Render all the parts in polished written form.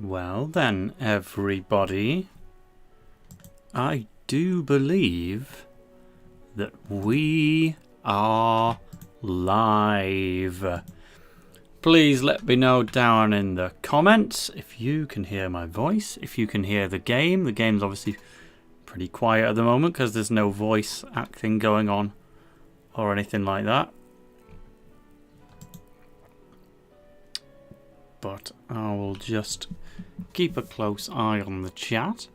Well then, everybody, I do believe that we are live. Please let me know down in the comments if you can hear my voice, if you can hear the game. The game's obviously pretty quiet at the moment because there's no voice acting going on or anything like that. But I will just keep a close eye on the chat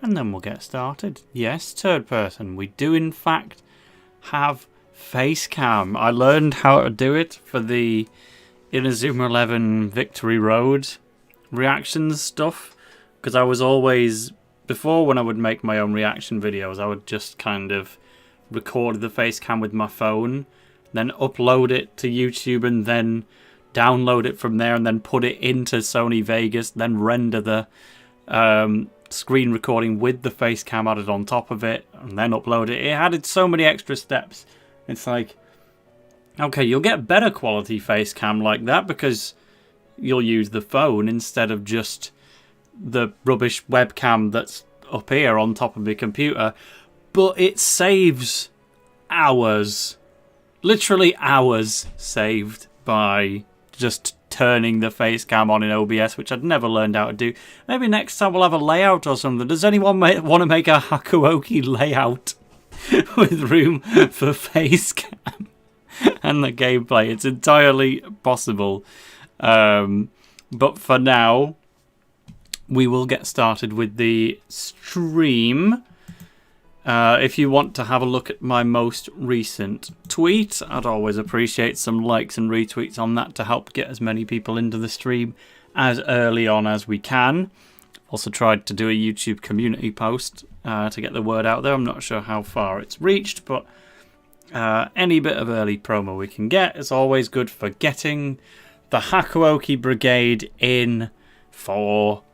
and then we'll get started. Yes, third person. We do in fact have face cam. I learned how to do it for the Inazuma 11 Victory Road reactions stuff because I was always, before when I would make my own reaction videos, I would just kind of record the face cam with my phone, then upload it to YouTube and then download it from there and then put it into Sony Vegas, then render the screen recording with the face cam added on top of it and then upload it. It added so many extra steps. It's like, okay, you'll get better quality face cam like that because you'll use the phone instead of just the rubbish webcam that's up here on top of your computer, but it saves hours, literally hours saved by just turning the face cam on in OBS, which I'd never learned how to do. Maybe next time we'll have a layout or something. Does anyone want to make a Hakuoki layout with room for face cam and the gameplay? It's entirely possible. But for now, we will get started with the stream. If you want to have a look at my most recent tweet, I'd always appreciate some likes and retweets on that to help get as many people into the stream as early on as we can. Also tried to do a YouTube community post to get the word out there. I'm not sure how far it's reached, but any bit of early promo we can get is always good for getting the Hakuoki Brigade in for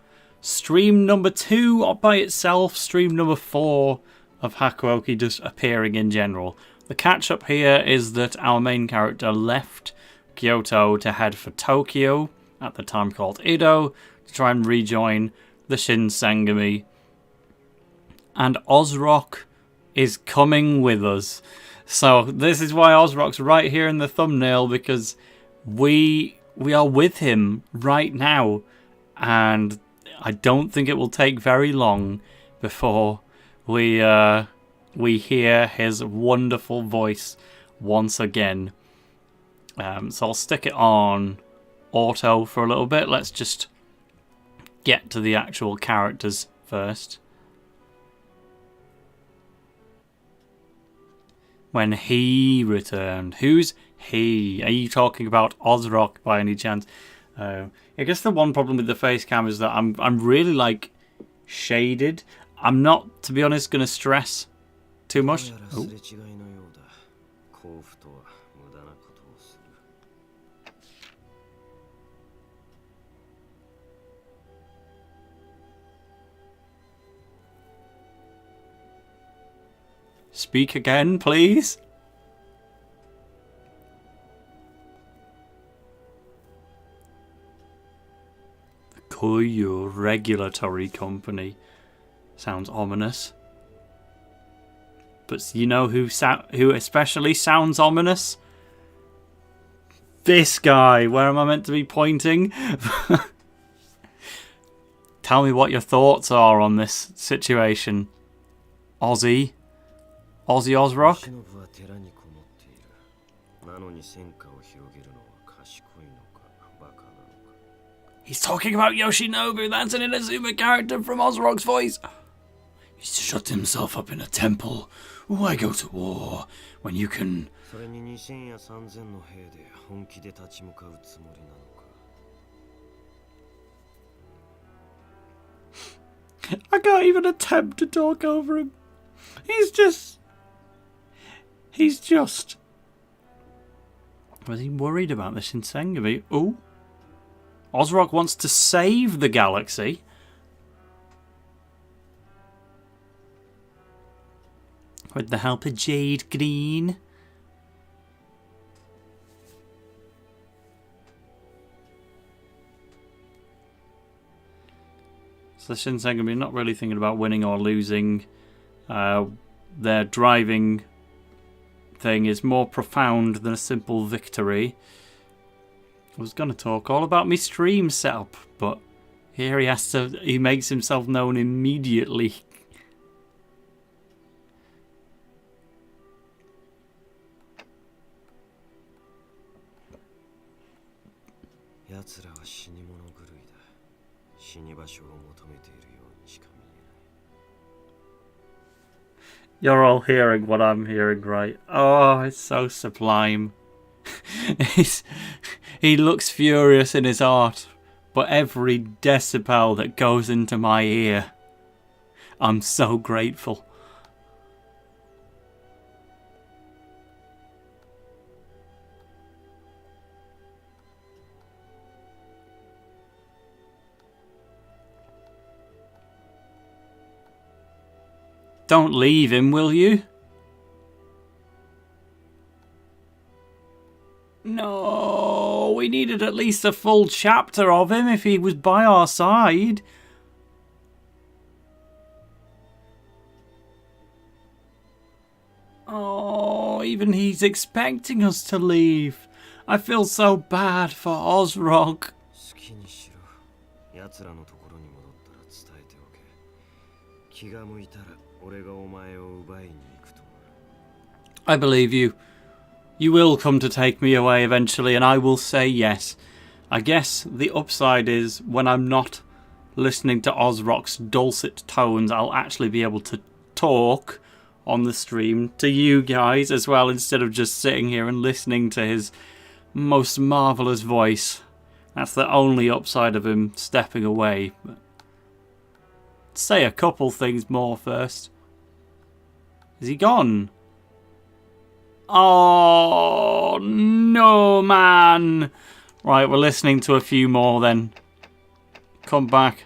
stream number 2 by itself, stream number 4 of Hakuoki just appearing in general. The catch up here is that our main character left Kyoto to head for Tokyo, at the time called Edo, to try and rejoin the Shinsengumi. And Ozrock is coming with us. So this is why Ozrock's right here in the thumbnail, because we are with him right now. And I don't think it will take very long before we hear his wonderful voice once again. So I'll stick it on auto for a little bit. Let's just get to the actual characters first. When he returned. Who's he? Are you talking about Ozrock by any chance? I guess the one problem with the face cam is that I'm really like shaded. I'm not, to be honest, going to stress too much. Oh. Speak again, please. The Koyu Regulatory Company. Sounds ominous. But you know who especially sounds ominous? This guy. Where am I meant to be pointing? Tell me what your thoughts are on this situation. Ozzy Ozrock? He's talking about Yoshinobu. That's an Inazuma character from Ozrock's voice. He's shut himself up in a temple. Why go to war when you can... I can't even attempt to talk over him. He's just... Was he worried about the Shinsengumi? Oh. Ozrock wants to save the galaxy. With the help of Jade Green. So Shinsegae not really thinking about winning or losing. Their driving thing is more profound than a simple victory. I was going to talk all about my stream setup, but here he makes himself known immediately. You're all hearing what I'm hearing, right? Oh, it's so sublime. He looks furious in his art, but every decibel that goes into my ear, I'm so grateful. Don't leave him, will you? No, we needed at least a full chapter of him if he was by our side. Oh, even he's expecting us to leave. I feel so bad for Ozrock. I believe you. You will come to take me away eventually, and I will say yes. I guess the upside is when I'm not listening to Ozrock's dulcet tones, I'll actually be able to talk on the stream to you guys as well, instead of just sitting here and listening to his most marvellous voice. That's the only upside of him stepping away. But say a couple things more first. Is he gone? Oh, no, man. Right, we're listening to a few more then. Come back.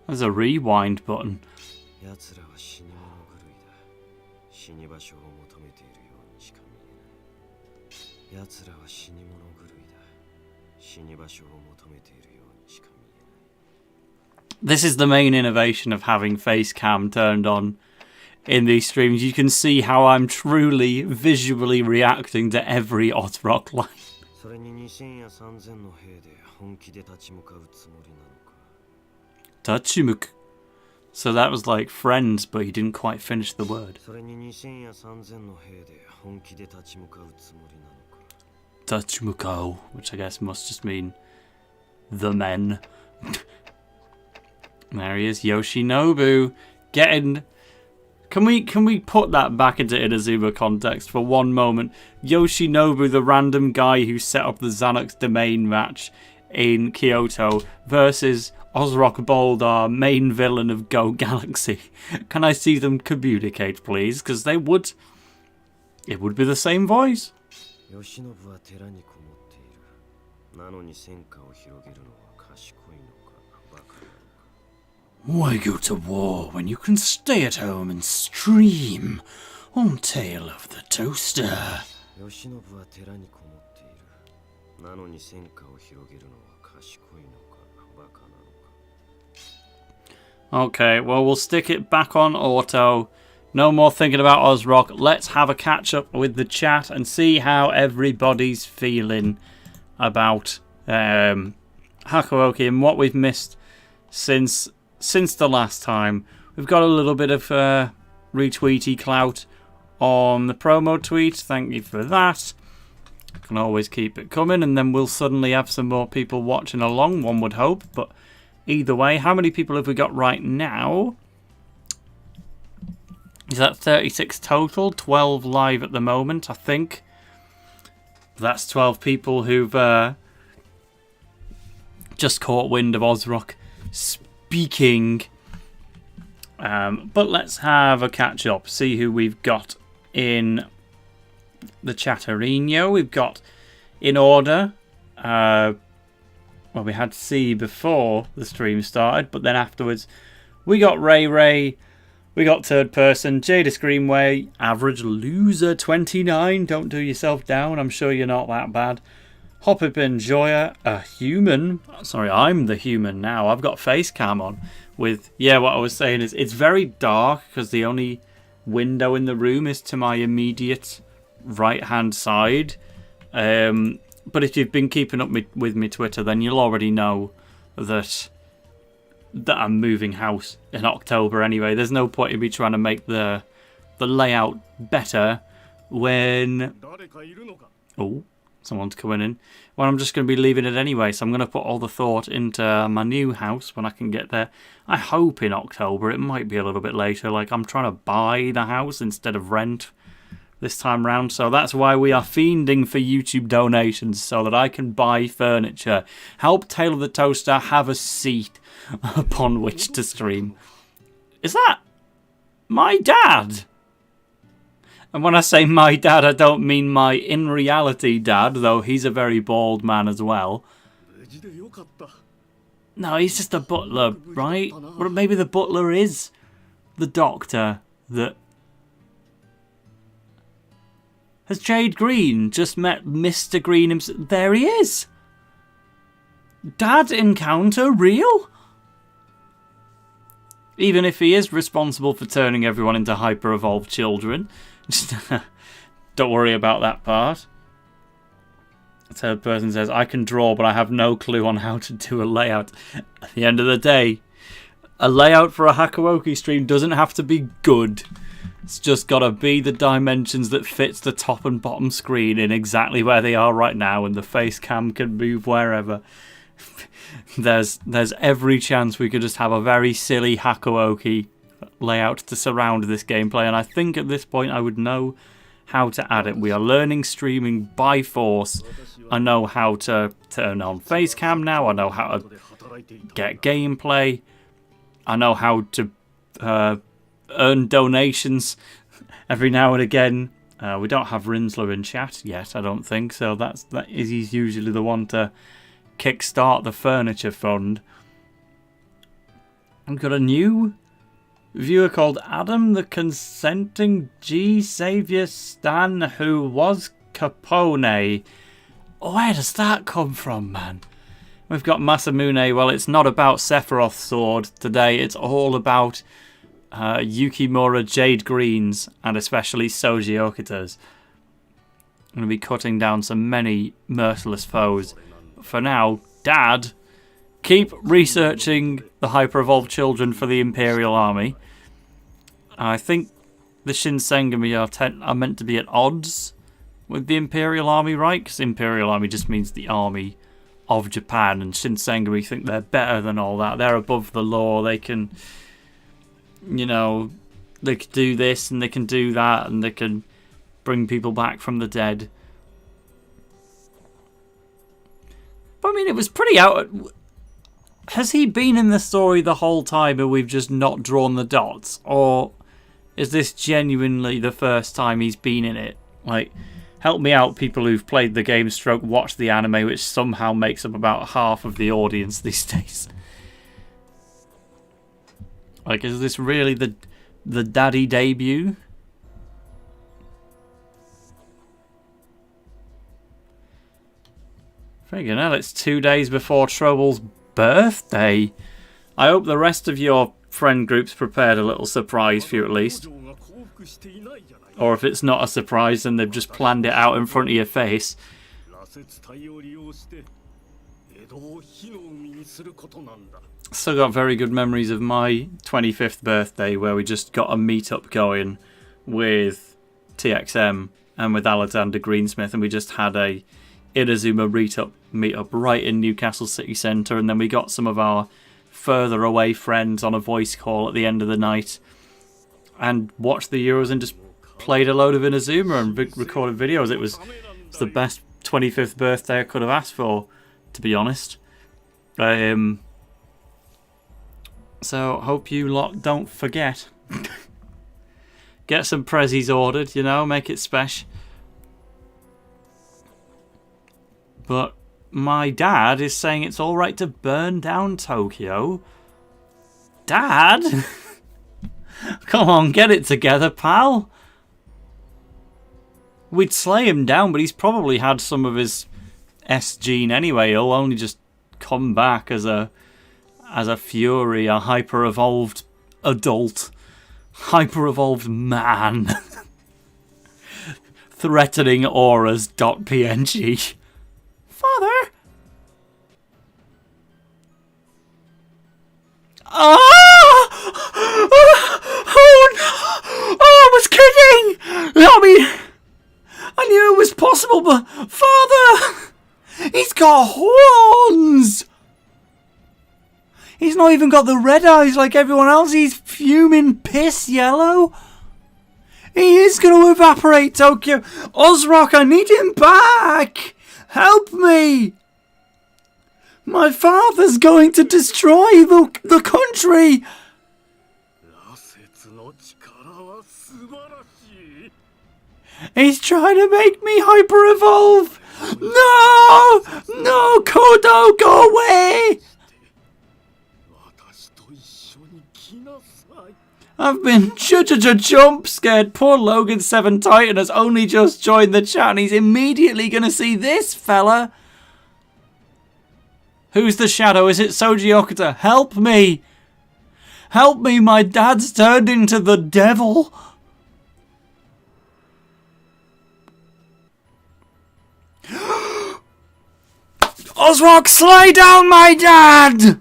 There's a rewind button. This is the main innovation of having face cam turned on in these streams. You can see how I'm truly visually reacting to every Ozrock line. Tachimuk. So that was like friends, but he didn't quite finish the word. Tachimukao, which I guess must just mean the men. There he is, Yoshinobu, getting... Can we put that back into Inazuma context for one moment? Yoshinobu, the random guy who set up the Xanax Domain match in Kyoto, versus Ozrock Boldar, main villain of Go Galaxy. Can I see them communicate, please? Because they would... It would be the same voice. Why go to war when you can stay at home and stream on Tale of the Toaster? Okay, well, we'll stick it back on auto. No more thinking about Ozrock. Let's have a catch up with the chat and see how everybody's feeling about Hakuoki and what we've missed since the last time. We've got a little bit of retweety clout on the promo tweet. Thank you for that. Can always keep it coming, and then we'll suddenly have some more people watching along, one would hope. But either way, how many people have we got right now? Is that 36 total? 12 live at the moment, I think. That's 12 people who've just caught wind of Ozrock speaking. But let's have a catch up, see who we've got in the chatterino. We've got in order, well, we had C before the stream started, but then afterwards we got Ray, we got Third Person, Jada Greenway, Average Loser 29, don't do yourself down, I'm sure you're not that bad. Hoppip Enjoyer, a human. Sorry, I'm the human now. I've got face cam on. With, yeah, what I was saying is it's very dark because the only window in the room is to my immediate right-hand side. But if you've been keeping up with me Twitter, then you'll already know that I'm moving house in October anyway. There's no point in me trying to make the layout better when... Oh, someone's coming in. Well, I'm just going to be leaving it anyway, so I'm going to put all the thought into my new house when I can get there. I hope in October. It might be a little bit later. Like, I'm trying to buy the house instead of rent this time round, so that's why we are fiending for YouTube donations, so that I can buy furniture. Help TaleOfTheToaster have a seat upon which to stream. Is that my dad? And when I say my dad, I don't mean my in-reality dad, though he's a very bald man as well. No, he's just a butler, right? Or maybe the butler is the doctor that... Has Jade Green just met Mr. Green himself? There he is! Dad encounter real? Even if he is responsible for turning everyone into hyper-evolved children. Don't worry about that part. The third person says, I can draw, but I have no clue on how to do a layout. At the end of the day, a layout for a Hakuoki stream doesn't have to be good. It's just got to be the dimensions that fits the top and bottom screen in exactly where they are right now, and the face cam can move wherever. There's every chance we could just have a very silly Hakuoki layout to surround this gameplay, and I think at this point I would know how to add it. We are learning streaming by force. I know how to turn on face cam now. I know how to get gameplay. I know how to earn donations every now and again. We don't have Rinsler in chat yet, I don't think, so he's usually the one to kickstart the furniture fund. I've got a new viewer called Adam the Consenting G Savior Stan, who was Capone. Where does that come from, man? We've got Masamune. Well, it's not about Sephiroth's sword today. It's all about Yukimura Jade Greens, and especially Soji Okita's. I'm going to be cutting down many merciless foes. But for now, Dad, keep researching the hyper-evolved children for the Imperial Army. I think the Shinsengumi are meant to be at odds with the Imperial Army, right? Because Imperial Army just means the army of Japan, and Shinsengumi think they're better than all that. They're above the law. They can, you know, they can do this and they can do that, and they can bring people back from the dead. But I mean, it was pretty out. Has he been in the story the whole time and we've just not drawn the dots? Or is this genuinely the first time he's been in it? Like, help me out, people who've played the game stroke watch the anime, which somehow makes up about half of the audience these days. Like, is this really the daddy debut? Friggin' hell, it's 2 days before Trouble's birthday. I hope the rest of your friend group's prepared a little surprise for you at least. Or if it's not a surprise, then they've just planned it out in front of your face. Still got very good memories of my 25th birthday, where we just got a meet-up going with TXM and with Alexander Greensmith, and we just had a Inazuma meet-up right in Newcastle City Centre, and then we got some of our further away friends on a voice call at the end of the night and watched the Euros and just played a load of Inazuma and recorded videos. It was the best 25th birthday I could have asked for, to be honest. So hope you lot don't forget. Get some prezzies ordered, you know, make it special. But my dad is saying it's alright to burn down Tokyo. Dad? Come on, get it together, pal. We'd slay him down, but he's probably had some of his S gene anyway. He'll only just come back as a fury, a hyper-evolved adult, hyper-evolved man. Threatening auras.png. Father? Ah! Oh no! Oh, I was kidding! I mean, I knew it was possible, but Father! He's got horns! He's not even got the red eyes like everyone else. He's fuming piss yellow. He is going to evaporate, Tokyo. Ozrock, I need him back. Help me. My father's going to destroy the country. He's trying to make me hyper-evolve. No! No, Kodo, go away. I've been jump scared. Poor Logan 7 Titan has only just joined the chat and he's immediately going to see this fella. Who's the shadow? Is it Soji Okita? Help me. Help me, my dad's turned into the devil. Ozrock, slay down my dad!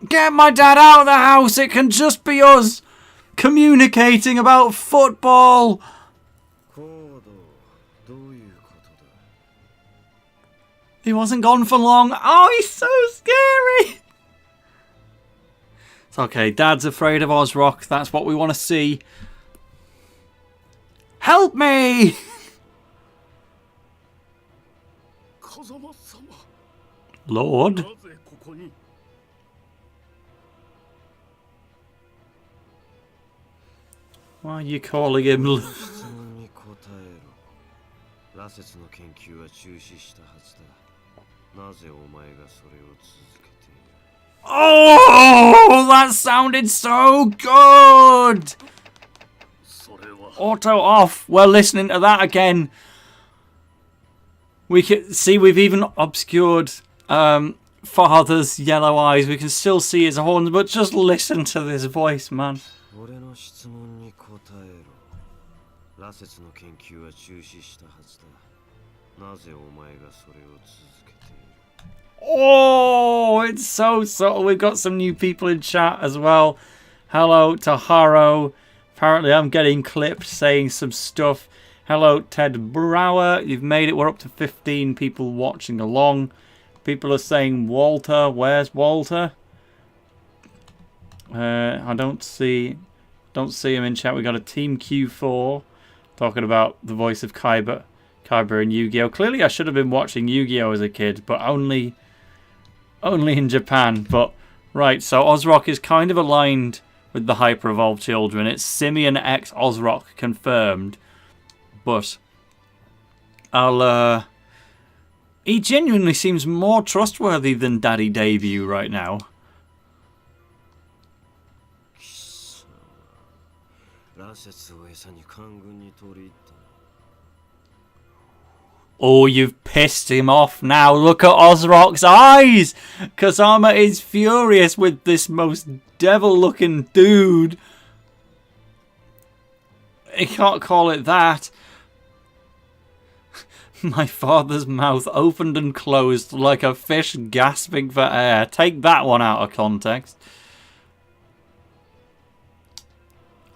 Get my dad out of the house. It can just be us communicating about football. He wasn't gone for long. Oh, he's so scary. It's okay. Dad's afraid of Ozrock. That's what we want to see. Help me! Lord? Why are you calling him? Oh, that sounded so good! Auto off. We're listening to that again. We can see we've even obscured Father's yellow eyes. We can still see his horns, but just listen to this voice, man. Oh, it's so subtle. We've got some new people in chat as well. Hello to Haro. Apparently I'm getting clipped saying some stuff. Hello Ted Brower. You've made it. We're up to 15 people watching along. People are saying Walter. Where's Walter? I don't see him in chat. We got a Team Q4 talking about the voice of Kaiba in Yu-Gi-Oh. Clearly I should have been watching Yu-Gi-Oh as a kid, but only in Japan. But right, so Ozrock is kind of aligned with the hyper-evolved children. It's Simeon X Ozrock confirmed. But he genuinely seems more trustworthy than Daddy Debut right now. Oh, you've pissed him off now. Look at Ozrock's eyes. Kazama is furious with this most devil-looking dude. He can't call it that. My father's mouth opened and closed like a fish gasping for air. Take that one out of context.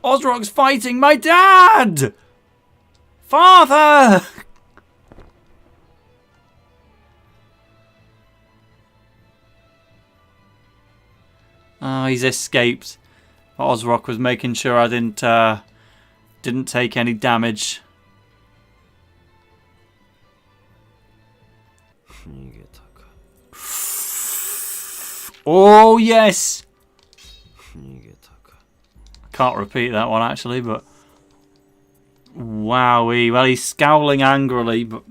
Ozrock's fighting my dad! Father! Oh, he's escaped. Ozrock was making sure I didn't take any damage. Oh, yes! Can't repeat that one, actually, but... Wowee. Well, he's scowling angrily, but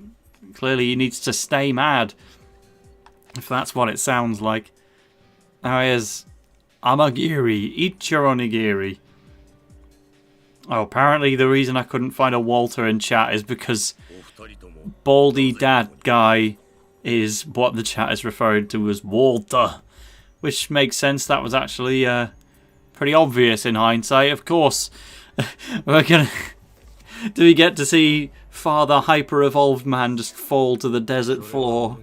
clearly he needs to stay mad. If that's what it sounds like. Now here's Amagiri. Eat your onigiri. Oh, apparently the reason I couldn't find a Walter in chat is because Baldy Dad guy is what the chat is referring to as Walter. Which makes sense. That was actually pretty obvious in hindsight. Of course, we're gonna... Do we get to see Father Hyper-Evolved Man just fall to the desert floor?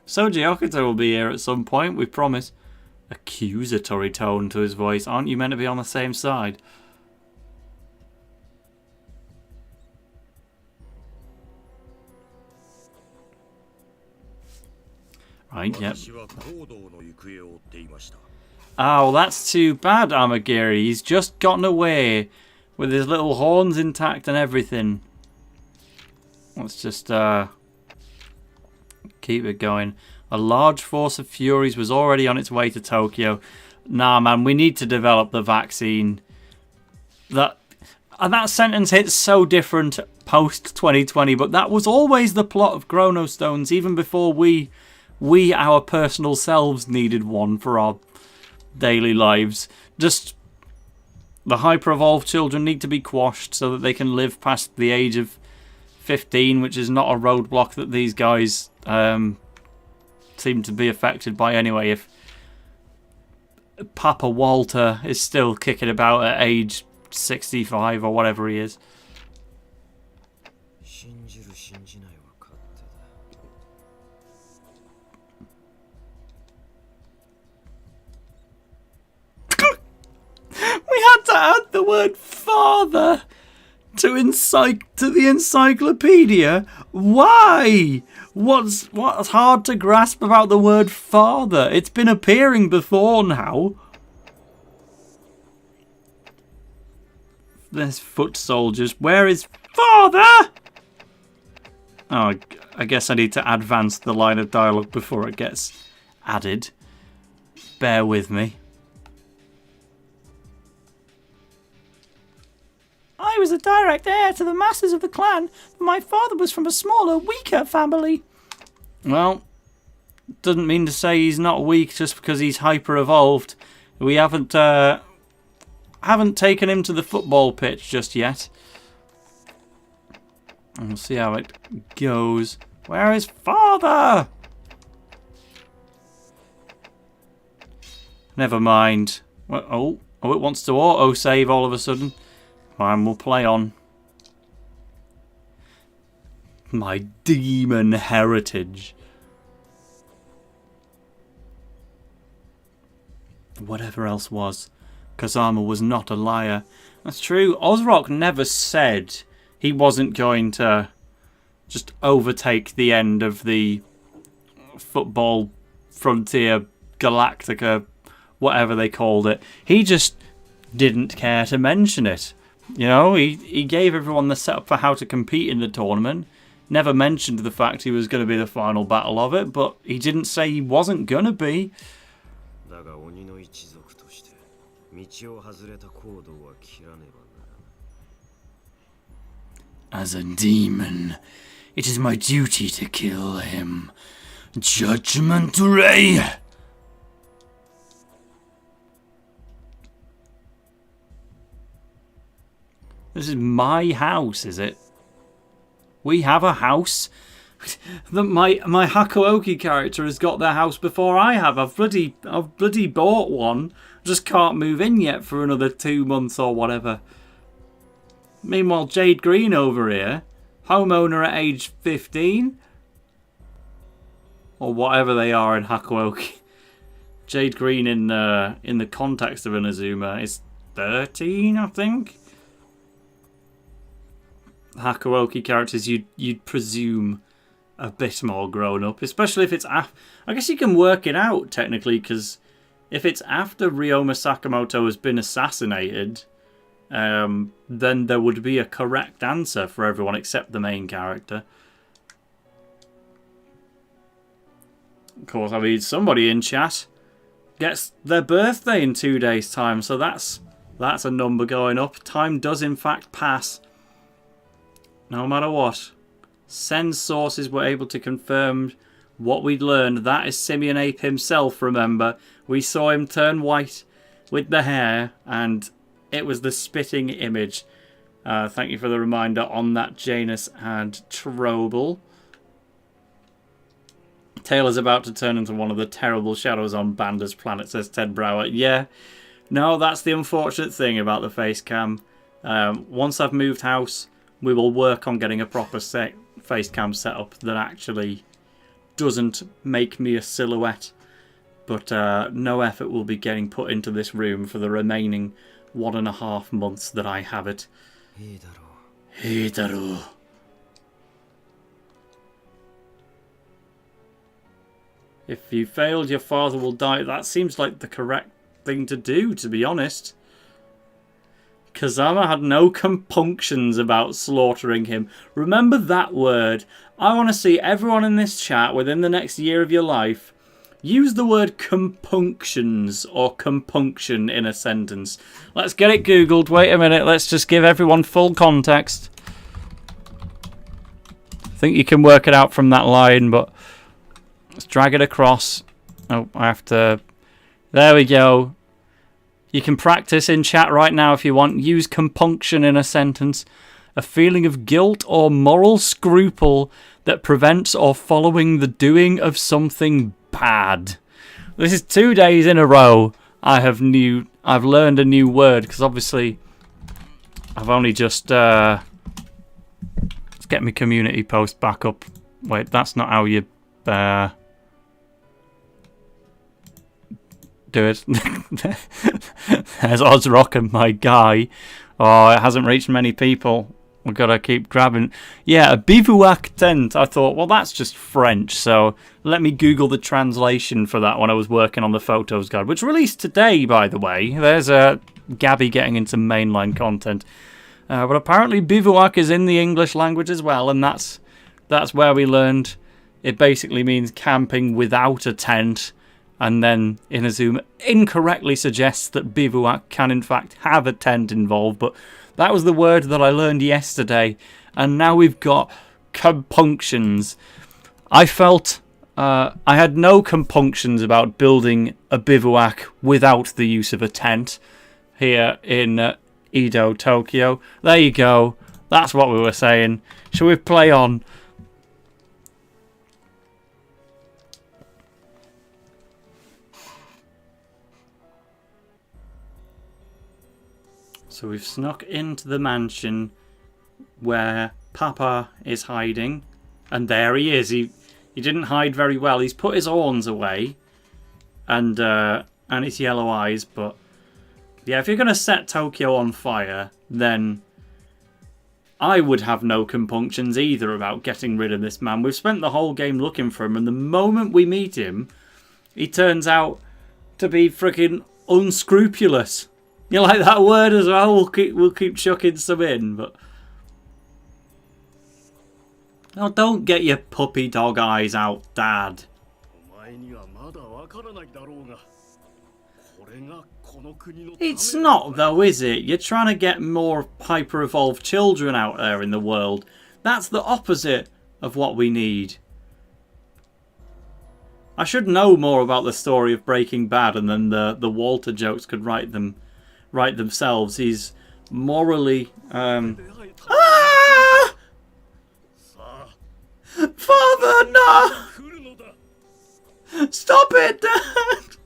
Soji Okita will be here at some point, we promise. Accusatory tone to his voice. Aren't you meant to be on the same side? Right, yep. Oh, that's too bad, Amagiri. He's just gotten away with his little horns intact and everything. Let's just keep it going. A large force of Furies was already on its way to Tokyo. Nah, man, we need to develop the vaccine. That sentence hits so different post 2020, but that was always the plot of Chrono Stones, even before we our personal selves needed one for our daily lives. Just the hyper-evolved children need to be quashed so that they can live past the age of 15, which is not a roadblock that these guys seem to be affected by anyway. If Papa Walter is still kicking about at age 65 or whatever he is. We had to add the word father to the encyclopedia. Why? What's hard to grasp about the word father? It's been appearing before now. There's foot soldiers. Where is father? Oh, I guess I need to advance the line of dialogue before it gets added. Bear with me. I was a direct heir to the masters of the clan, but my father was from a smaller, weaker family. Well, doesn't mean to say he's not weak just because he's hyper-evolved. We haven't taken him to the football pitch just yet. And we'll see how it goes. Where is father? Never mind. Oh, it wants to auto-save all of a sudden. Fine, we'll play on. My demon heritage. Whatever else was, Kazama was not a liar. That's true. Ozrock never said he wasn't going to just overtake the end of the football frontier Galactica, whatever they called it. He just didn't care to mention it. You know, he gave everyone the setup for how to compete in the tournament. Never mentioned the fact he was going to be the final battle of it, but he didn't say he wasn't going to be. As a demon, it is my duty to kill him. Judgment Ray! This is my house, is it? We have a house? My Hakuoki character has got their house before I have. I've bloody bought one. Just can't move in yet for another 2 months or whatever. Meanwhile, Jade Green over here, homeowner at age 15, or whatever they are in Hakuoki. Jade Green in the context of Inazuma is 13, I think. Hakuoki characters you'd presume a bit more grown up, especially if it's I guess you can work it out technically, because if it's after Ryoma Sakamoto has been assassinated, then there would be a correct answer for everyone except the main character. Of course, I mean, somebody in chat gets their birthday in 2 days' time, so that's a number going up. Time does in fact pass. No matter what. Sen's sources were able to confirm what we'd learned. That is Simian Ape himself, remember? We saw him turn white with the hair, and it was the spitting image. Thank you for the reminder on that, Janus and Trobel. Tail is about to turn into one of the terrible shadows on Bander's planet, says Ted Brower. Yeah, no, that's the unfortunate thing about the face cam. Once I've moved house, we will work on getting a proper face cam set up that actually doesn't make me a silhouette. But no effort will be getting put into this room for the remaining 1.5 months that I have it. Heidaro. If you failed, your father will die. That seems like the correct thing to do, to be honest. Kazama had no compunctions about slaughtering him. Remember that word. I want to see everyone in this chat within the next year of your life use the word compunctions or compunction in a sentence. Let's get it googled. Wait a minute. Let's just give everyone full context. I think you can work it out from that line, but let's drag it across. Oh, I have to... There we go. You can practice in chat right now if you want. Use compunction in a sentence. A feeling of guilt or moral scruple that prevents or following the doing of something bad. This is 2 days in a row I've learned a new word, because obviously I've only just let's get my community post back up. Wait, that's not how you do it. There's Ozrock and my guy. Oh, it hasn't reached many people. We've got to keep grabbing. Yeah, a bivouac tent. I thought, well, that's just French, so let me Google the translation for that when I was working on the Photos Guide, which released today, by the way. There's Gabby getting into mainline content. But apparently bivouac is in the English language as well, and that's where we learned it basically means camping without a tent. And then Inazuma incorrectly suggests that bivouac can in fact have a tent involved, but that was the word that I learned yesterday, and now we've got compunctions. I felt I had no compunctions about building a bivouac without the use of a tent here in Edo, Tokyo. There you go. That's what we were saying. Shall we play on? So we've snuck into the mansion where Papa is hiding. And there he is. He didn't hide very well. He's put his horns away. And his yellow eyes. But yeah, if you're going to set Tokyo on fire, then I would have no compunctions either about getting rid of this man. We've spent the whole game looking for him. And the moment we meet him, he turns out to be freaking unscrupulous. You like that word as well? We'll keep chucking some in, but oh, don't get your puppy dog eyes out, Dad. It's not though, is it? You're trying to get more hyper-evolved children out there in the world. That's the opposite of what we need. I should know more about the story of Breaking Bad, and then the Walter jokes could write themselves. He's morally Ah! Father, no! Stop it, Dad!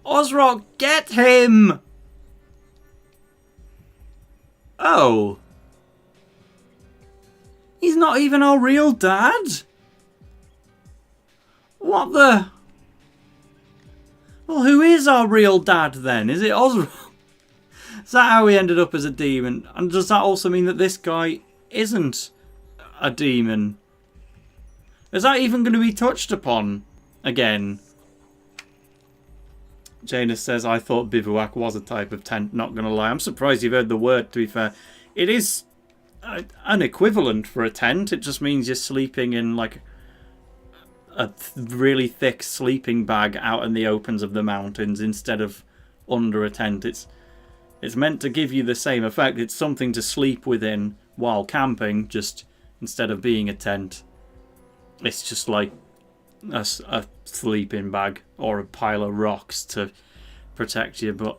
Ozrock, get him! Oh. He's not even our real dad? What the... Well, who is our real dad then? Is it Ozrock? Is that how he ended up as a demon? And does that also mean that this guy isn't a demon? Is that even going to be touched upon again? Janus says, I thought bivouac was a type of tent, not going to lie. I'm surprised you've heard the word, to be fair. It is an equivalent for a tent. It just means you're sleeping in like a really thick sleeping bag out in the opens of the mountains instead of under a tent. It's meant to give you the same effect. It's something to sleep within while camping, just instead of being a tent. It's just like a sleeping bag or a pile of rocks to protect you, but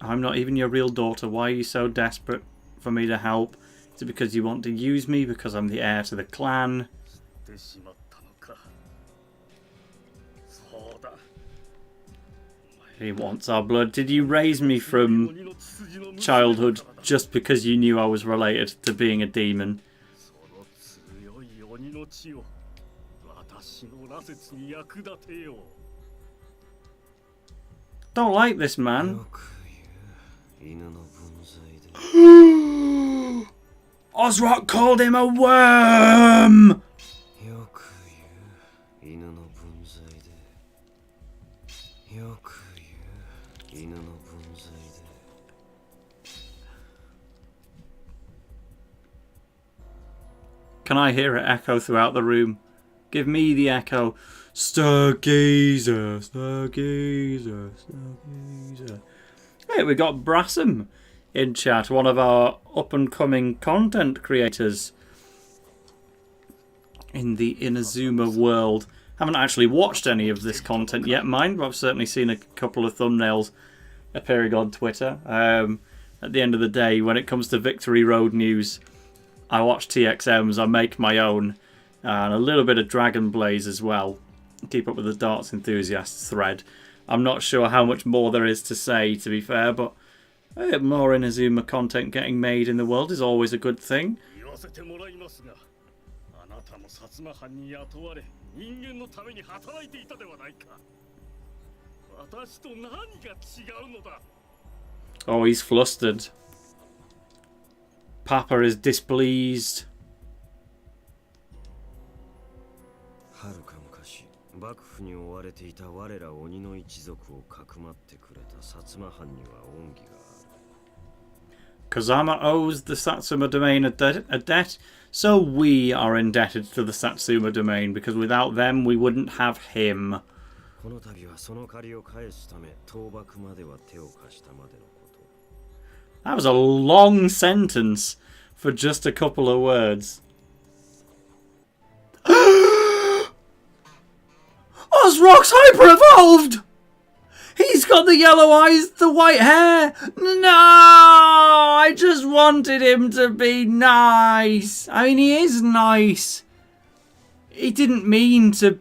I'm not even your real daughter. Why are you so desperate for me to help? Is it because you want to use me because I'm the heir to the clan? He wants our blood. Did you raise me from childhood just because you knew I was related to being a demon? Don't like this man. Ozrock called him a worm! Can I hear it echo throughout the room? Give me the echo. Stargazer, Stargazer, Stargazer. Hey, we got Brassam in chat, one of our up-and-coming content creators in the Inazuma world. Haven't actually watched any of this content yet, mind, but I've certainly seen a couple of thumbnails appearing on Twitter. At the end of the day, when it comes to Victory Road news, I watch TXMs, I make my own, and a little bit of Dragon Blaze as well. Keep up with the Darts Enthusiasts thread. I'm not sure how much more there is to say, to be fair, but more Inazuma content getting made in the world is always a good thing. Oh, he's flustered. Papa is displeased. Kazama owes the Satsuma domain a debt, so we are indebted to the Satsuma domain, because without them we wouldn't have him. That was a long sentence for just a couple of words. Ozrock's hyper-evolved! He's got the yellow eyes, the white hair! No! I just wanted him to be nice. I mean, he is nice. He didn't mean to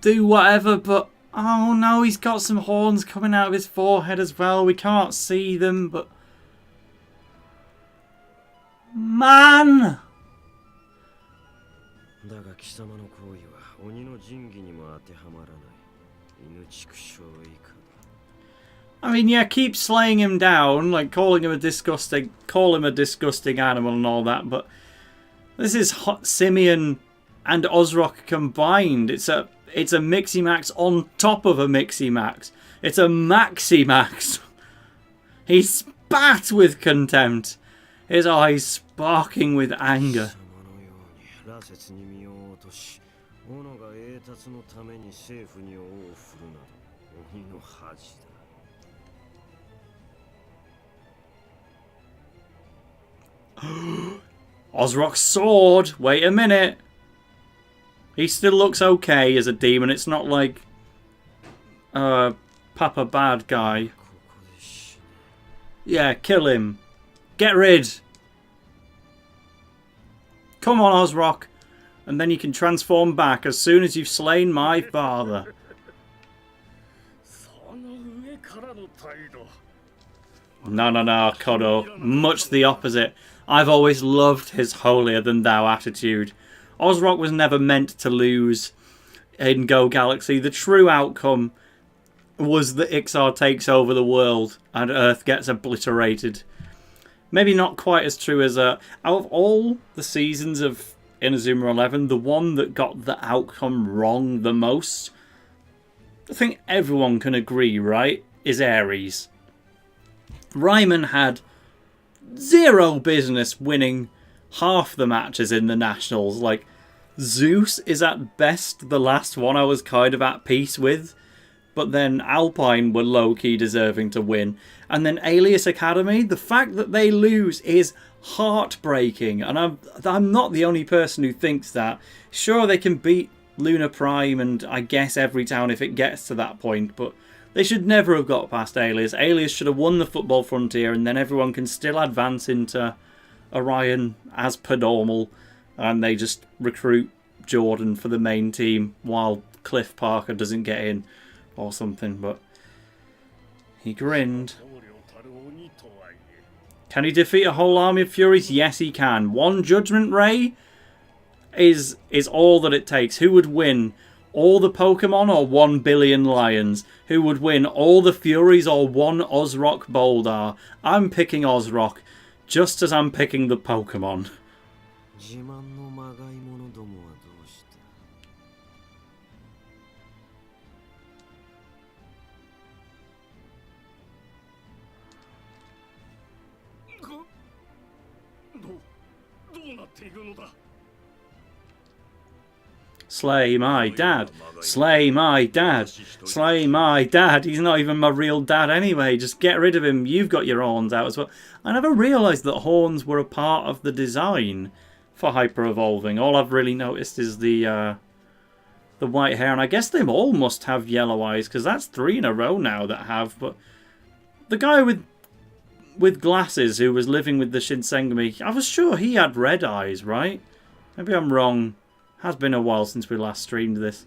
do whatever, but oh no, he's got some horns coming out of his forehead as well. We can't see them, but man! I mean, yeah, keep slaying him down, like call him a disgusting animal and all that, but this is Hot Simeon and Ozrock combined. It's a Mixie Max on top of a Mixie Max. It's a Maxi Max. He spat with contempt, his eyes sparking with anger. Ozrock's sword! Wait a minute! He still looks okay as a demon. It's not like Papa Bad Guy. Yeah, kill him. Get rid. Come on, Ozrock. And then you can transform back as soon as you've slain my father. No, Kodo. Much the opposite. I've always loved his holier-than-thou attitude. Ozrock was never meant to lose in Go Galaxy. The true outcome was that Ixar takes over the world and Earth gets obliterated. Maybe not quite as true as... out of all the seasons of Inazuma 11, the one that got the outcome wrong the most, I think everyone can agree, right, is Ares. Ryman had zero business winning half the matches in the Nationals. Like, Zeus is at best the last one I was kind of at peace with. but then Alpine were low-key deserving to win. And then Alias Academy, the fact that they lose is heartbreaking. And I'm not the only person who thinks that. Sure, they can beat Luna Prime and I guess every town if it gets to that point, but they should never have got past Alias. Alias should have won the Football Frontier, and then everyone can still advance into Orion as per normal, and they just recruit Jordan for the main team while Cliff Parker doesn't get in or something. But he grinned. Can he defeat a whole army of Furies? Yes, he can. One Judgment Ray is all that it takes. Who would win? All the Pokemon or 1 billion lions? Who would win? All the Furies or 1 Ozrock Boldar? I'm picking Ozrock, just as I'm picking the Pokemon. Slay my dad. Slay my dad. Slay my dad. He's not even my real dad anyway. Just get rid of him. You've got your horns out as well. I never realised that horns were a part of the design for Hyper Evolving. All I've really noticed is the white hair. And I guess they all must have yellow eyes, because that's 3 in a row now that have. But the guy with glasses who was living with the Shinsengumi, I was sure he had red eyes, right? Maybe I'm wrong. Has been a while since we last streamed this.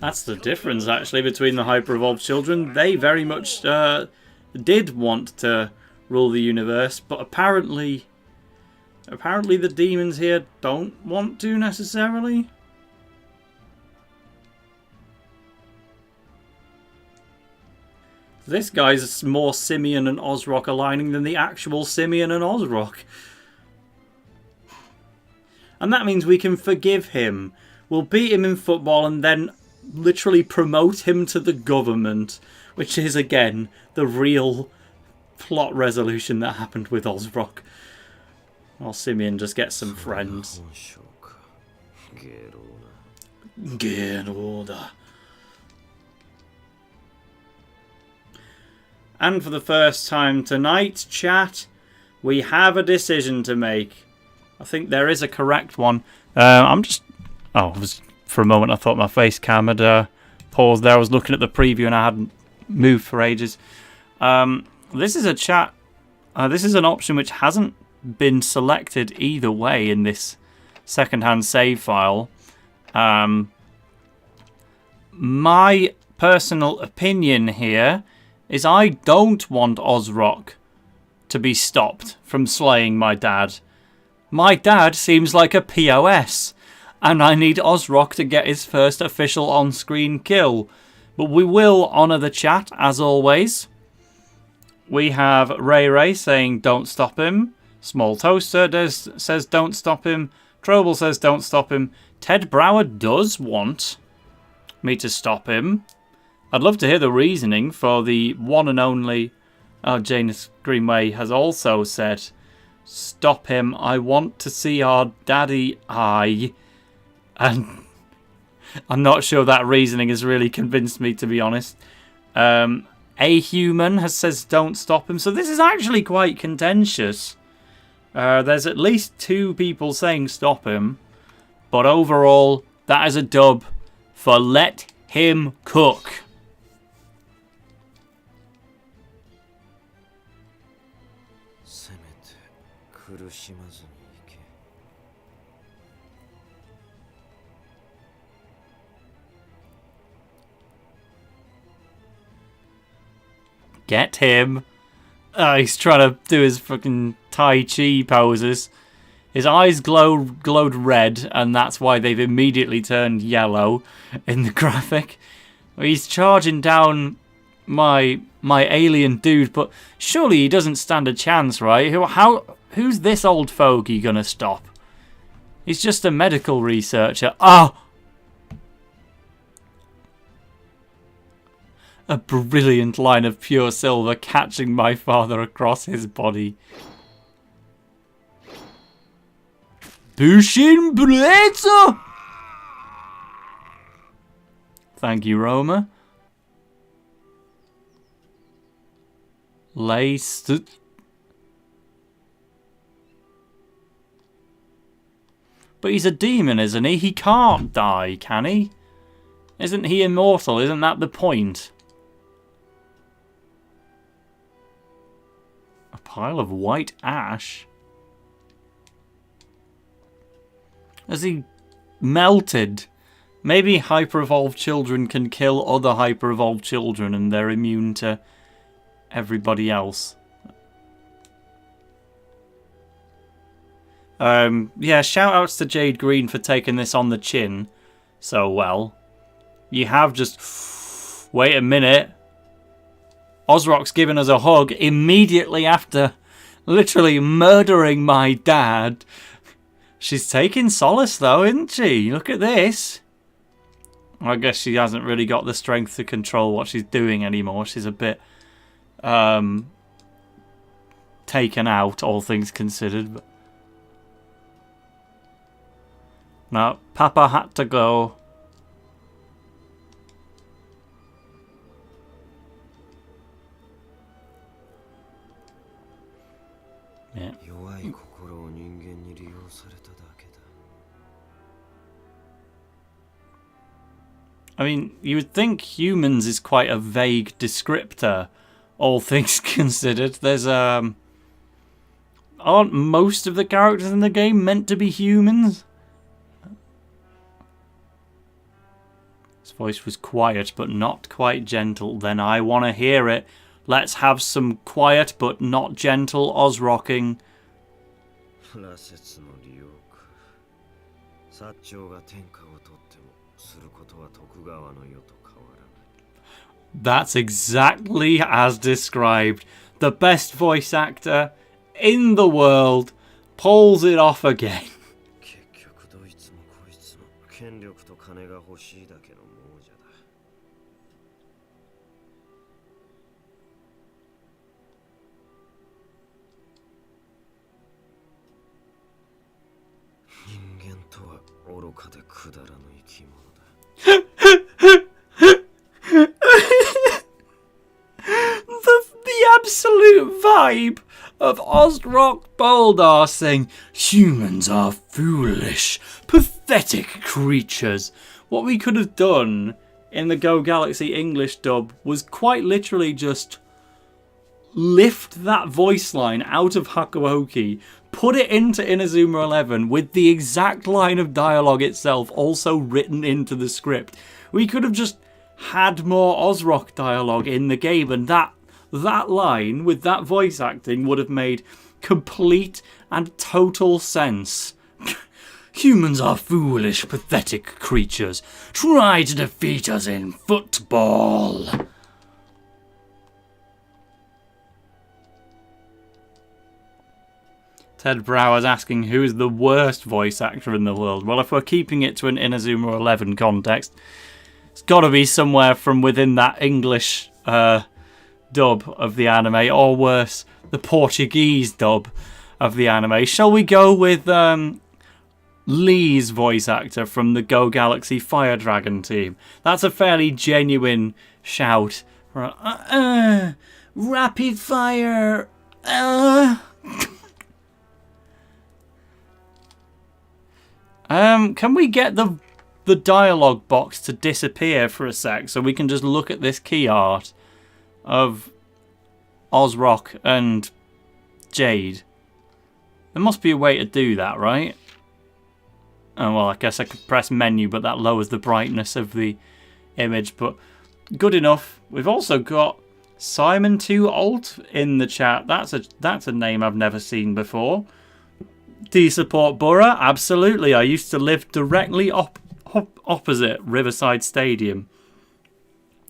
That's the difference, actually, between the Hyper-Evolved children. They very much did want to rule the universe, but apparently the demons here don't want to necessarily. This guy's more Simeon and Ozrock aligning than the actual Simeon and Ozrock. And that means we can forgive him. We'll beat him in football and then literally promote him to the government. Which is, again, the real plot resolution that happened with Ozrock. While Simeon just gets some friends. Get order. And for the first time tonight, chat, we have a decision to make. I think there is a correct one. For a moment I thought my face cam had paused there. I was looking at the preview and I hadn't moved for ages. This is a chat. This is an option which hasn't been selected either way in this secondhand save file. My personal opinion here is I don't want Ozrock to be stopped from slaying my dad. My dad seems like a POS, and I need Ozrock to get his first official on-screen kill. But we will honour the chat, as always. We have Ray saying don't stop him. Small Toaster says don't stop him. Trobel says don't stop him. Ted Brower does want me to stop him. I'd love to hear the reasoning for the one and only... Janus Greenway has also said, stop him, I want to see our daddy eye. And I'm not sure that reasoning has really convinced me, to be honest. A Human has says don't stop him. So this is actually quite contentious. There's at least 2 people saying stop him. But overall, that is a dub for let him cook. Get him. He's trying to do his fucking Tai Chi poses. His eyes glowed red, and that's why they've immediately turned yellow in the graphic. He's charging down my alien dude, but surely he doesn't stand a chance, right? Who's this old fogey gonna stop? He's just a medical researcher. Oh! A brilliant line of pure silver catching my father across his body. Bushin Blazer! Thank you, Roma. Lace. But he's a demon, isn't he? He can't die, can he? Isn't he immortal? Isn't that the point? A pile of white ash? Has he melted? Maybe hyper-evolved children can kill other hyper-evolved children and they're immune to everybody else. Yeah, shout-outs to Jade Green for taking this on the chin so well. You have just... Wait a minute. Ozrock's given us a hug immediately after literally murdering my dad. She's taking solace though, isn't she? Look at this. I guess she hasn't really got the strength to control what she's doing anymore. She's a bit taken out, all things considered. But no, Papa had to go. Yeah. I mean, you would think humans is quite a vague descriptor, all things considered. There's, aren't most of the characters in the game meant to be humans? His voice was quiet, but not quite gentle. Then I want to hear it. Let's have some quiet, but not gentle Ozrocking. That's exactly as described. The best voice actor in the world pulls it off again. The absolute vibe of Ozrock Boldar saying, humans are foolish, pathetic creatures. What we could have done in the Go Galaxy English dub was quite literally just lift that voice line out of Hakuoki, put it into Inazuma 11 with the exact line of dialogue itself also written into the script. We could have just had more Ozrock dialogue in the game, and that line with that voice acting would have made complete and total sense. Humans are foolish, pathetic creatures. Try to defeat us in football. Ted Brower's asking who is the worst voice actor in the world. Well, if we're keeping it to an Inazuma 11 context, it's got to be somewhere from within that English dub of the anime, or worse, the Portuguese dub of the anime. Shall we go with Lee's voice actor from the Go Galaxy Fire Dragon team? That's a fairly genuine shout. Rapid fire. Can we get the dialogue box to disappear for a sec so we can just look at this key art of Ozrock and Jade? There must be a way to do that, right? Oh, well, I guess I could press menu, but that lowers the brightness of the image, but good enough. We've also got Simon2Alt in the chat. That's a name I've never seen before. Do you support Borough? Absolutely. I used to live directly opposite Riverside Stadium.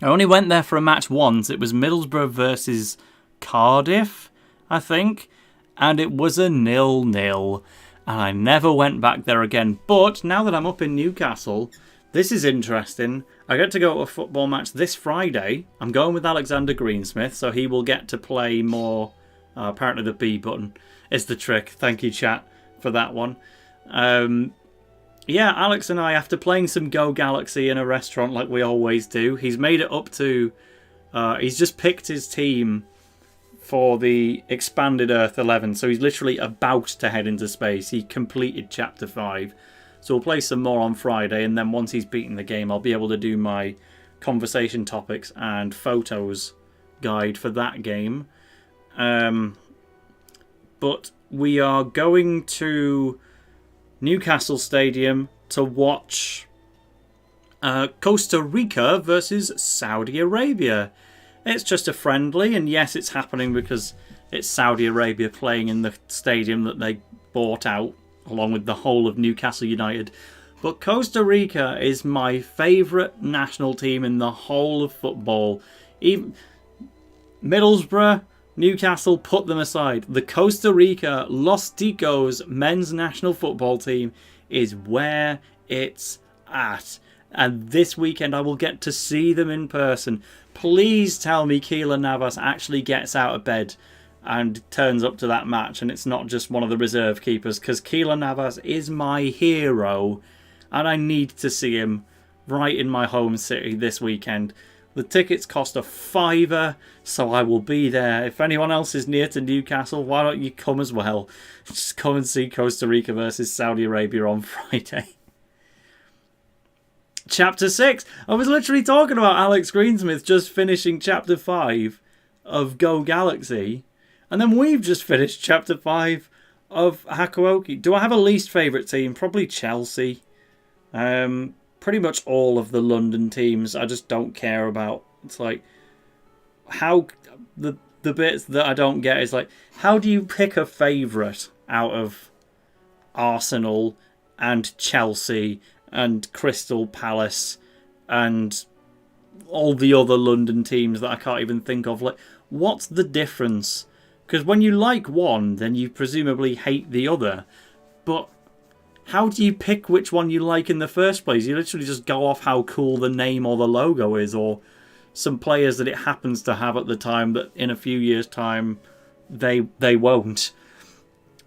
I only went there for a match once. It was Middlesbrough versus Cardiff, I think. And it was a 0-0. And I never went back there again. But now that I'm up in Newcastle, this is interesting. I get to go to a football match this Friday. I'm going with Alexander Greensmith, so he will get to play more. Apparently the B button is the trick. Thank you, chat, for that one. Yeah, Alex and I, after playing some Go Galaxy in a restaurant like we always do, he's made it up to... he's just picked his team for the expanded Earth 11, so he's literally about to head into space. He completed Chapter 5. So we'll play some more on Friday, and then once he's beaten the game, I'll be able to do my conversation topics and photos guide for that game. But we are going to Newcastle Stadium to watch Costa Rica versus Saudi Arabia. It's just a friendly, and yes, it's happening because it's Saudi Arabia playing in the stadium that they bought out, along with the whole of Newcastle United. But Costa Rica is my favourite national team in the whole of football. Even Middlesbrough, Newcastle, put them aside. The Costa Rica Los Ticos men's national football team is where it's at. And this weekend I will get to see them in person. Please tell me Keylor Navas actually gets out of bed and turns up to that match, and it's not just one of the reserve keepers, because Keylor Navas is my hero, and I need to see him right in my home city this weekend. The tickets cost £5, so I will be there. If anyone else is near to Newcastle, why don't you come as well? Just come and see Costa Rica versus Saudi Arabia on Friday. Chapter 6. I was literally talking about Alex Greensmith just finishing Chapter 5 of Go Galaxy. And then we've just finished Chapter 5 of Hakuoki. Do I have a least favourite team? Probably Chelsea. Pretty much all of the London teams I just don't care about. It's like, how... The bits that I don't get is like, how do you pick a favourite out of Arsenal and Chelsea and Crystal Palace and all the other London teams that I can't even think of? Like, what's the difference? Because when you like one, then you presumably hate the other. But how do you pick which one you like in the first place? You literally just go off how cool the name or the logo is, or some players that it happens to have at the time that in a few years' time they won't.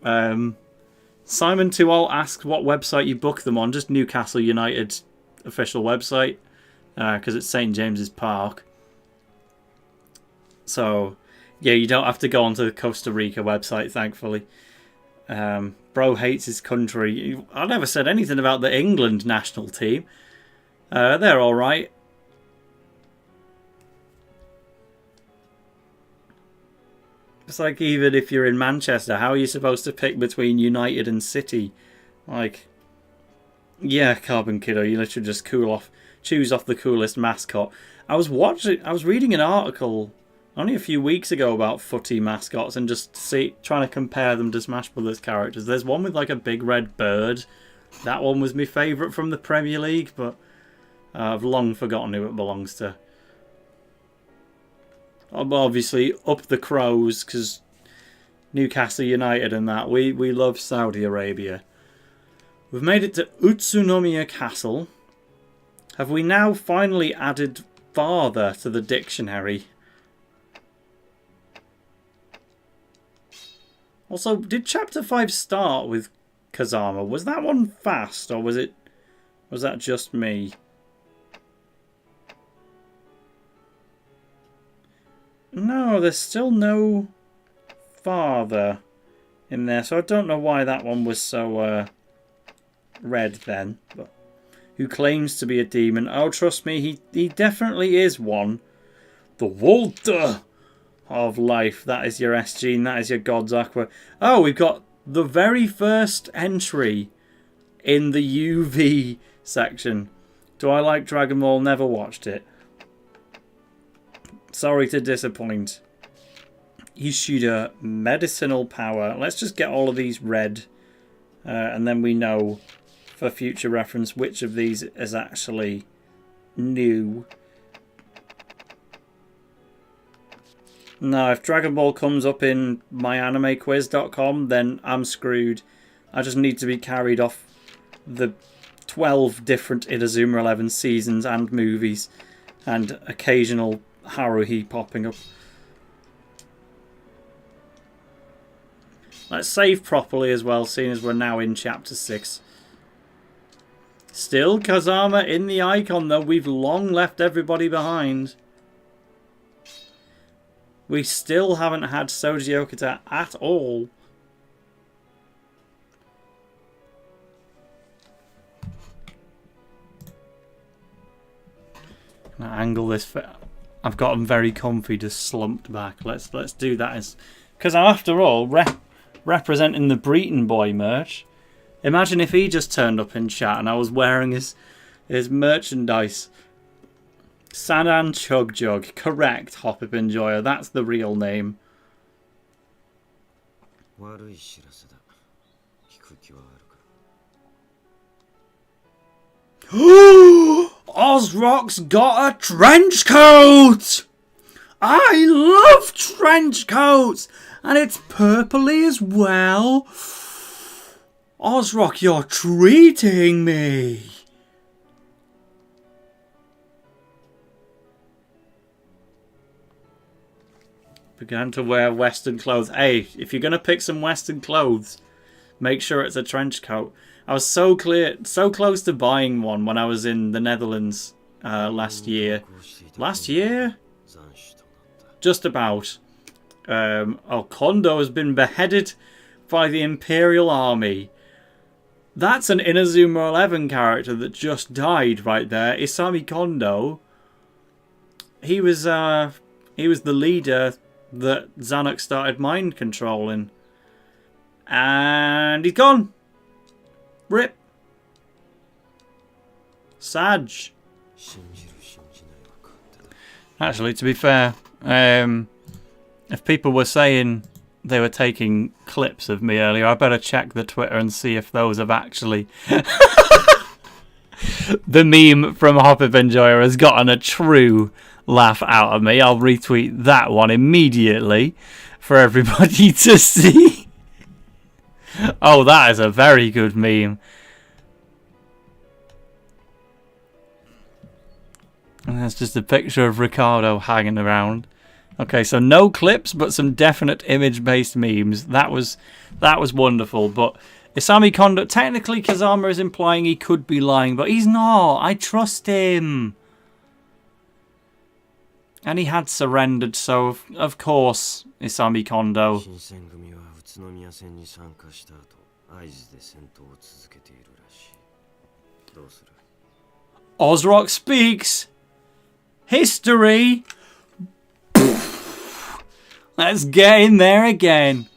Simon Tuol asks what website you book them on. Just Newcastle United official website, because it's St James's Park. So, yeah, you don't have to go onto the Costa Rica website, thankfully. Bro hates his country. I never said anything about the England national team. They're alright. It's like, even if you're in Manchester, how are you supposed to pick between United and City? Like, yeah, Carbon Kiddo, you literally just choose off the coolest mascot. I was reading an article only a few weeks ago about footy mascots and just trying to compare them to Smash Brothers characters. There's one with like a big red bird. That one was my favourite from the Premier League, but I've long forgotten who it belongs to. Obviously, up the Crows, because Newcastle United and that. We love Saudi Arabia. We've made it to Utsunomiya Castle. Have we now finally added father to the dictionary? Also, did Chapter 5 start with Kazama? Was that one fast, or was that just me? No, there's still no father in there, so I don't know why that one was so red then. But who claims to be a demon? Oh, trust me, he definitely is one. The Walter of life. That is your SG, and that is your God's Aqua. Oh, we've got the very first entry in the UV section. Do I like Dragon Ball? Never watched it. Sorry to disappoint. Ishida, medicinal power. Let's just get all of these red. And then we know, for future reference, which of these is actually new. No, if Dragon Ball comes up in myanimequiz.com, then I'm screwed. I just need to be carried off the 12 different Inazuma 11 seasons and movies, and occasional Haruhi popping up. Let's save properly as well, seeing as we're now in Chapter 6. Still Kazama in the icon, though. We've long left everybody behind. We still haven't had Soji Okita at all. Can I angle this? I've got them very comfy, just slumped back. Let's do that. Because after all, representing the Breton Boy merch. Imagine if he just turned up in chat and I was wearing his merchandise. Sanan Chug Jug. Correct, Hop-Up Enjoyer. That's the real name. Ozrock's got a trench coat! I love trench coats! And it's purpley as well. Ozrock, you're treating me. Began to wear Western clothes. Hey, if you're going to pick some Western clothes, make sure it's a trench coat. I was so close to buying one when I was in the Netherlands last year. Last year? Just about. Kondo has been beheaded by the Imperial Army. That's an Inazuma 11 character that just died right there. Isami Kondo. He was the leader that Zanuck started mind controlling. And he's gone. Rip. Sag. Actually, to be fair, if people were saying they were taking clips of me earlier, I better check the Twitter and see if those have actually... The meme from Hop-Up Enjoyer has gotten a true laugh out of me. I'll retweet that one immediately for everybody to see. Oh, that is a very good meme. And that's just a picture of Ricardo hanging around. Okay, so no clips, but some definite image-based memes. That was wonderful. But Isami Kondo, technically Kazama is implying he could be lying, but he's not. I trust him. And he had surrendered, so of course, Isami Kondo. Ozrock speaks. History. Let's get in there again.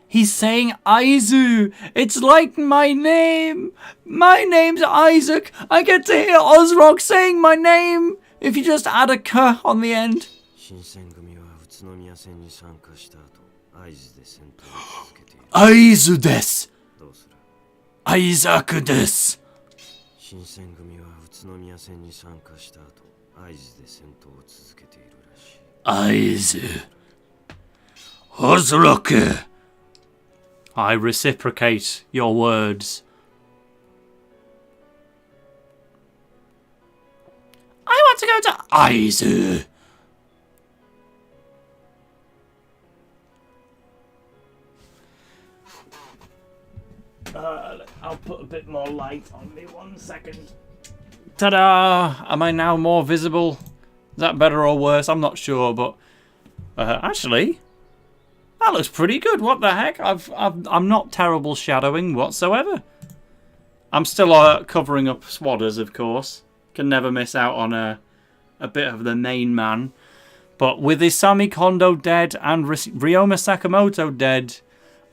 He's saying Aizu. It's like my name. My name's Isaac. I get to hear Ozrock saying my name if you just add a K on the end. Aizu desu. Isaac desu. Aizu. Ozrock. I reciprocate your words. I want to go to Aizu. I'll put a bit more light on me. 1 second. Ta-da! Am I now more visible? Is that better or worse? I'm not sure, but actually, that looks pretty good. What the heck? I'm not terrible shadowing whatsoever. I'm still covering up swadders, of course. Can never miss out on a bit of the main man. But with Isami Kondo dead and Ryoma Sakamoto dead,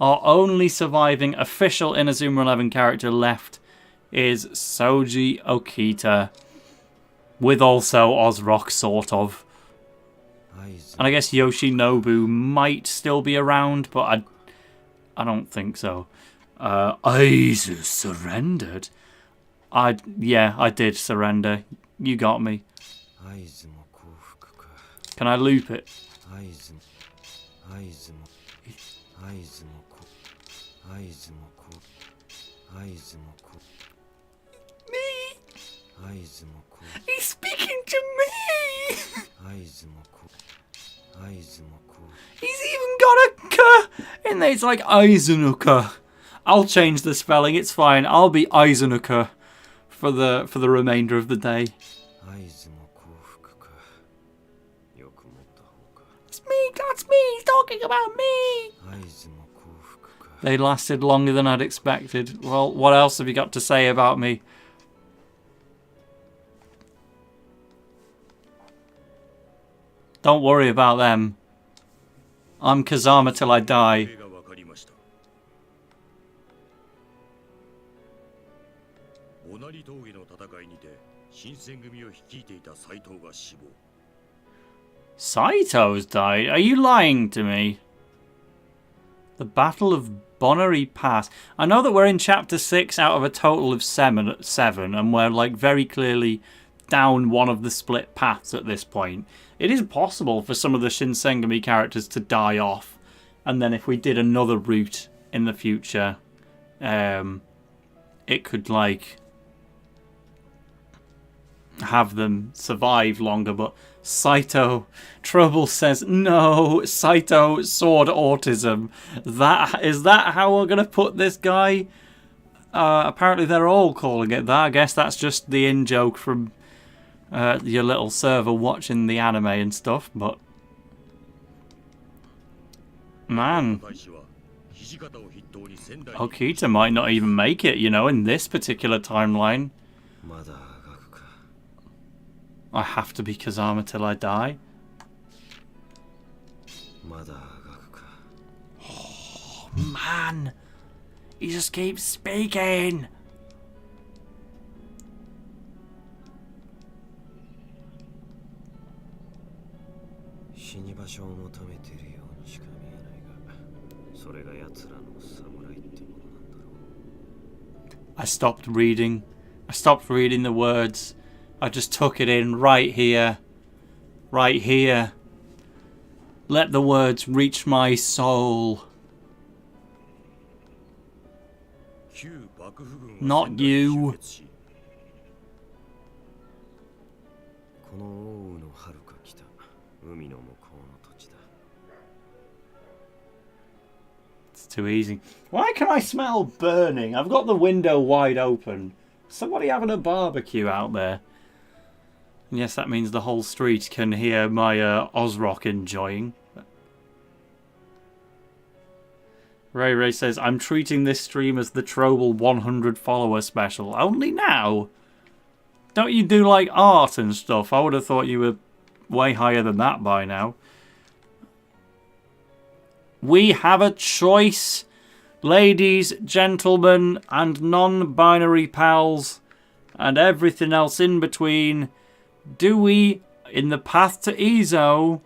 our only surviving official Inazuma 11 character left is Soji Okita. With also Ozrock, sort of. And I guess Yoshinobu might still be around, but I don't think so. Aizu surrendered? Yeah, I did surrender. You got me. Can I loop it? Me? He's speaking to me! saying that it's like Eisenuka. I'll change the spelling, it's fine. I'll be Eisenuka for the remainder of the day. It's me, that's me, he's talking about me! They lasted longer than I'd expected. Well, what else have you got to say about me? Don't worry about them. I'm Kazama till I die. Saito's died? Are you lying to me? The Battle of Bonnery Pass. I know that we're in chapter 6 out of a total of 7, and we're like very clearly down one of the split paths at this point. It is possible for some of the Shinsengumi characters to die off, and then if we did another route in the future, it could like have them survive longer. But Saito, Trouble says no. Saito, sword autism. Is that how we're gonna put this guy? Apparently they're all calling it that. I guess that's just the in-joke from your little server watching the anime and stuff, but man, Okita might not even make it, you know, in this particular timeline. I have to be Kazama till I die. Oh, man, he just keeps speaking. I stopped reading. I stopped reading the words. I just took it in right here. Right here. Let the words reach my soul. Not you. It's too easy. Why can I smell burning? I've got the window wide open. Somebody having a barbecue out there. And yes, that means the whole street can hear my Ozrock enjoying. Ray says, I'm treating this stream as the Trobal 100 follower special. Only now? Don't you do like art and stuff? I would have thought you were way higher than that by now. We have a choice, ladies, gentlemen, and non-binary pals, and everything else in between. Do we, in the path to Izo,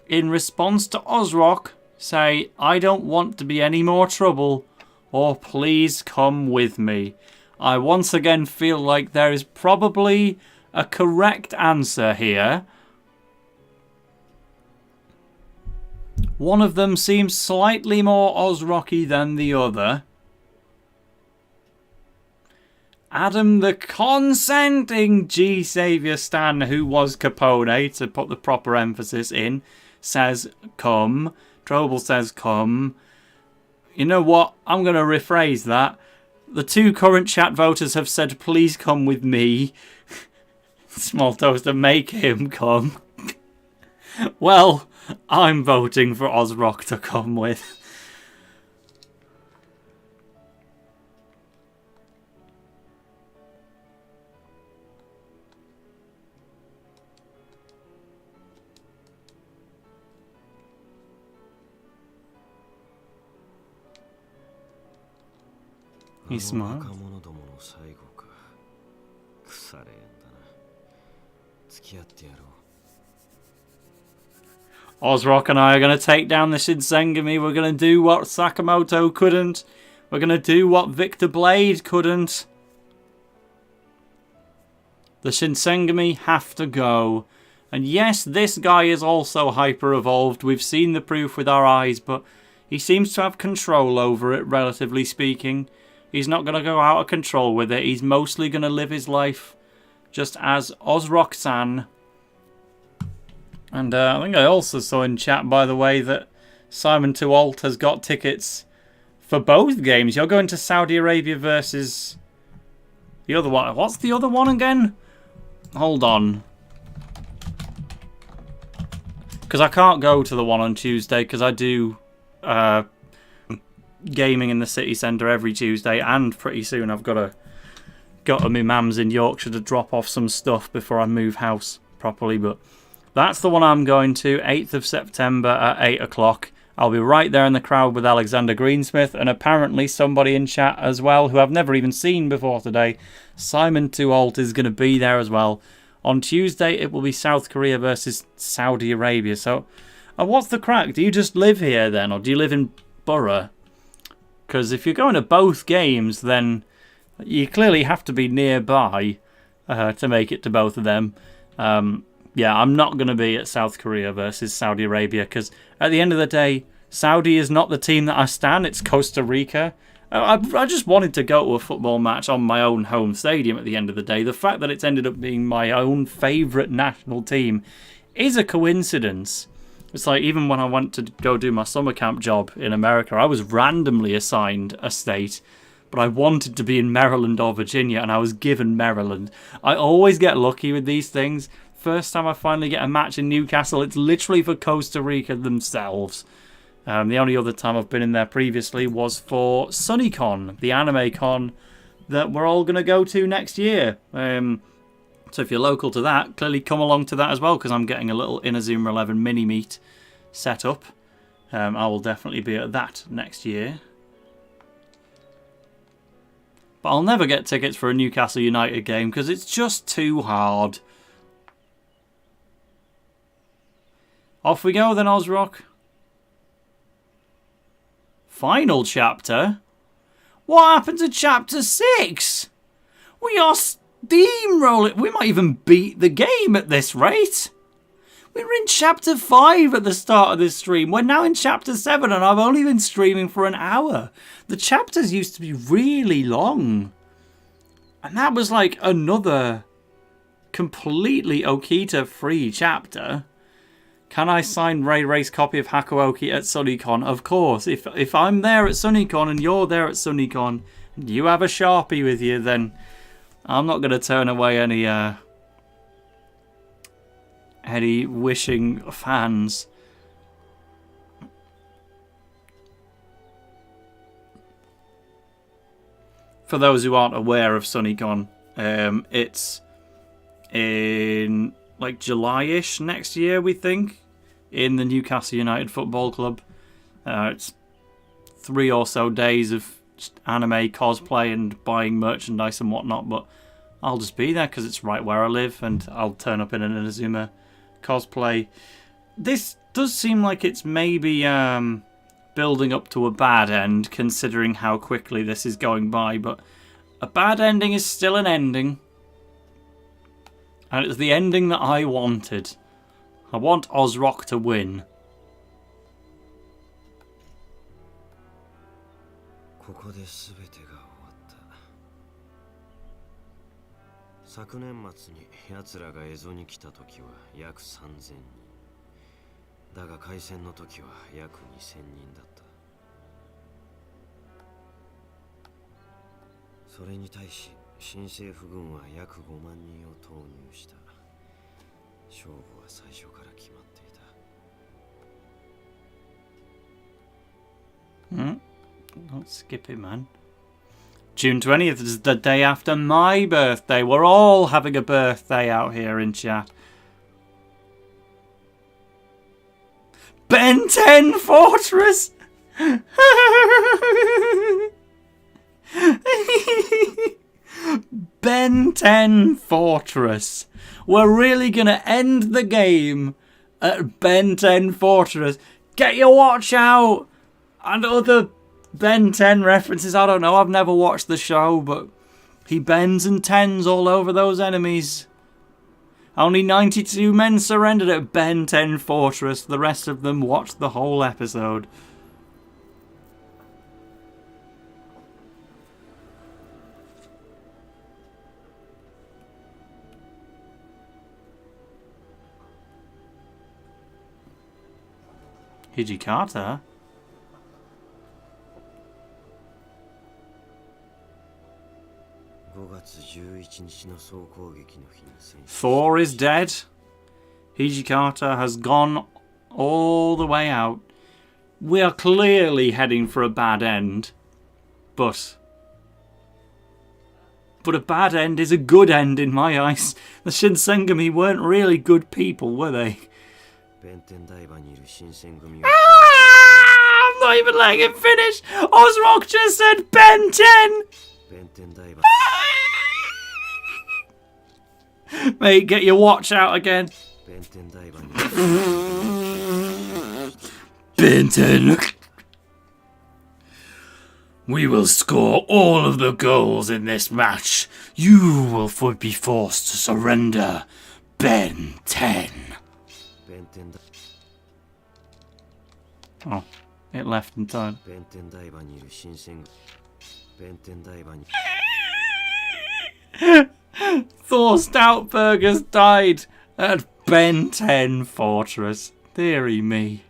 in response to Ozrock, say, I don't want to be any more trouble, or please come with me? I once again feel like there is probably a correct answer here. One of them seems slightly more Ozrocky than the other. Adam, the consenting G-Saviour Stan, who was Capone, to put the proper emphasis in, says come. Trobal says come. You know what? I'm going to rephrase that. The two current chat voters have said, please come with me. Small Toaster, make him come. Well, I'm voting for Ozrock to come with. He smiles. Ozrock and I are going to take down the Shinsengumi. We're going to do what Sakamoto couldn't. We're going to do what Victor Blade couldn't. The Shinsengumi have to go. And yes, this guy is also hyper-evolved. We've seen the proof with our eyes, but he seems to have control over it, relatively speaking. He's not going to go out of control with it. He's mostly going to live his life just as Ozrock-san. And I think I also saw in chat, by the way, that Simon Tualt has got tickets for both games. You're going to Saudi Arabia versus the other one. What's the other one again? Hold on. Because I can't go to the one on Tuesday because I do gaming in the city centre every Tuesday, and pretty soon I've got to my mum's in Yorkshire to drop off some stuff before I move house properly. But that's the one I'm going to, 8th of September at 8 o'clock. I'll be right there in the crowd with Alexander Greensmith and apparently somebody in chat as well who I've never even seen before today. Simon Tualt is going to be there as well. On Tuesday, it will be South Korea versus Saudi Arabia. So, what's the crack? Do you just live here then, or do you live in Borough? Because if you're going to both games, then you clearly have to be nearby to make it to both of them. Yeah, I'm not going to be at South Korea versus Saudi Arabia because at the end of the day, Saudi is not the team that I stand. It's Costa Rica. I just wanted to go to a football match on my own home stadium at the end of the day. The fact that it's ended up being my own favourite national team is a coincidence. It's like even when I went to go do my summer camp job in America, I was randomly assigned a state, but I wanted to be in Maryland or Virginia, and I was given Maryland. I always get lucky with these things. First time I finally get a match in Newcastle, it's literally for Costa Rica themselves. The only other time I've been in there previously was for SunnyCon, the anime con that we're all going to go to next year. So if you're local to that, clearly come along to that as well, because I'm getting a little Inazuma 11 mini-meet set up. I will definitely be at that next year. But I'll never get tickets for a Newcastle United game because it's just too hard. Off we go then, Ozrock. Final chapter? What happened to chapter 6? We are steamrolling. We might even beat the game at this rate. We were in chapter 5 at the start of this stream. We're now in chapter 7 and I've only been streaming for an hour. The chapters used to be really long. And that was like another completely Okita free chapter. Can I sign Ray Ray's copy of Hakuoki at SunnyCon? Of course. If I'm there at SunnyCon and you're there at SunnyCon and you have a Sharpie with you, then I'm not going to turn away any wishing fans. For those who aren't aware of SunnyCon, it's in like July-ish next year, we think, in the Newcastle United Football Club. It's 3 or so days of just anime cosplay and buying merchandise and whatnot, but I'll just be there because it's right where I live, and I'll turn up in an Inazuma cosplay. This does seem like it's maybe building up to a bad end, considering how quickly this is going by, but a bad ending is still an ending. And it's the ending that I wanted. I want Ozrock to win. ここで全てが終わった。昨年末に奴らが蝦夷に来た時は約3000人。だが開戦の時は約2000人だった。それに対し新政府軍は約5万人を投入した。勝負は最初から決まっていた。Don't skip it, man. June 20th is the day after my birthday. We're all having a birthday out here in chat. Ben 10 Fortress! Ben 10 Fortress. We're really going to end the game at Ben 10 Fortress. Get your watch out! And other Ben 10 references. I don't know, I've never watched the show, but he bends and tens all over those enemies. Only 92 men surrendered at Ben 10 Fortress. The rest of them watched the whole episode. Hijikata? Thor is dead. Hijikata has gone all the way out. We are clearly heading for a bad end. But a bad end is a good end in my eyes. The Shinsengumi weren't really good people, were they? I'm not even letting him finish. Ozrock just said Ben 10. Mate, get your watch out again. Ben 10. We will score all of the goals in this match. You will be forced to surrender. Ben 10. Oh, it left in time. Thor Stoutburger's died at Ben 10 Fortress. Deary me.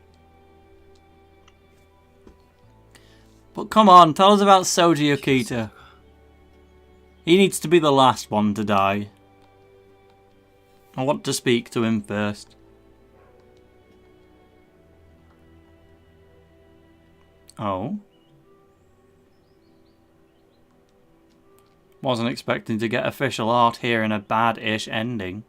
But come on, tell us about Soji Okita. He needs to be the last one to die. I want to speak to him first. Oh. Wasn't expecting to get official art here in a bad-ish ending.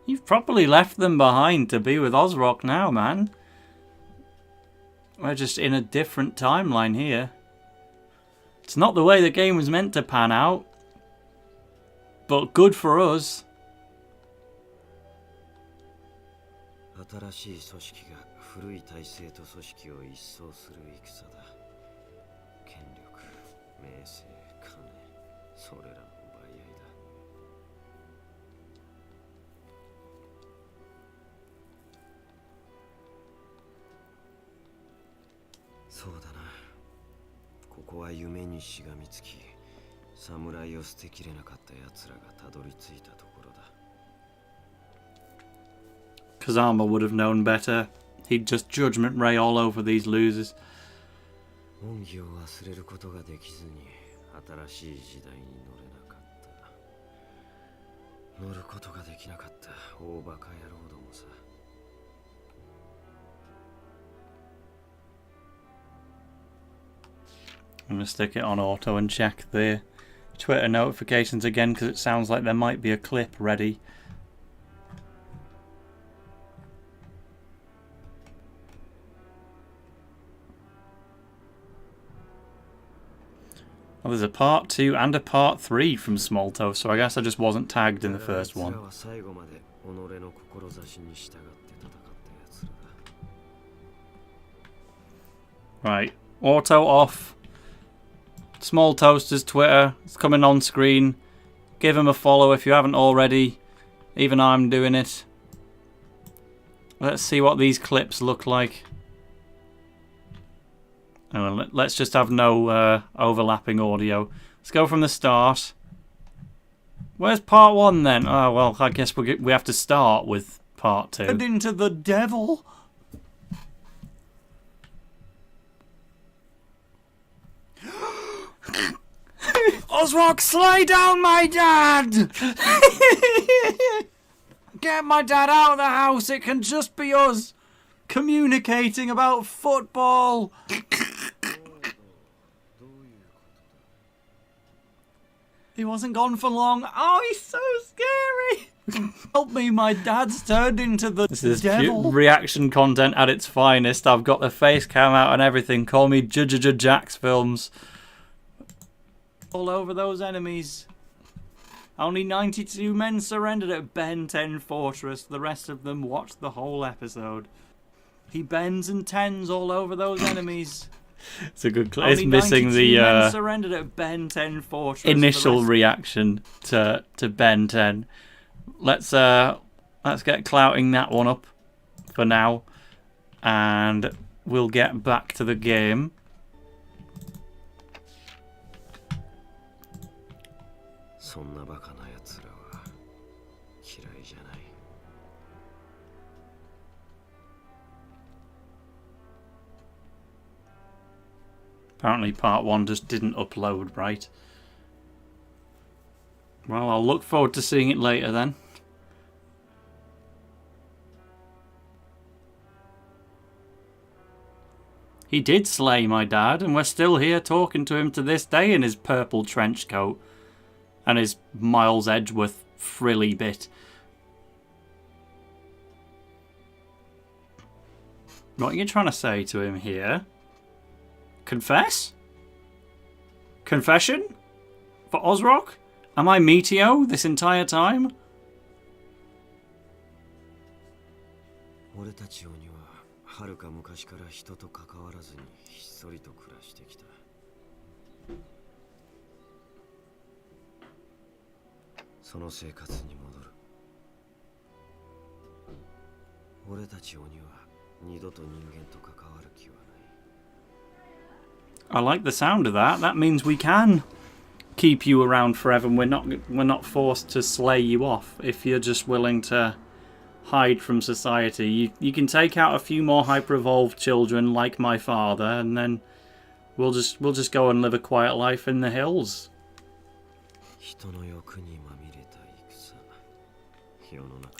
You've properly left them behind to be with Ozrock now, man. We're just in a different timeline here. It's not the way the game was meant to pan out. But good for us. Kazama would have known better. He'd just judgment ray all over these losers. I'm going to stick it on auto and check the Twitter notifications again because it sounds like there might be a clip ready. Well, there's a part 2 and a part 3 from Small Toast, so I guess I just wasn't tagged in the first one. Right, auto off. Small Toaster's Twitter, it's coming on screen. Give him a follow if you haven't already. Even I'm doing it. Let's see what these clips look like. Oh, let's just have no overlapping audio. Let's go from the start. Where's part 1 then? Oh, well, I guess we have to start with part 2. And into the devil. Ozrock, slay down my dad! Get my dad out of the house. It can just be us communicating about football. He wasn't gone for long. Oh, he's so scary. Help me, my dad's turned into the devil. Reaction content at its finest. I've got the face cam out and everything. Call me Jax Films. All over those enemies. Only 92 men surrendered at Ben 10 Fortress. The rest of them watched the whole episode. He bends and tens all over those enemies. It's a good clip. It's missing the surrendered at Ben 10 Fortress. Initial reaction to Ben 10. Let's get clouting that one up for now, and we'll get back to the game. そんなバカな奴らは嫌いじゃない。Apparently part 1 just didn't upload right. Well, I'll look forward to seeing it later then. He did slay my dad, and we're still here talking to him to this day in his purple trench coat and his Miles Edgeworth frilly bit. What are you trying to say to him here? Confess? Confession? For Ozrock? Am I Meteo this entire time? 俺たち鬼は遥か昔から人と関わらずにひっそりと暮らしてきた。その生活に戻る。俺たち鬼は二度と人間と関わる気はない。I like the sound of that. That means we can keep you around forever and we're not forced to slay you off if you're just willing to hide from society. You can take out a few more hyper-evolved children like my father, and then we'll just go and live a quiet life in the hills.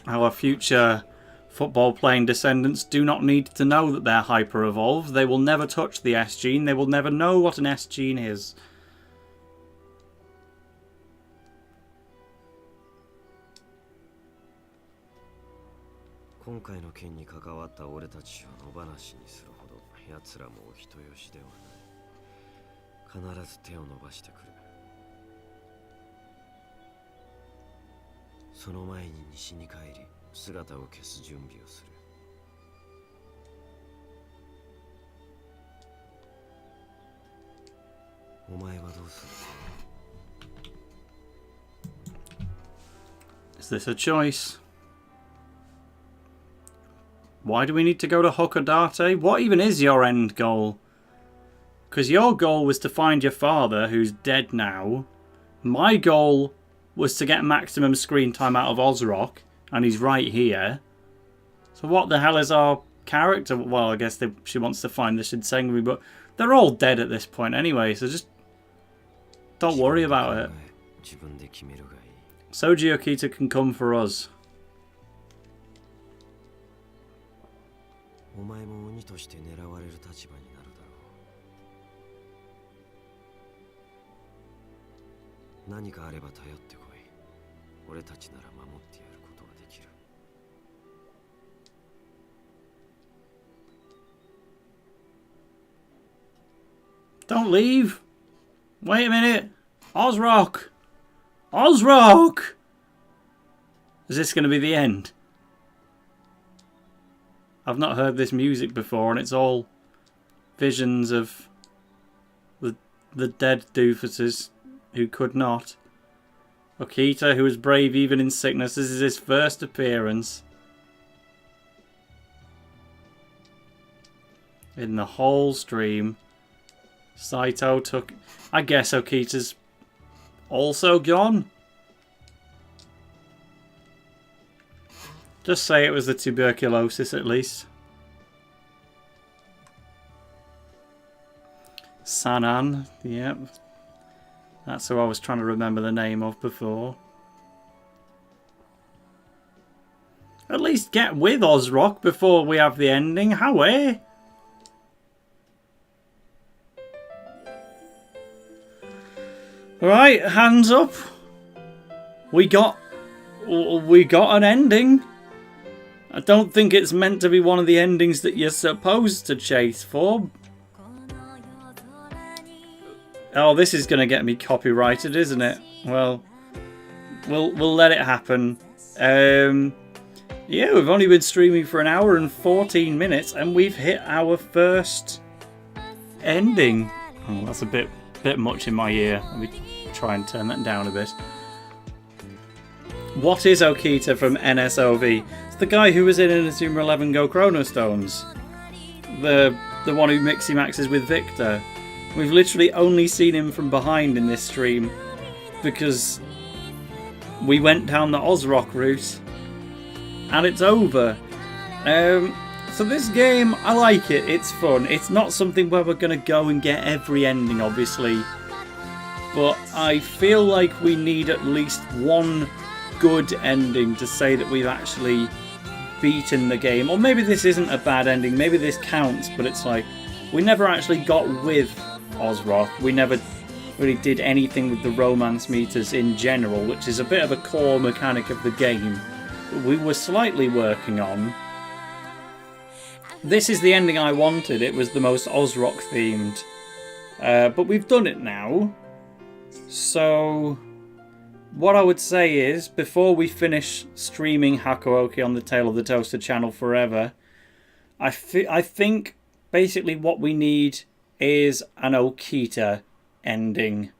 Our future football-playing descendants do not need to know that they're hyper-evolved. They will never touch the S gene. They will never know what an S gene is. 今回の件に関わった俺たちを野放しにするほど奴らもお人よしではない。必ず手を伸ばしてくる。その前に西に帰り姿を消す準備をする。お前はどうする？ Is this a choice? Why do we need to go to Hakodate? What even is your end goal? Because your goal was to find your father, who's dead now. My goal was to get maximum screen time out of Ozrock, and he's right here. So what the hell is our character? Well, I guess she wants to find the Shinsengumi, but they're all dead at this point anyway, so just don't worry about it. Soji Okita can come for us. お前も鬼として狙われる立場になるだろう。何かあれば頼ってこい。俺たちなら守ってやることができる。Don't leave! Wait a minute! Ozrock! Ozrock! Is this going to be the end? I've not heard this music before, and it's all visions of the dead doofuses who could not. Okita, who was brave even in sickness, this is his first appearance in the whole stream. Saito took... I guess Okita's also gone. Just say it was the tuberculosis at least. Sanan, yep. That's who I was trying to remember the name of before. At least get with Ozrock before we have the ending, how eh? Alright, hands up. We got an ending. I don't think it's meant to be one of the endings that you're supposed to chase for. Oh, this is going to get me copyrighted, isn't it? Well, we'll let it happen. Yeah, we've only been streaming for 1 hour and 14 minutes, and we've hit our first ending. Oh, that's a bit much in my ear. Let me try and turn that down a bit. What is Okita from NSOV? It's the guy who was in Inazuma 11 Go Chrono Stones. The one who mixy maxes with Victor. We've literally only seen him from behind in this stream because we went down the Ozrock route, and it's over. So this game, I like it. It's fun. It's not something where we're going to go and get every ending, obviously. But I feel like we need at least one good ending to say that we've actually beaten the game. Or maybe this isn't a bad ending. Maybe this counts, but it's like we never actually got with Ozrock. We never really did anything with the romance meters in general, which is a bit of a core mechanic of the game that we were slightly working on. This is the ending I wanted. It was the most Ozrock themed. But we've done it now. So what I would say is, before we finish streaming Hakuoki on the Tale of the Toaster channel forever, I think basically what we need is an Okita ending.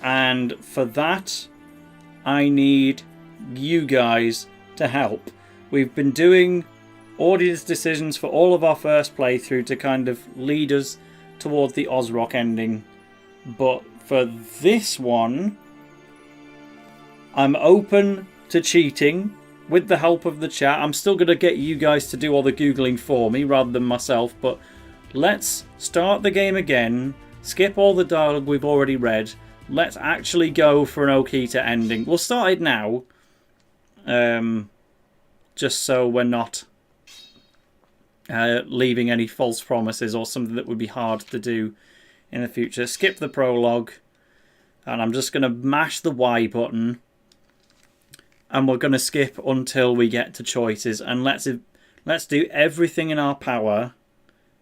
And for that, I need you guys to help. We've been doing audience decisions for all of our first playthrough to kind of lead us toward the Ozrock ending. But for this one, I'm open to cheating with the help of the chat. I'm still going to get you guys to do all the Googling for me rather than myself. But let's start the game again. Skip all the dialogue we've already read. Let's actually go for an Okita ending. We'll start it now. Just so we're not leaving any false promises or something that would be hard to do in the future. Skip the prologue. And I'm just going to mash the Y button. And we're going to skip until we get to choices. And let's do everything in our power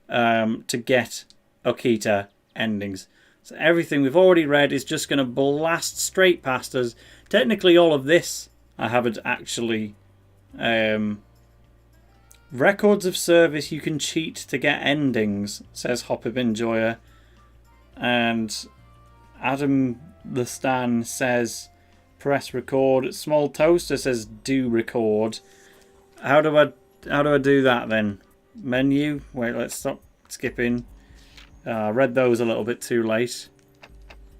to get Okita endings. So everything we've already read is just going to blast straight past us. Technically all of this I haven't actually... records of service, you can cheat to get endings, says Hopper Enjoyer. And Adam the Stan says press record. Small Toaster says do record. How do I do that then? Menu? Wait, let's stop skipping. I read those a little bit too late.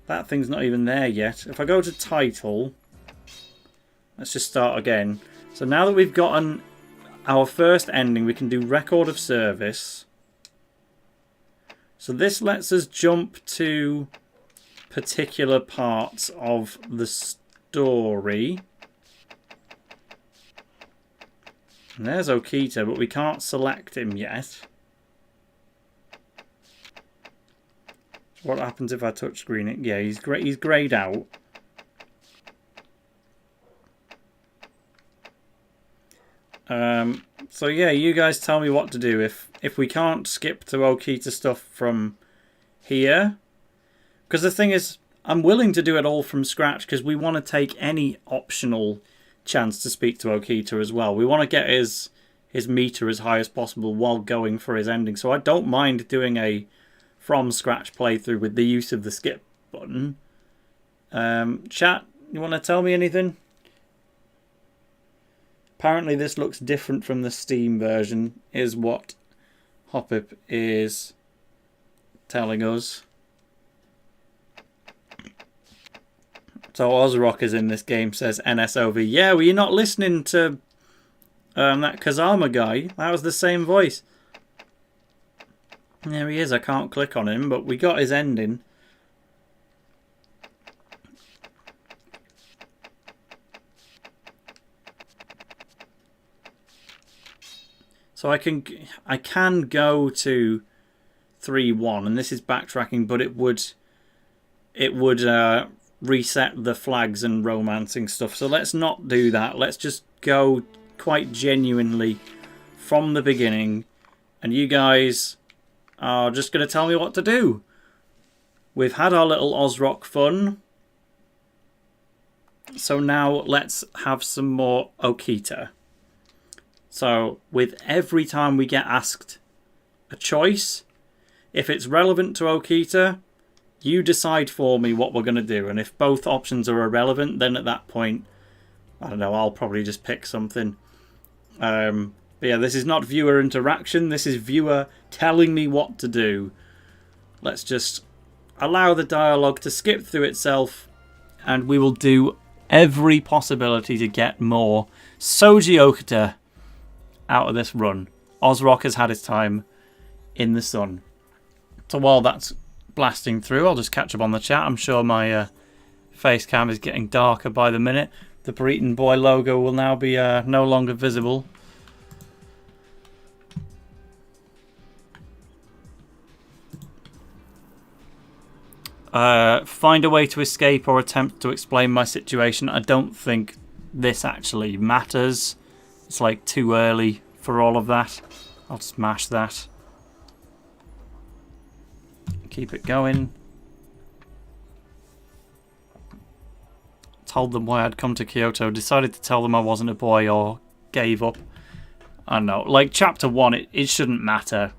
That thing's not even there yet. If I go to title, let's just start again. So now that we've gotten our first ending, we can do record of service. So this lets us jump to particular parts of the story. And there's Okita, but we can't select him yet. What happens if I touchscreen it? Yeah, he's greyed out. So yeah, you guys tell me what to do if we can't skip to Okita stuff from here. Because the thing is, I'm willing to do it all from scratch because we want to take any optional chance to speak to Okita as well. We want to get his meter as high as possible while going for his ending. So I don't mind doing a from scratch playthrough with the use of the skip button. Chat, you want to tell me anything? Apparently this looks different from the Steam version, is what Hopip is telling us. So Ozrock is in this game, says NSOV. Yeah, well, you're not listening to that Kazama guy. That was the same voice. There he is. I can't click on him, but we got his ending. So I can go to 3-1, and this is backtracking, but it would reset the flags and romancing stuff. So let's not do that. Let's just go quite genuinely from the beginning, and you guys are just going to tell me what to do. We've had our little Ozrock fun, so now let's have some more Okita. So with every time we get asked a choice, if it's relevant to Okita, you decide for me what we're going to do. And if both options are irrelevant, then at that point, I don't know, I'll probably just pick something. But yeah, this is not viewer interaction. This is viewer telling me what to do. Let's just allow the dialogue to skip through itself And we will do every possibility to get more Soji Okita out of this run. Ozrock has had his time in the sun. So while that's blasting through, I'll just catch up on the chat. I'm sure my face cam is getting darker by the minute. The Breton Boy logo will now be no longer visible. Find a way to escape or attempt to explain my situation. I don't think this actually matters. It's like too early for all of that. I'll smash that. Keep it going. Told them why I'd come to Kyoto. Decided to tell them I wasn't a boy or gave up. I don't know. Like chapter 1, it shouldn't matter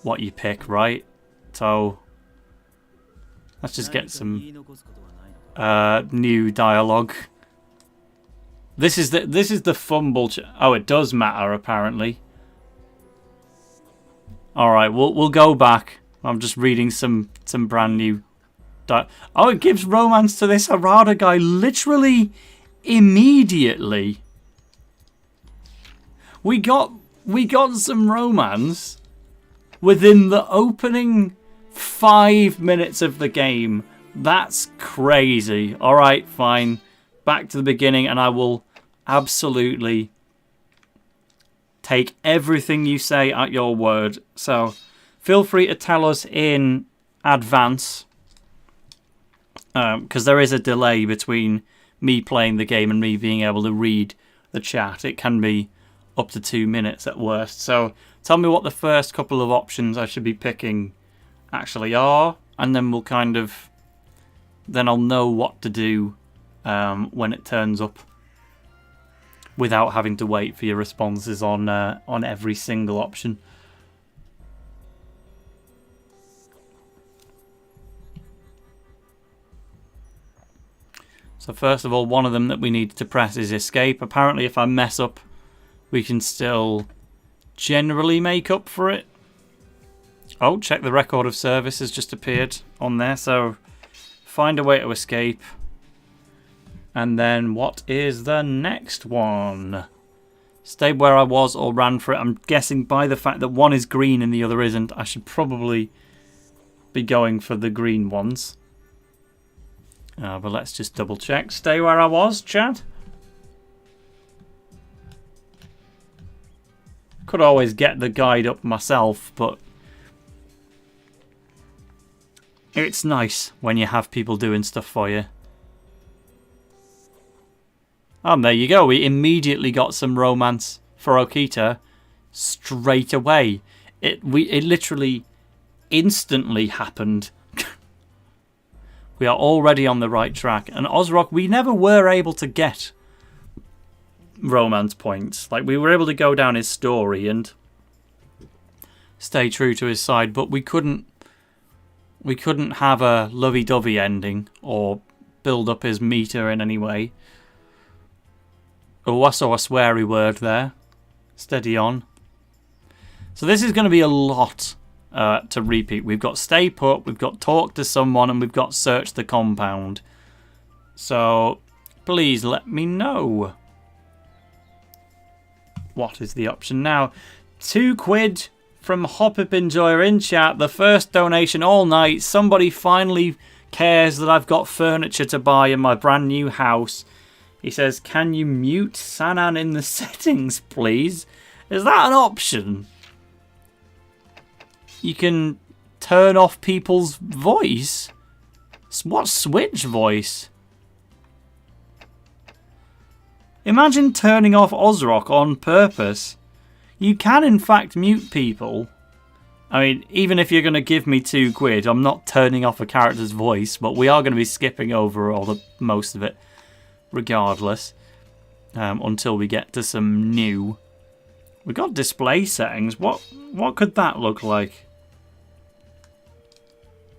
what you pick, right? So let's just get some new dialogue. This is the fumble. Oh, it does matter apparently. All right, we'll go back. I'm just reading some brand new. Oh, it gives romance to this Harada guy literally immediately. We got some romance within the opening 5 minutes of the game. That's crazy. All right, fine. Back to the beginning, and I will absolutely take everything you say at your word. So feel free to tell us in advance, because there is a delay between me playing the game and me being able to read the chat. It can be up to 2 minutes at worst. So tell me what the first couple of options I should be picking actually are, and then then I'll know what to do when it turns up, without having to wait for your responses on every single option. So first of all, one of them that we need to press is escape. Apparently if I mess up, we can still generally make up for it. Oh, check the record of service has just appeared on there. So find a way to escape. And then what is the next one? Stay where I was or ran for it. I'm guessing by the fact that one is green and the other isn't, I should probably be going for the green ones. But let's just double check. Stay where I was, chat. Could always get the guide up myself, but it's nice when you have people doing stuff for you. And there you go. We immediately got some romance for Okita straight away. It literally instantly happened. We are already on the right track. And Ozrock, we never were able to get romance points. Like, we were able to go down his story and stay true to his side, but we couldn't have a lovey-dovey ending or build up his meter in any way. Oh, I saw a sweary word there. Steady on. So this is going to be a lot to repeat. We've got stay put, we've got talk to someone, and we've got search the compound. So please let me know. What is the option now? £2 from Hop-Up Enjoyer in chat. The first donation all night. Somebody finally cares that I've got furniture to buy in my brand new house. He says, can you mute Sanan in the settings, please? Is that an option? You can turn off people's voice? What Switch voice? Imagine turning off Ozrock on purpose. You can, in fact, mute people. I mean, even if you're going to give me £2, I'm not turning off a character's voice, but we are going to be skipping over most of it. Regardless, until we get to some new. We've got display settings. What could that look like?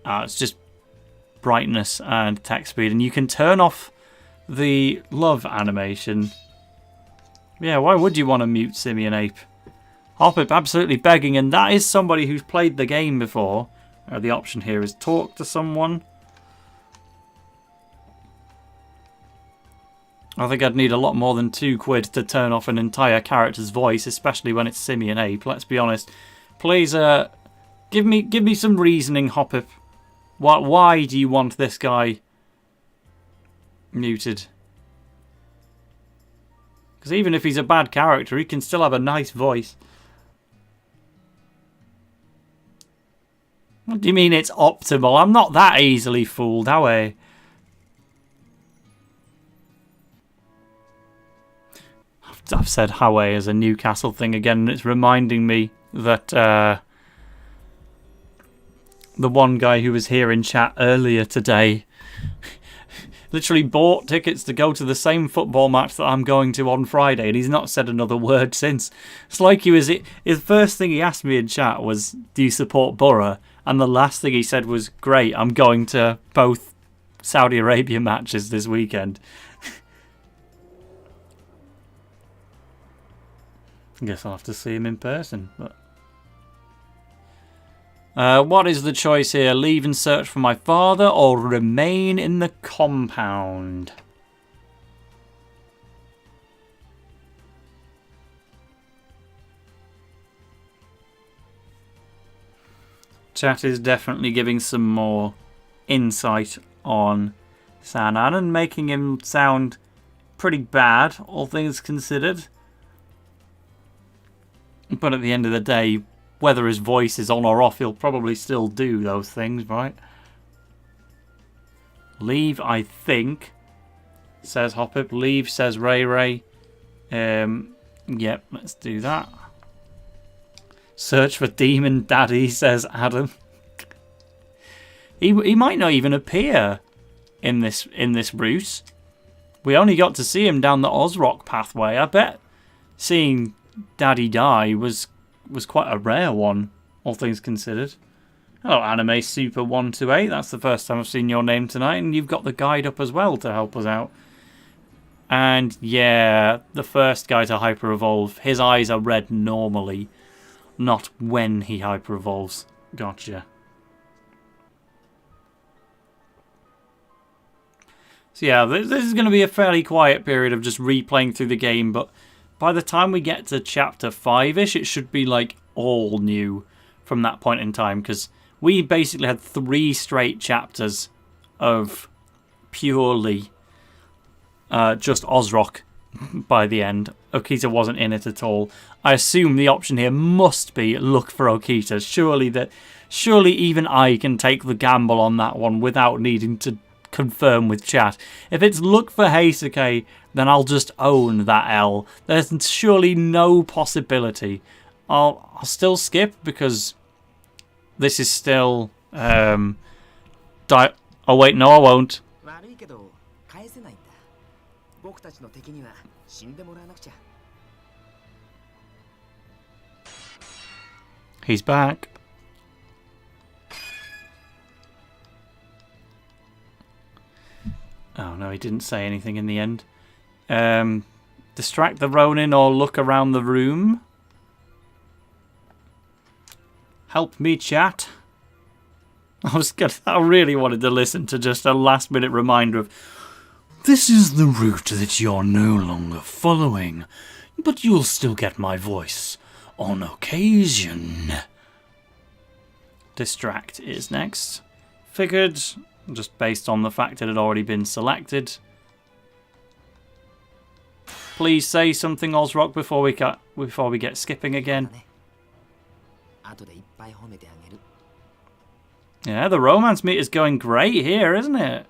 It's just brightness and text speed, and you can turn off the love animation. Yeah, why would you want to mute Simian Ape? Hop-Up absolutely begging, and that is somebody who's played the game before. The option here is talk to someone. I think I'd need a lot more than £2 to turn off an entire character's voice, especially when it's Simian Ape. Let's be honest. Please, give me some reasoning, Hopip. Why do you want this guy muted? Because even if he's a bad character, he can still have a nice voice. What do you mean it's optimal? I'm not that easily fooled, how are you? I've said Hawaii as a Newcastle thing again, and it's reminding me that the one guy who was here in chat earlier today literally bought tickets to go to the same football match that I'm going to on Friday, and he's not said another word since. It's like he was... His first thing he asked me in chat was, do you support Borough? And the last thing he said was, great, I'm going to both Saudi Arabia matches this weekend. I guess I'll have to see him in person. But what is the choice here? Leave and search for my father, or remain in the compound? Chat is definitely giving some more insight on Sanan and making him sound pretty bad, all things considered. But at the end of the day, whether his voice is on or off, he'll probably still do those things, right? Leave, I think, says Hopip. Leave, says Ray Ray. Yep, let's do that. Search for Demon Daddy, says Adam. He might not even appear in this route. We only got to see him down the Ozrock pathway. I bet seeing Daddy die was quite a rare one, all things considered. Hello, Anime Super 128. That's the first time I've seen your name tonight, and you've got the guide up as well to help us out. And yeah, the first guy to hyper evolve, his eyes are red normally, not when he hyper evolves. Gotcha. So yeah, this is going to be a fairly quiet period of just replaying through the game, but by the time we get to chapter 5-ish, it should be like all new from that point in time, because we basically had 3 straight chapters of purely just Ozrock by the end. Okita wasn't in it at all. I assume the option here must be look for Okita. Surely even I can take the gamble on that one without needing to confirm with chat. If it's look for Heisuke, then I'll just own that L. There's surely no possibility. I'll still skip because this is still oh wait, no I won't. He's back. Oh no, he didn't say anything in the end. Distract the Ronin or look around the room. Help me, chat. I really wanted to listen to just a last minute reminder of, this is the route that you're no longer following, but you'll still get my voice on occasion. Distract is next. Figured, just based on the fact it had already been selected. Please say something, Ozrock, before we get skipping again. Yeah, the romance meter's going great here, isn't it?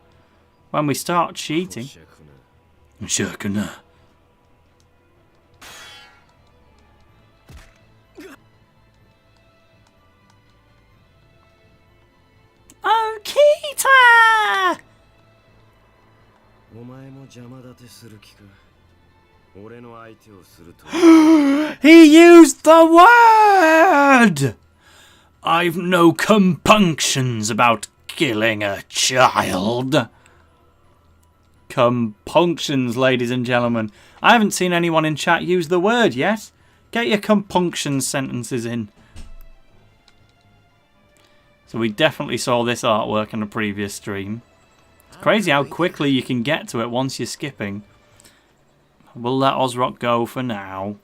When we start cheating. Shakuna. Okita! He used the word! I've no compunctions about killing a child. Compunctions, ladies and gentlemen. I haven't seen anyone in chat use the word yet. Get your compunctions sentences in. So we definitely saw this artwork in a previous stream. It's crazy how quickly you can get to it once you're skipping. We'll let Ozrock go for now.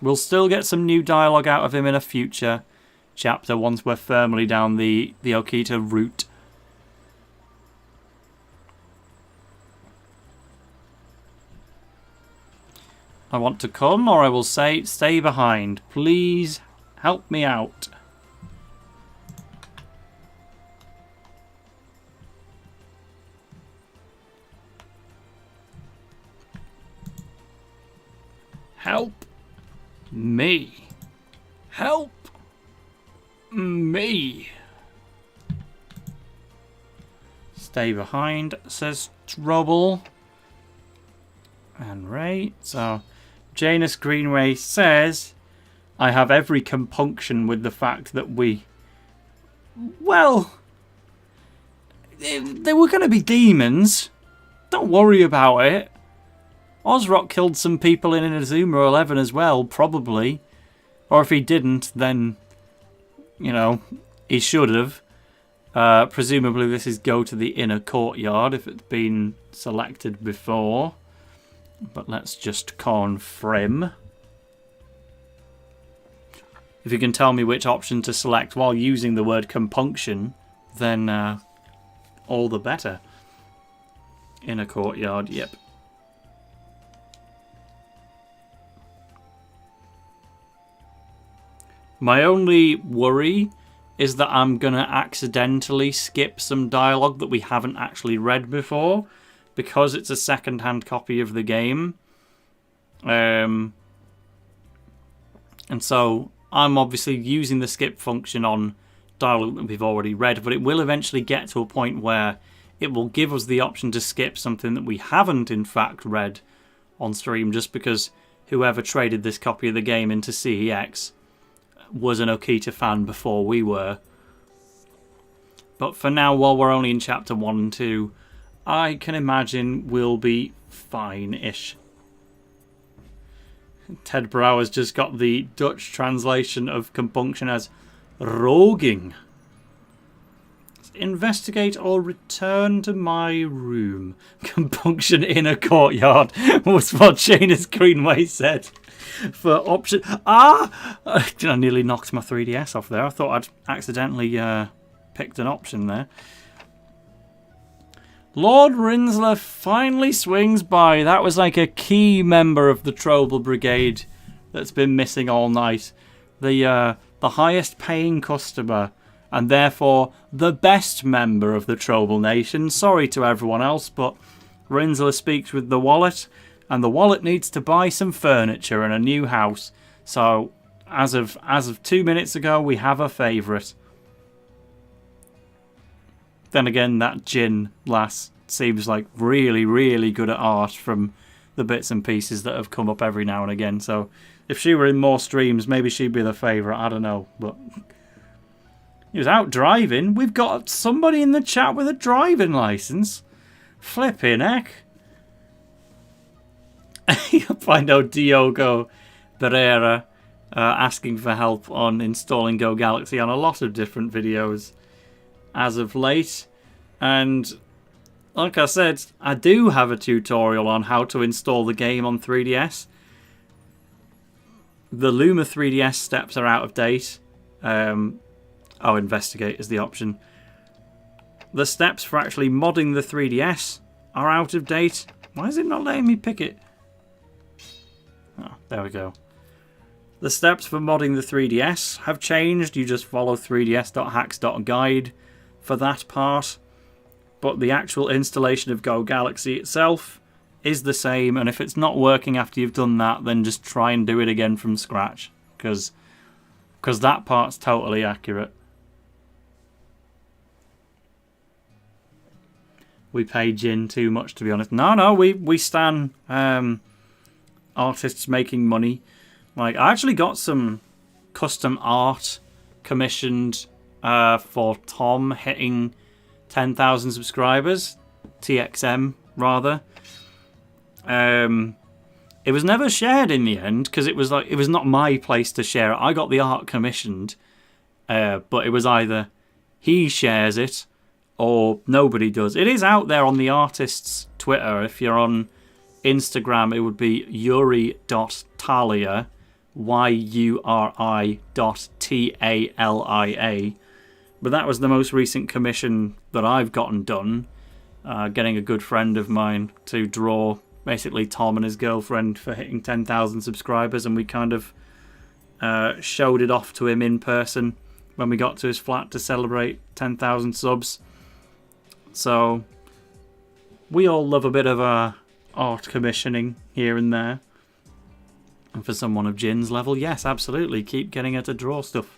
We'll still get some new dialogue out of him in a future chapter once we're firmly down the Okita route. I want to come, or I will say, stay behind. Please help me out. Help me. Help me. Stay behind, says Trouble. And right, so Janus Greenway says, I have every compunction with the fact that we... Well, they were going to be demons. Don't worry about it. Ozrock killed some people in Inazuma 11 as well, probably. Or if he didn't, then, you know, he should have. Presumably this is go to the inner courtyard if it's been selected before. But let's just confirm. If you can tell me which option to select while using the word compunction, then all the better. Inner courtyard, yep. My only worry is that I'm going to accidentally skip some dialogue that we haven't actually read before because it's a second-hand copy of the game. And so I'm obviously using the skip function on dialogue that we've already read, but it will eventually get to a point where it will give us the option to skip something that we haven't in fact read on stream just because whoever traded this copy of the game into CEX was an Okita fan before we were. But for now, while we're only in chapter 1 and 2, I can imagine we'll be fine-ish. Ted Brower's just got the Dutch translation of compunction as roging. Investigate or return to my room. Compunction in a courtyard was what Janus Greenway said. For option... I nearly knocked my 3DS off there. I thought I'd accidentally picked an option there. Lord Rinsler finally swings by. That was like a key member of the Trouble Brigade that's been missing all night. The highest paying customer and therefore the best member of the Trouble Nation. Sorry to everyone else, but Rinsler speaks with the wallet. And the wallet needs to buy some furniture and a new house. So, as of 2 minutes ago, we have a favourite. Then again, that Jin lass seems like really, really good at art from the bits and pieces that have come up every now and again. So, if she were in more streams, maybe she'd be the favourite. I don't know. But he was out driving. We've got somebody in the chat with a driving licence. Flipping heck. You'll find out Diogo Barrera asking for help on installing Go Galaxy on a lot of different videos as of late. And like I said, I do have a tutorial on how to install the game on 3DS. The Luma 3DS steps are out of date. Investigate is the option. The steps for actually modding the 3DS are out of date. Why is it not letting me pick it? Oh, there we go. The steps for modding the 3DS have changed. You just follow 3ds.hacks.guide for that part. But the actual installation of Go Galaxy itself is the same. And if it's not working after you've done that, then just try and do it again from scratch. Because that part's totally accurate. We pay Jin too much, to be honest. No, we stan artists making money. Like, I actually got some custom art commissioned for Tom hitting 10,000 subscribers. TXM, rather. It was never shared in the end, because it was not my place to share it. I got the art commissioned, but it was either he shares it, or nobody does. It is out there on the artist's Twitter. If you're on Instagram, it would be yuri.talia, yuri.talia. But that was the most recent commission that I've gotten done. Getting a good friend of mine to draw basically Tom and his girlfriend for hitting 10,000 subscribers, and we kind of showed it off to him in person when we got to his flat to celebrate 10,000 subs. So we all love a bit of art commissioning here and there. And for someone of Jin's level, yes, absolutely, keep getting her to draw stuff.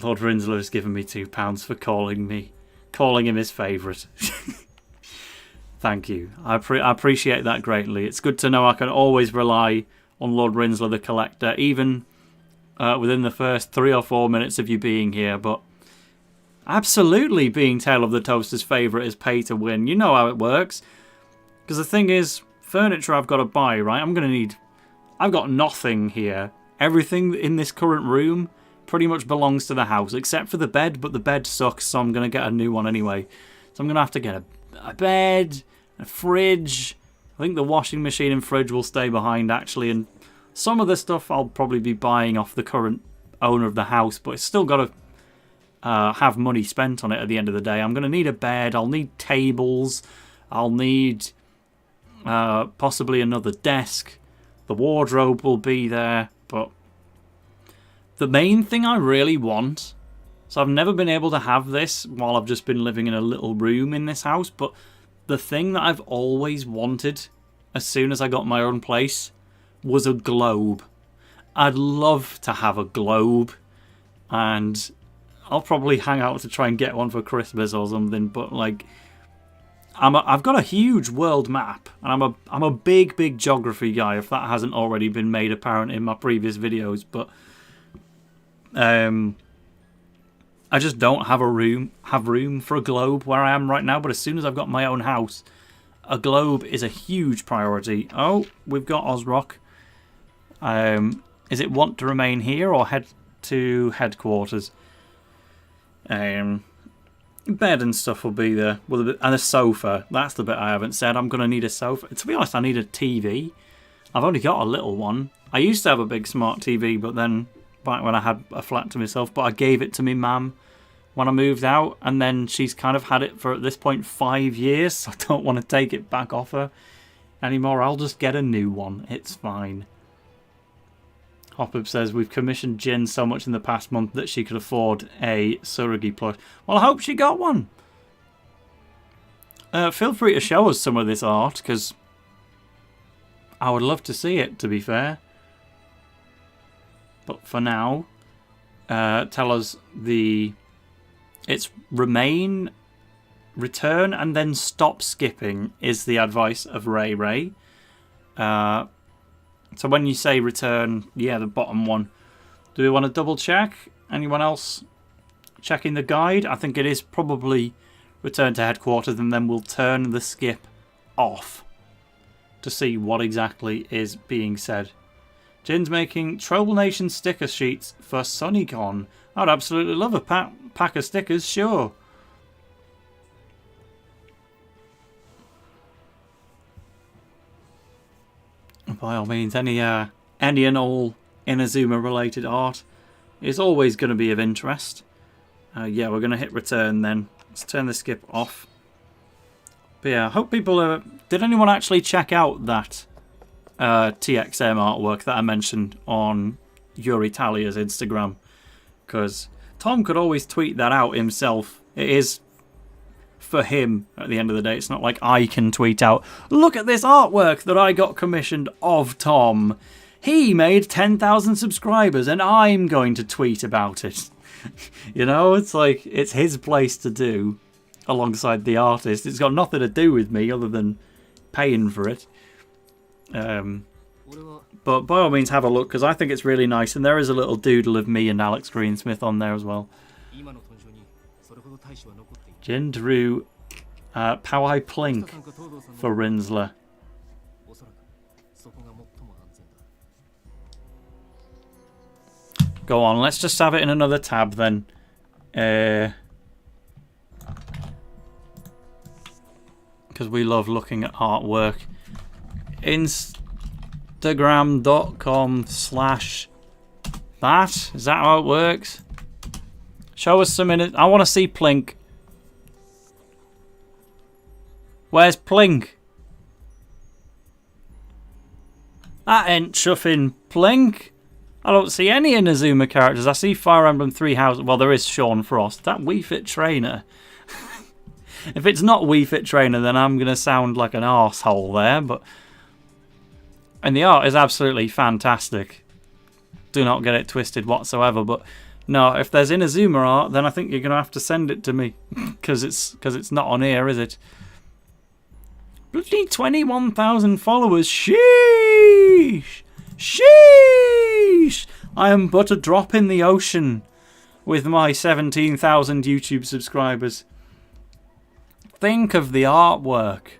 Lord Rinsler has given me £2 for calling him his favourite. Thank you. I appreciate that greatly. It's good to know I can always rely on Lord Rinsler the Collector, even within the first 3 or 4 minutes of you being here. But absolutely being Tale of the Toaster's favourite is pay to win. You know how it works. Because the thing is, furniture I've got to buy, right? I've got nothing here. Everything in this current room pretty much belongs to the house, except for the bed, but the bed sucks, so I'm going to get a new one anyway. So I'm going to have to get a bed, a fridge. I think the washing machine and fridge will stay behind, actually, and some of the stuff I'll probably be buying off the current owner of the house, but it's still got to have money spent on it at the end of the day. I'm going to need a bed, I'll need tables, I'll need possibly another desk. The wardrobe will be there, but the main thing I really want, so I've never been able to have this while I've just been living in a little room in this house, but the thing that I've always wanted as soon as I got my own place was a globe. I'd love to have a globe, and I'll probably hang out to try and get one for Christmas or something, but like, I've got a huge world map, and I'm a big geography guy, if that hasn't already been made apparent in my previous videos, but I just don't have room for a globe where I am right now. But as soon as I've got my own house, a globe is a huge priority. Oh, we've got Ozrock. Is it want to remain here or head to headquarters? Bed and stuff will be there. And a sofa. That's the bit I haven't said. I'm going to need a sofa. To be honest, I need a TV. I've only got a little one. I used to have a big smart TV, but then back when I had a flat to myself, but I gave it to me mum when I moved out, and then she's kind of had it for, at this point, 5 years, so I don't want to take it back off her anymore. I'll just get a new one. It's fine. Hop-Up says, we've commissioned Jin so much in the past month that she could afford a Tsurugi plush. Well, I hope she got one. Feel free to show us some of this art, because I would love to see it, to be fair. But for now, tell us it's remain, return, and then stop skipping is the advice of Ray Ray. So when you say return, yeah, the bottom one. Do we want to double check? Anyone else checking the guide? I think it is probably return to headquarters, and then we'll turn the skip off to see what exactly is being said. Jin's making Troll Nation sticker sheets for SunnyCon. I'd absolutely love a pack of stickers, sure. By all means, any and all Inazuma related art is always going to be of interest. Yeah, we're going to hit return then. Let's turn the skip off. But yeah, I hope people did anyone actually check out that TXM artwork that I mentioned on Yuri Talia's Instagram? Because Tom could always tweet that out himself. It is for him at the end of the day. It's not like I can tweet out, look at this artwork that I got commissioned of Tom. He made 10,000 subscribers and I'm going to tweet about it. You know, it's like, it's his place to do alongside the artist. It's got nothing to do with me other than paying for it. But by all means have a look, because I think it's really nice, and there is a little doodle of me and Alex Greensmith on there as well. Jin drew Powai Plink for Rinsler. Go on, let's just have it in another tab then. because we love looking at artwork. Instagram.com/that. Is that how it works? Show us some minutes. I want to see Plink. Where's Plink? That ain't chuffing Plink. I don't see any Inazuma characters. I see Fire Emblem Three Houses. Well, there is Sean Frost. That Wii Fit Trainer. If it's not Wii Fit Trainer, then I'm going to sound like an arsehole there. And the art is absolutely fantastic. Do not get it twisted whatsoever. But no, if there's Inazuma art, then I think you're going to have to send it to me. Because it's not on here, is it? Bloody 21,000 followers. Sheesh! Sheesh! I am but a drop in the ocean with my 17,000 YouTube subscribers. Think of the artwork.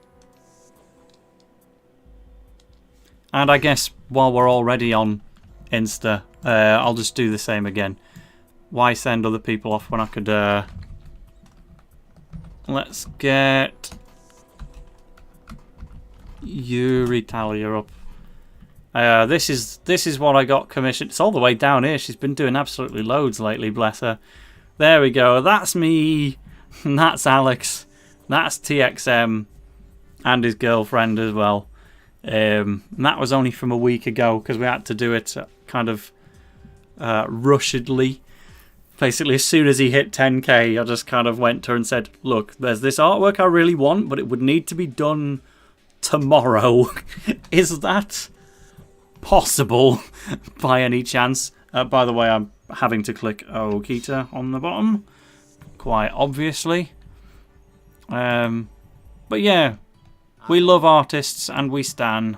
And I guess while we're already on Insta, I'll just do the same again. Why send other people off when I could... Let's get Yuri Talia up. This is what I got commissioned. It's all the way down here. She's been doing absolutely loads lately, bless her. There we go. That's me. That's Alex. That's TXM and his girlfriend as well. And that was only from a week ago because we had to do it kind of rushedly. Basically, as soon as he hit 10k, I just kind of went to her and said, look, there's this artwork I really want, but it would need to be done tomorrow. Is that possible by any chance? By the way, I'm having to click Okita on the bottom, quite obviously. But yeah, we love artists and we stan.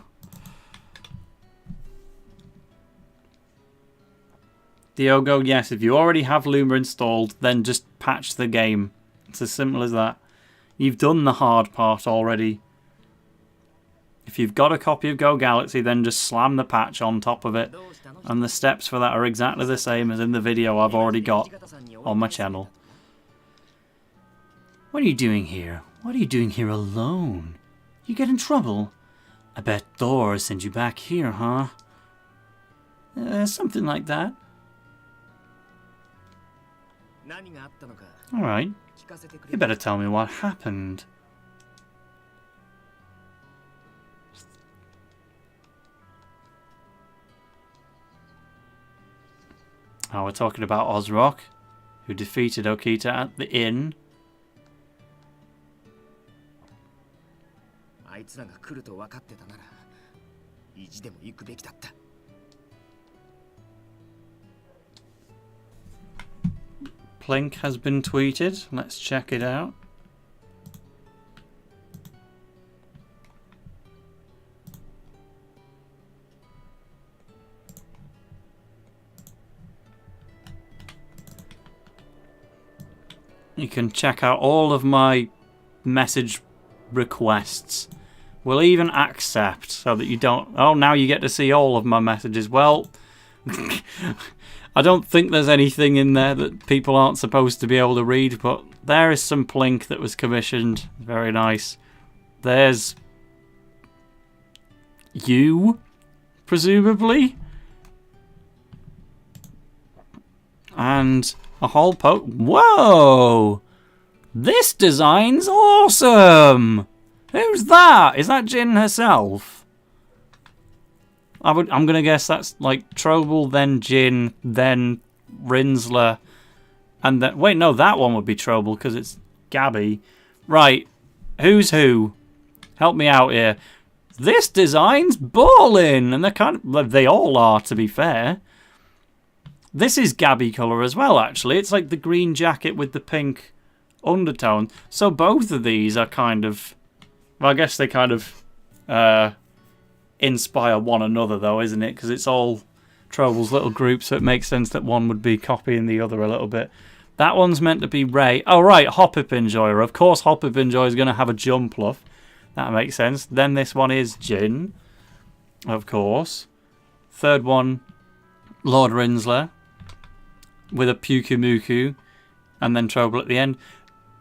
Diogo, yes, if you already have Luma installed, then just patch the game. It's as simple as that. You've done the hard part already. If you've got a copy of Go Galaxy, then just slam the patch on top of it. And the steps for that are exactly the same as in the video I've already got on my channel. What are you doing here? What are you doing here alone? You get in trouble? I bet Thor sent you back here, huh? Something like that. Alright. You better tell me what happened. Oh, we're talking about Ozrock, who defeated Okita at the inn. Plink has been tweeted. Let's check it out. You can check out all of my message requests. We'll even accept so that you don't... Oh, now you get to see all of my messages. Well, I don't think there's anything in there that people aren't supposed to be able to read, but there is some Plink that was commissioned. Very nice. There's you, presumably. And a whole Whoa! This design's awesome! Who's that? Is that Jin herself? I'm gonna guess that's like Trobel, then Jin, then Rinsler, and then... Wait, no, that one would be Trobel because it's Gabby. Right, who's who? Help me out here. This design's ballin'! And they're kind of... They all are, to be fair. This is Gabby colour as well, actually. It's like the green jacket with the pink undertone. So both of these are kind of... Well, I guess they kind of inspire one another, though, isn't it? Because it's all Trobel's little group, so it makes sense that one would be copying the other a little bit. That one's meant to be Ray. Oh, right, Hoppip Enjoyer. Of course, Hoppip Enjoyer is going to have a Jumpluff. That makes sense. Then this one is Jin, of course. Third one, Lord Rinsler, with a Pukumuku, and then Trobel at the end.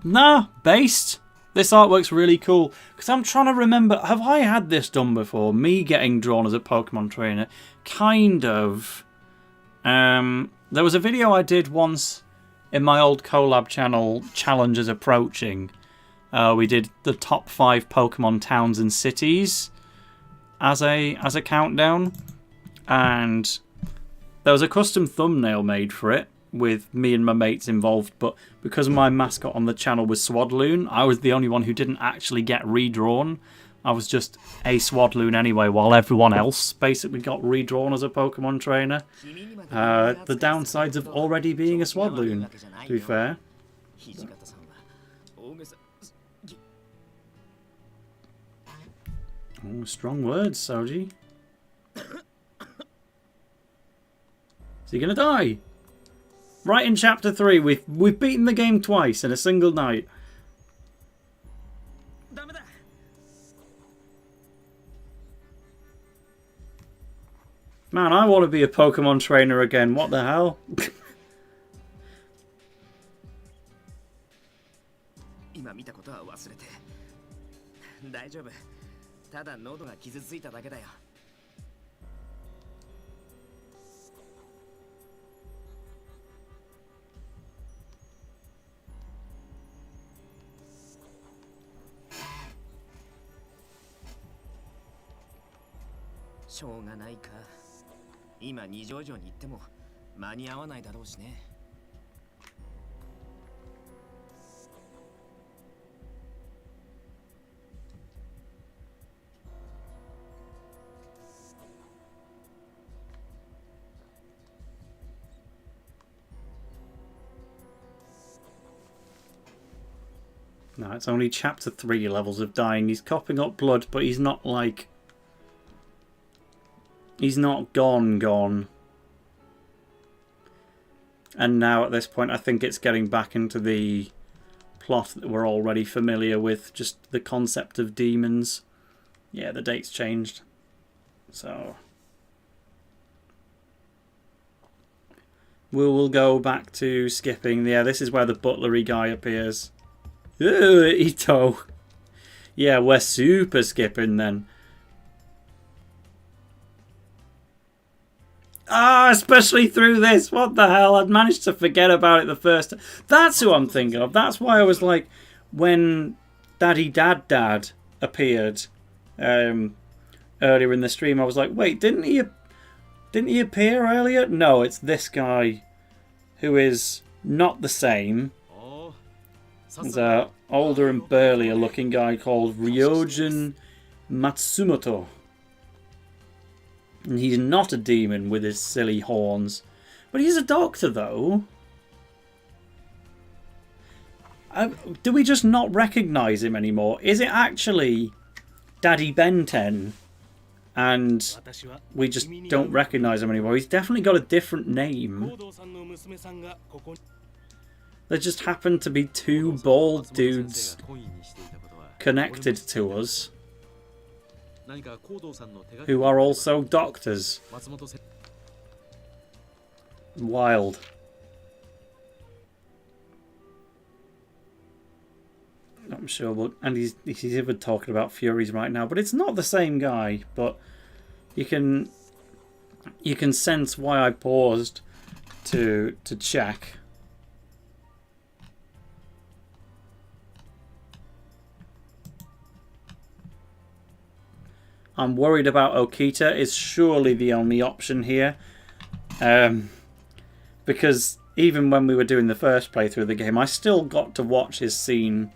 Nah, based. This artwork's really cool. Because I'm trying to remember, have I had this done before? Me getting drawn as a Pokemon trainer? Kind of. There was a video I did once in my old collab channel, Challenges Approaching. We did the top 5 Pokemon towns and cities as a countdown. And there was a custom thumbnail made for it with me and my mates involved, but because my mascot on the channel was Swadloon, I was the only one who didn't actually get redrawn. I was just a Swadloon anyway, while everyone else basically got redrawn as a Pokemon trainer. The downsides of already being a Swadloon, to be fair. Oh, strong words, Soji. Is he gonna die? Right in chapter 3, we've beaten the game twice in a single night. Man, I want to be a Pokemon trainer again. What the hell? No, it's only chapter 3 levels of dying. He's coughing up blood, but he's not like... He's not gone. And now at this point I think it's getting back into the plot that we're already familiar with. Just the concept of demons. Yeah, the date's changed. So... we'll go back to skipping. Yeah, this is where the butlery guy appears. Ooh, Ito. Yeah, we're super skipping then. Ah, especially through this. What the hell? I'd managed to forget about it the first time. That's who I'm thinking of. That's why I was like, when Daddy Dad appeared earlier in the stream, I was like, wait, didn't he appear earlier? No, it's this guy who is not the same. There's an older and burlier looking guy called Ryojin Matsumoto. And he's not a demon with his silly horns. But he's a doctor, though. Do we just not recognise him anymore? Is it actually Daddy Benten? And we just don't recognise him anymore. He's definitely got a different name. There just happen to be 2 bald dudes connected to us who are also doctors. Wild. I'm sure, but and he's even talking about Furies right now, but it's not the same guy. But you can sense why I paused to check. I'm worried about Okita is surely the only option here. Because even when we were doing the first playthrough of the game, I still got to watch his scene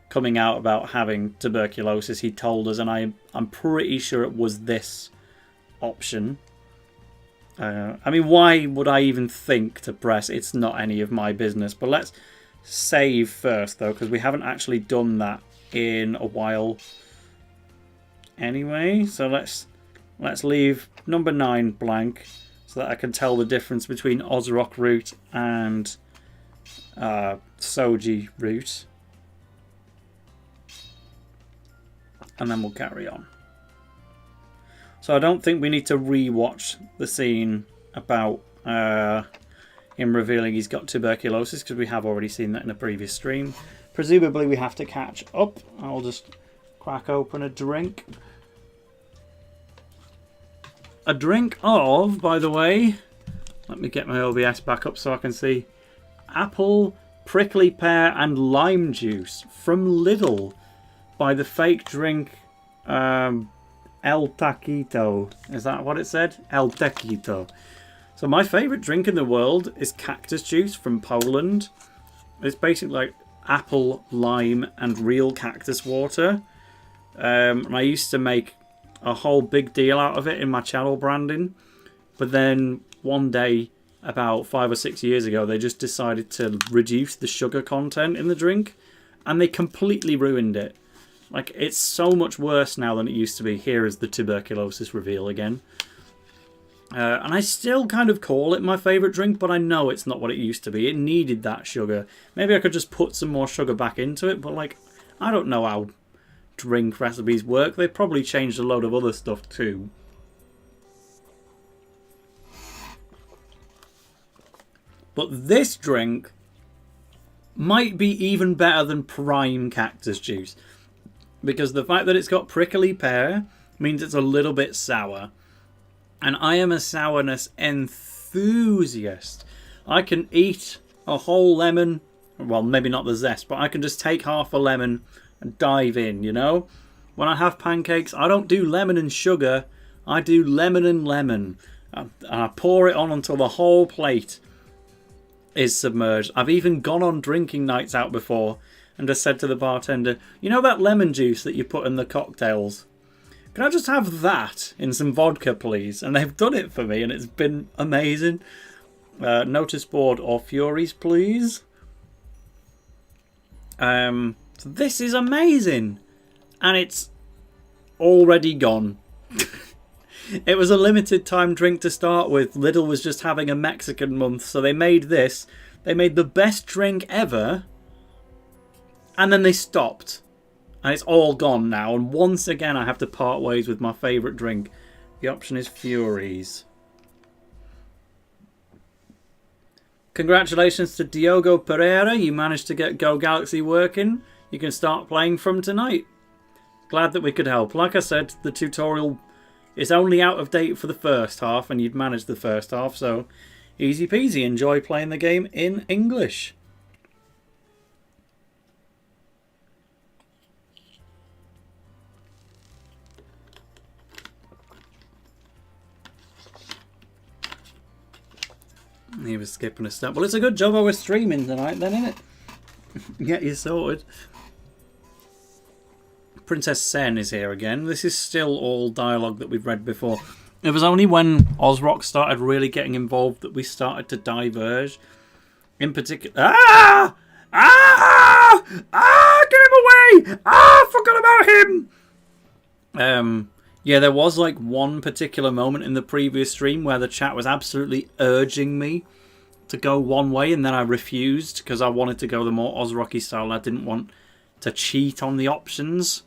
coming out about having tuberculosis, he told us, and I'm pretty sure it was this option. I mean, why would I even think to press it's not any of my business? But let's save first, though, because we haven't actually done that in a while. Anyway, so let's leave number 9 blank so that I can tell the difference between Ozrock route and Soji route. And then we'll carry on. So I don't think we need to re-watch the scene about him revealing he's got tuberculosis, because we have already seen that in a previous stream. presumably we have to catch up. I'll just crack open a drink. A drink of, by the way, let me get my OBS back up so I can see, apple, prickly pear and lime juice from Lidl by the fake drink El Taquito. Is that what it said? El Taquito. So my favourite drink in the world is cactus juice from Poland. It's basically like apple, lime and real cactus water. And I used to make a whole big deal out of it in my channel branding. But then one day, about 5 or 6 years ago, they just decided to reduce the sugar content in the drink. And they completely ruined it. Like, it's so much worse now than it used to be. Here is the tuberculosis reveal again. And I still kind of call it my favourite drink, but I know it's not what it used to be. It needed that sugar. Maybe I could just put some more sugar back into it, but like, I don't know how drink recipes work. They probably changed a load of other stuff too. But this drink might be even better than prime cactus juice. Because the fact that it's got prickly pear means it's a little bit sour. And I am a sourness enthusiast. I can eat a whole lemon. Well, maybe not the zest, but I can just take half a lemon and dive in, you know? When I have pancakes, I don't do lemon and sugar. I do lemon and lemon. And I pour it on until the whole plate is submerged. I've even gone on drinking nights out before and just said to the bartender, you know that lemon juice that you put in the cocktails? Can I just have that in some vodka, please? And they've done it for me, and it's been amazing. Notice board or Furies, please. So this is amazing. And it's already gone. It was a limited time drink to start with. Lidl was just having a Mexican month, so they made this. They made the best drink ever. And then they stopped. And it's all gone now. And once again, I have to part ways with my favourite drink. The option is Furies. Congratulations to Diogo Pereira. You managed to get Go Galaxy working. You can start playing from tonight. Glad that we could help. Like I said, the tutorial is only out of date for the first half. And you'd managed the first half. So easy peasy. Enjoy playing the game in English. He was skipping a step. Well, it's a good job I was streaming tonight then, isn't it? Get you sorted. Princess Sen is here again. This is still all dialogue that we've read before. It was only when Ozrock started really getting involved that we started to diverge. In particular... Ah! Ah! Ah! Get him away! Ah! Forgot about him! Yeah, there was like one particular moment in the previous stream where the chat was absolutely urging me to go one way, and then I refused because I wanted to go the more Ozrocky style. I didn't want to cheat on the options.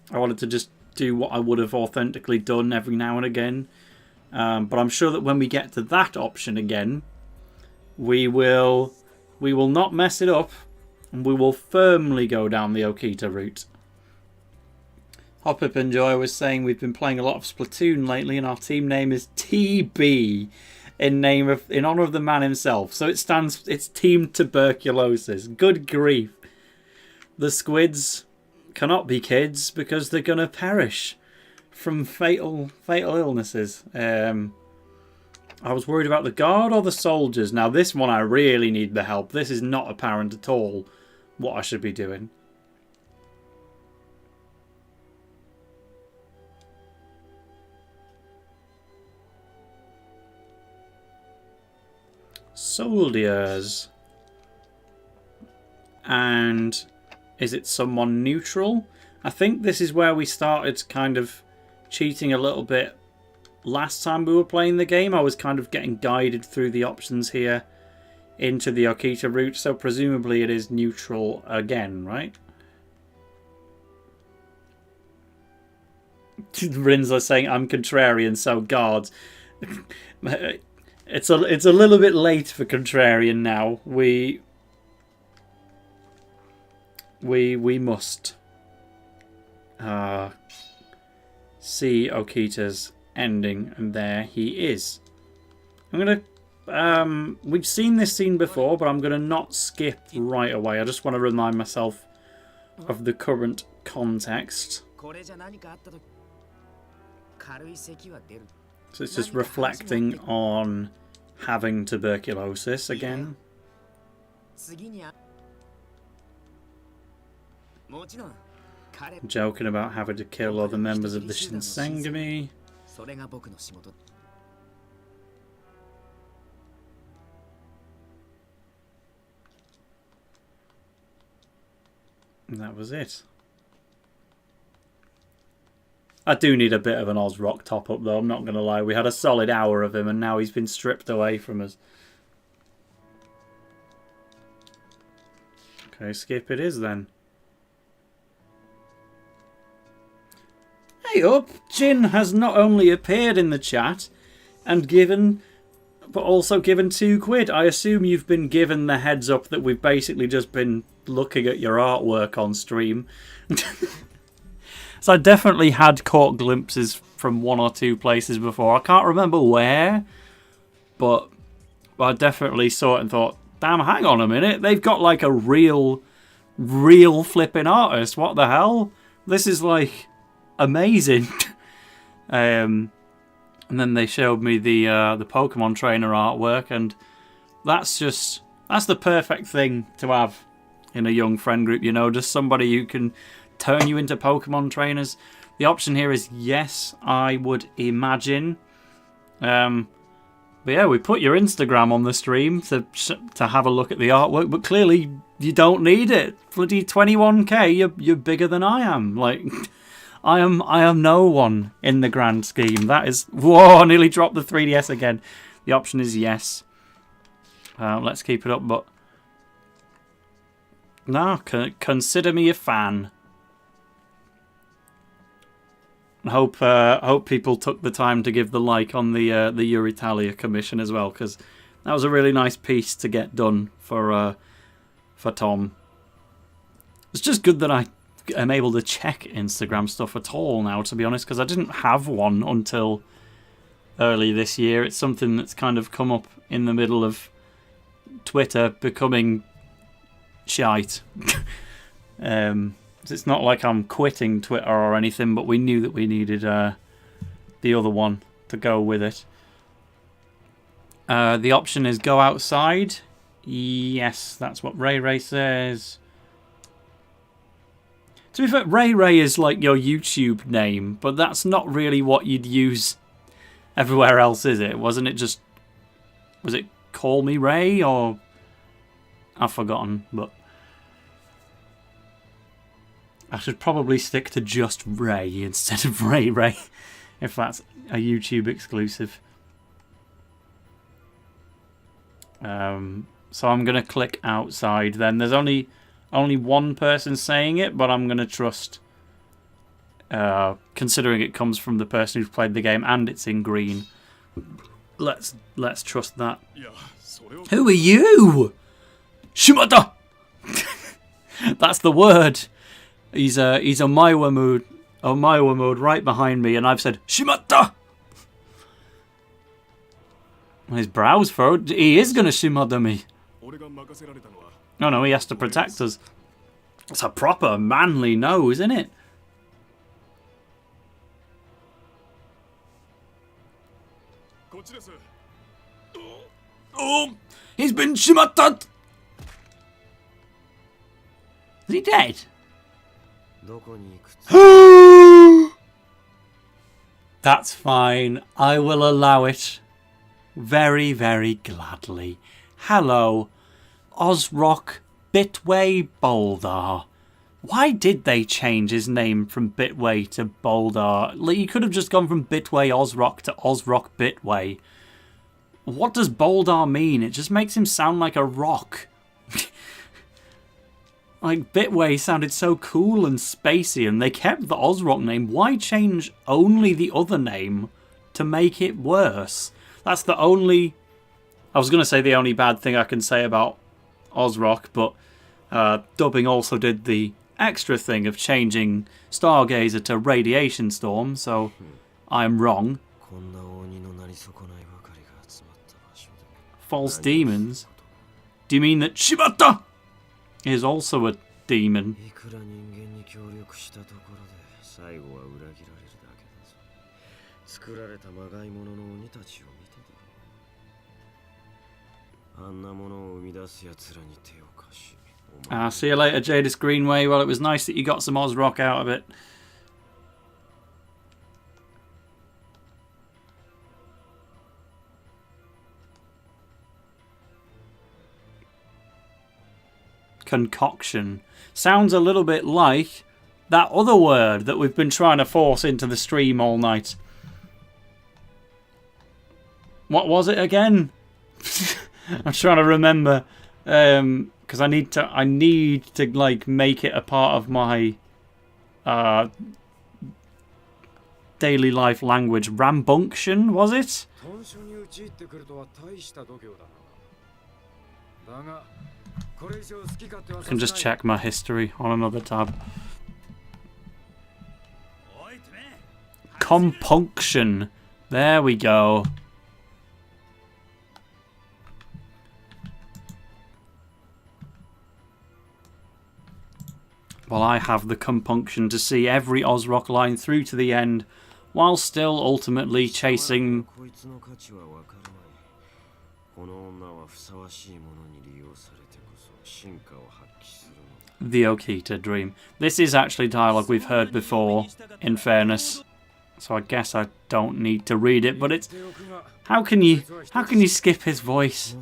I wanted to just do what I would have authentically done every now and again. But I'm sure that when we get to that option again, we will not mess it up, and we will firmly go down the Okita route. Hop Up and Joy was saying we've been playing a lot of Splatoon lately, and our team name is TB in honour of the man himself. So it's Team Tuberculosis. Good grief. The squids cannot be kids because they're gonna perish from fatal illnesses. I was worried about the guard or the soldiers. Now this one I really need the help. This is not apparent at all what I should be doing. Soldiers. And is it someone neutral? I think this is where we started kind of cheating a little bit last time we were playing the game. I was kind of getting guided through the options here into the Okita route, so presumably it is neutral again, right? Rinza saying I'm contrarian, so guards. It's a little bit late for contrarian now. we must see Okita's ending, and there he is. I'm gonna we've seen this scene before, but I'm gonna not skip right away. I just want to remind myself of the current context. So it's just reflecting on having tuberculosis again. Joking about having to kill other members of the Shinsengumi. And that was it. I do need a bit of an Ozrock top up though, I'm not going to lie. We had a solid hour of him and now he's been stripped away from us. Okay, skip it is then. Hey up! Jin has not only appeared in the chat and given, but also given £2. I assume you've been given the heads up that we've basically just been looking at your artwork on stream. So I definitely had caught glimpses from one or two places before. I can't remember where, but I definitely saw it and thought, damn, hang on a minute. They've got like a real flipping artist. What the hell? This is like amazing. And then they showed me the Pokemon trainer artwork, and that's the perfect thing to have in a young friend group, you know, just somebody who can turn you into Pokemon trainers. The option here is yes, I would imagine. But yeah, we put your Instagram on the stream to have a look at the artwork, but clearly you don't need it. Bloody 21k, you're bigger than I am. Like, I am no one in the grand scheme. That is, whoa, I nearly dropped the 3DS again. The option is yes. Let's keep it up, but no, consider me a fan. Hope people took the time to give the like on the Euritalia commission as well, because that was a really nice piece to get done for Tom. It's just good that I am able to check Instagram stuff at all now, to be honest, because I didn't have one until early this year. It's something that's kind of come up in the middle of Twitter becoming shite. It's not like I'm quitting Twitter or anything, but we knew that we needed the other one to go with it. The option is go outside. Yes, that's what Ray says. To be fair, Ray is like your YouTube name, but that's not really what you'd use everywhere else, is it? Wasn't it just... Was it Call Me Ray, or... I've forgotten, but... I should probably stick to just Ray instead of Ray, if that's a YouTube exclusive. So I'm going to click outside then. There's only one person saying it, but I'm going to trust, considering it comes from the person who's played the game and it's in green. Let's trust that. Who are you? Shimata! That's the word. He's a Maiwa mode right behind me, and I've said Shimata. His brow's furrowed. He is gonna Shimata me. No, he has to protect us. It's a proper manly no, isn't it? Oh, he's been Shimata. Is he dead? That's fine. I will allow it. Very, very gladly. Hello, Ozrock Bitway Boldar. Why did they change his name from Bitway to Boldar? Like, you could have just gone from Bitway Ozrock to Ozrock Bitway. What does Boldar mean? It just makes him sound like a rock. Like, Bitway sounded so cool and spacey, and they kept the Ozrock name. Why change only the other name to make it worse? That's the only... I was going to say the only bad thing I can say about Ozrock, but Dubbing also did the extra thing of changing Stargazer to Radiation Storm, so I'm wrong. False demons? Do you mean that Shibata is also a demon? See you later, Jadis Greenway. Well, it was nice that you got some Ozrock out of it. Concoction. Sounds a little bit like that other word that we've been trying to force into the stream all night. What was it again? I'm trying to remember. Because I need to like make it a part of my daily life language. Rambunction, was it? I can just check my history on another tab. Compunction. There we go. Well, I have the compunction to see every Ozrock line through to the end, while still ultimately chasing the Okita dream. This is actually dialogue we've heard before, in fairness, so I guess I don't need to read it. But it's how can you skip his voice?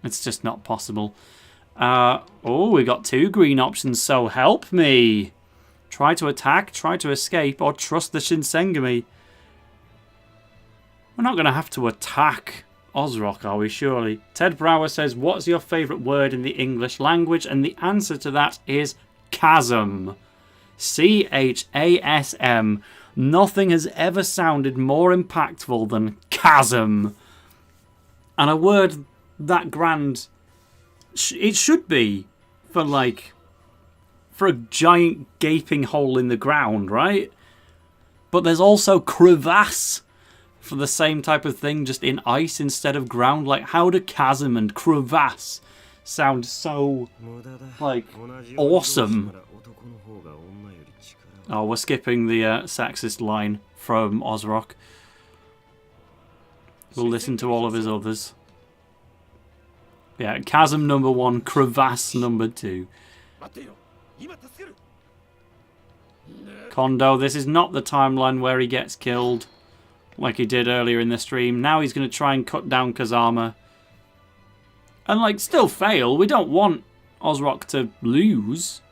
It's just not possible. Oh, we got 2 green options, so help me. Try to attack, try to escape, or trust the Shinsengumi. We're not going to have to attack Ozrock, are we, surely? Ted Brower says, what's your favourite word in the English language? And the answer to that is chasm. C-H-A-S-M. Nothing has ever sounded more impactful than chasm. And a word that grand, it should be for a giant gaping hole in the ground, right? But there's also crevasse for the same type of thing, just in ice instead of ground. Like, how do chasm and crevasse sound so awesome? Oh, we're skipping the sexist line from Ozrock. We'll listen to all of his others. Yeah, chasm number 1, crevasse number 2. Kondo, this is not the timeline where he gets killed like he did earlier in the stream. Now he's going to try and cut down Kazama. And, still fail. We don't want Ozrock to lose.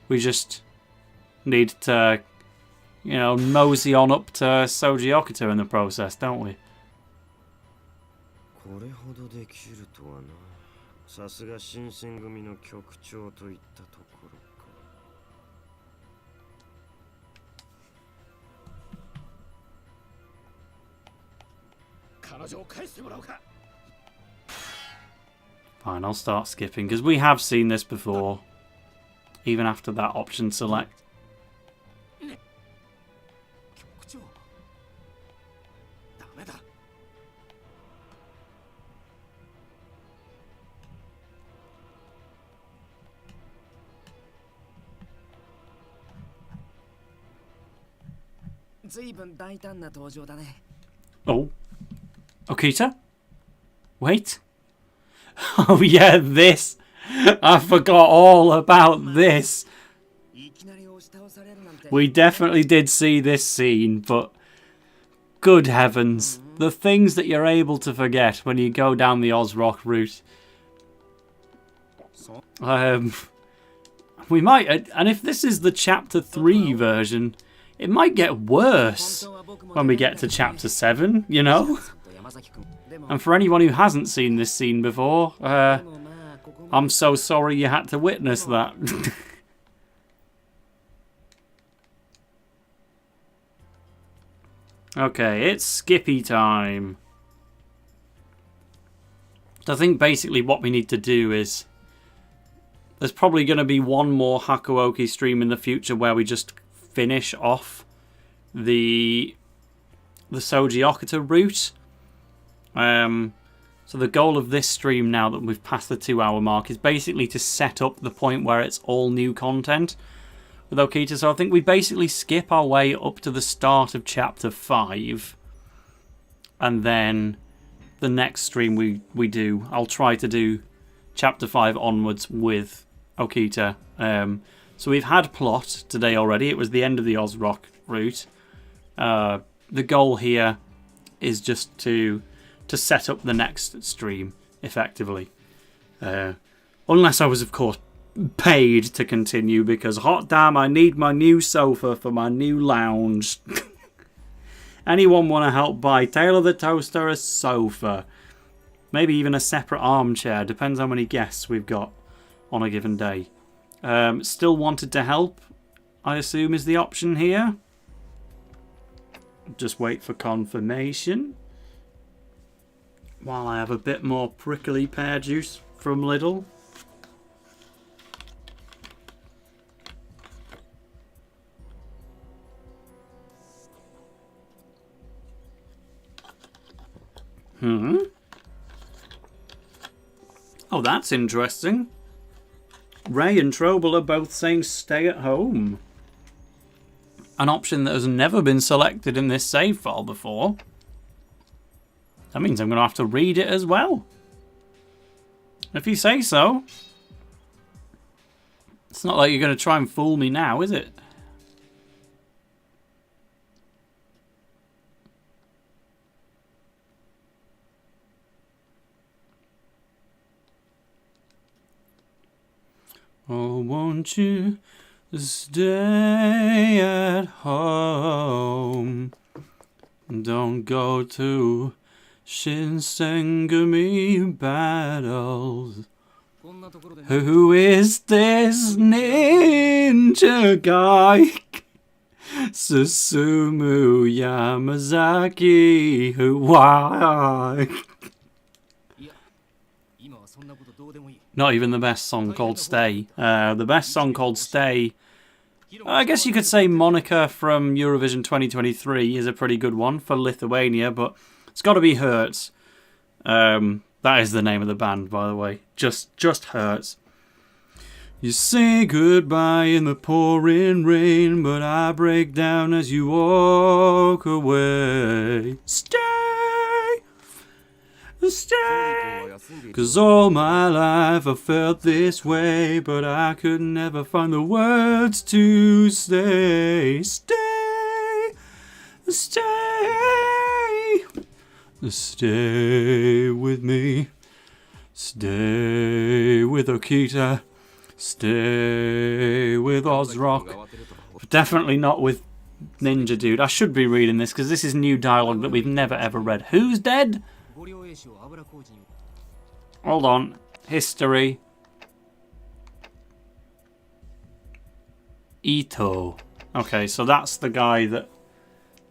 We just need to, mosey on up to Soji Okita in the process, don't we? Fine, I'll start skipping, because we have seen this before, even after that option select. Oh. Okita? Wait. Oh yeah, this. I forgot all about this. We definitely did see this scene, but good heavens. The things that you're able to forget when you go down the Ozrock route. We might, and if this is the Chapter 3 version, it might get worse when we get to Chapter 7, you know? And for anyone who hasn't seen this scene before, I'm so sorry you had to witness that. Okay, it's Skippy time. I think basically what we need to do is... There's probably going to be one more Hakuoki stream in the future where we just finish off the Soji Okita route. So the goal of this stream, now that we've passed the 2-hour mark, is basically to set up the point where it's all new content with Okita. So I think we basically skip our way up to the start of Chapter 5. And then the next stream we do, I'll try to do Chapter 5 onwards with Okita. So we've had plot today already. It was the end of the Ozrock route. The goal here is just to set up the next stream, effectively. Unless I was, of course, paid to continue, because hot damn, I need my new sofa for my new lounge. Anyone want to help buy TaleOfTheToaster a sofa? Maybe even a separate armchair, depends how many guests we've got on a given day. Still wanted to help, I assume, is the option here. Just wait for confirmation. While I have a bit more prickly pear juice from Lidl. Oh, that's interesting. Ray and Trobel are both saying stay at home. An option that has never been selected in this save file before. That means I'm going to have to read it as well. If you say so. It's not like you're going to try and fool me now, is it? Oh, won't you stay at home? Don't go to Shinsengumi battles. Who is this ninja guy? Susumu Yamazaki. Why? Not even the best song called Stay. The best song called Stay, I guess you could say Monica from Eurovision 2023 is a pretty good one for Lithuania, but it's got to be Hurts. That is the name of the band, by the way. Just Hurts. You say goodbye in the pouring rain, but I break down as you walk away. Stay! Stay! 'Cause all my life I felt this way, but I could never find the words to say. Stay! Stay! Stay with me. Stay with Okita. Stay with Ozrock. But definitely not with Ninja Dude. I should be reading this because this is new dialogue that we've never ever read. Who's dead? Hold on. History. Ito. Okay, so that's the guy that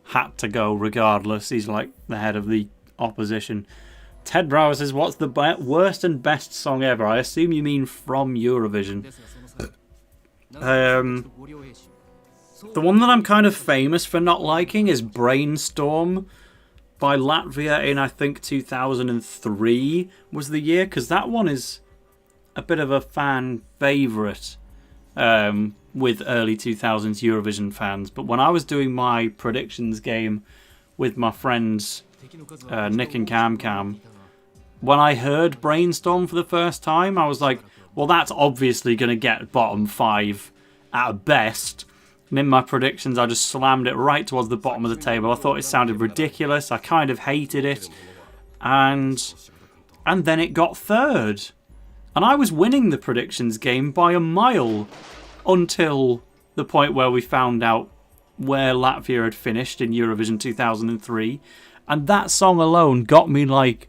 had to go regardless. He's like the head of the opposition. Ted Brower says, what's the worst and best song ever? I assume you mean from Eurovision. The one that I'm kind of famous for not liking is Brainstorm by Latvia in, I think, 2003 was the year, because that one is a bit of a fan favourite with early 2000s Eurovision fans. But when I was doing my predictions game with my friends Nick and Cam, when I heard Brainstorm for the first time, I was like, well, that's obviously going to get bottom 5 at best. And in my predictions, I just slammed it right towards the bottom of the table. I thought it sounded ridiculous. I kind of hated it. And then it got third. And I was winning the predictions game by a mile until the point where we found out where Latvia had finished in Eurovision 2003. And that song alone got me like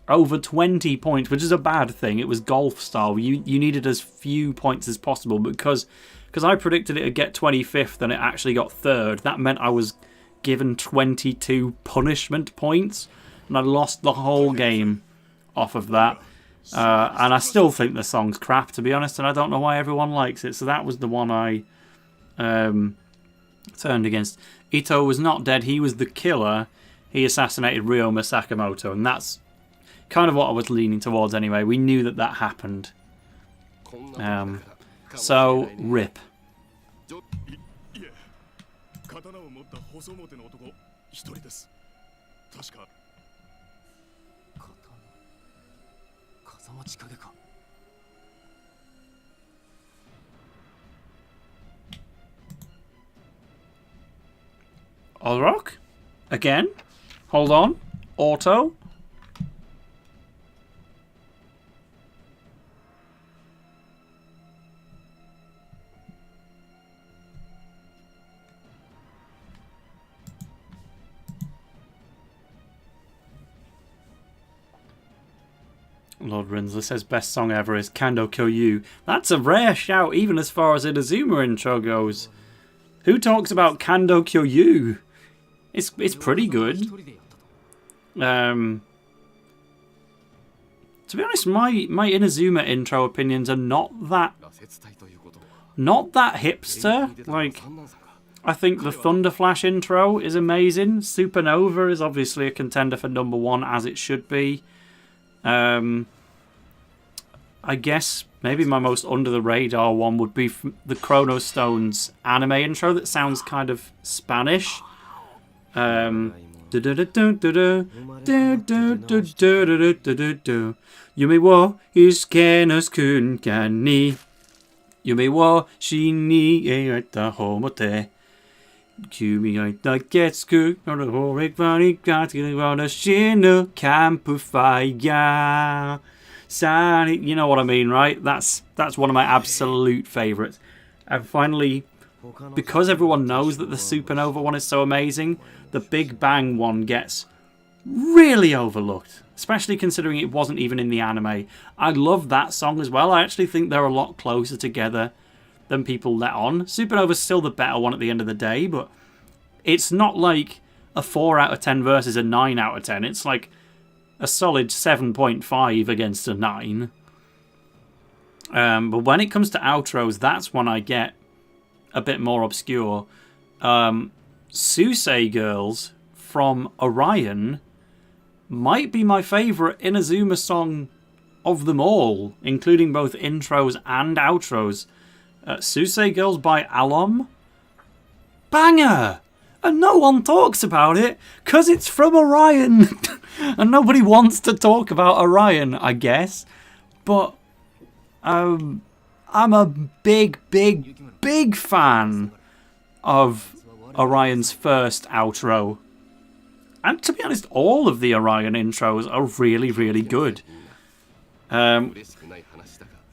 over 20 points, which is a bad thing. It was golf style. You needed as few points as possible, because I predicted it would get 25th and it actually got third. That meant I was given 22 punishment points, and I lost the whole game off of that. And I still think the song's crap, to be honest, and I don't know why everyone likes it. So that was the one I turned against. Ito was not dead, he was the killer. He assassinated Ryoma Sakamoto, and that's kind of what I was leaning towards anyway. We knew that that happened. So, rip. Ozrock? Again? Hold on. Auto? Lord Rinsler says best song ever is Kando Kyo-yu. That's a rare shout, even as far as Inazuma intro goes. Who talks about Kando Kyo-yu? It's pretty good. To be honest, my Inazuma intro opinions are not that hipster. Like, I think the Thunder Flash intro is amazing. Supernova is obviously a contender for #1, as it should be. I guess maybe my most under the radar one would be the Chrono Stones anime intro that sounds kind of Spanish. Yume wo iskenos kun kan ni Yume wo shi ni eita homote Kumi aita getsuku no horik vani gatsu wa shinu campfire. You know what I mean, right? That's one of my absolute favourites. And finally, because everyone knows that the Supernova one is so amazing, the Big Bang one gets really overlooked, especially considering it wasn't even in the anime. I love that song as well. I actually think they're a lot closer together than people let on. Supernova's still the better one at the end of the day, but it's not like a 4 out of 10 versus a 9 out of 10. It's like a solid 7.5 against a 9. But when it comes to outros, that's when I get a bit more obscure. Susei Girls from Orion might be my favourite Inazuma song of them all, including both intros and outros. Susei Girls by Alom. Banger! And no one talks about it because it's from Orion. And nobody wants to talk about Orion, I guess. But I'm a big fan of Orion's first outro. And to be honest, all of the Orion intros are really, really good.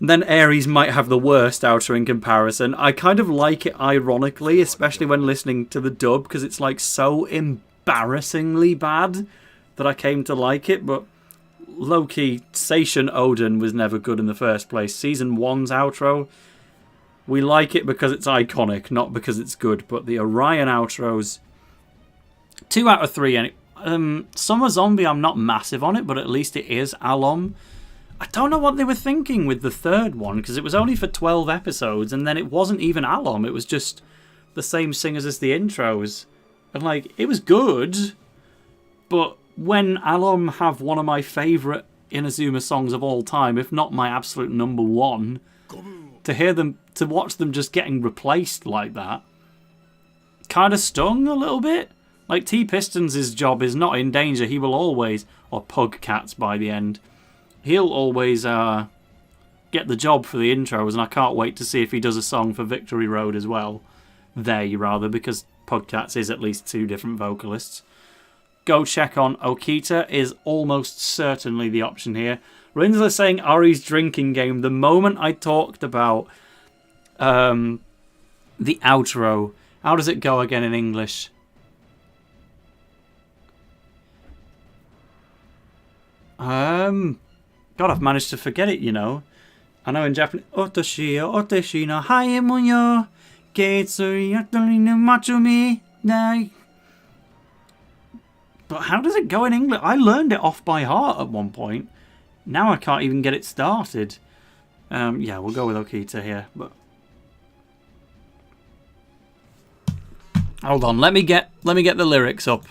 Then Ares might have the worst outro in comparison. I kind of like it ironically, especially when listening to the dub, because it's like so embarrassingly bad that I came to like it. But low-key, Seishun Odin was never good in the first place. Season 1's outro, we like it because it's iconic, not because it's good. But the Orion outros, 2 out of 3. Summer Zombie, I'm not massive on it, but at least it is Alom. I don't know what they were thinking with the third one, because it was only for 12 episodes, and then it wasn't even Alom. It was just the same singers as the intros. And, like, it was good, but when Alom have one of my favourite Inazuma songs of all time, if not my absolute #1, to watch them just getting replaced like that, kind of stung a little bit. Like, T-Pistons' job is not in danger. He will always, or Pug Cats by the end, he'll always get the job for the intros, and I can't wait to see if he does a song for Victory Road as well. Because Pugcats is at least 2 different vocalists. Go check on Okita is almost certainly the option here. Rinsler saying Ari's drinking game. The moment I talked about the outro, how does it go again in English? God, I've managed to forget it, you know. I know in Japanese, Otoshi oteshi no haemun yo, keitsui yatori no machumi, dai. But how does it go in English? I learned it off by heart at one point. Now I can't even get it started. Yeah, we'll go with Okita here. But hold on, let me get the lyrics up.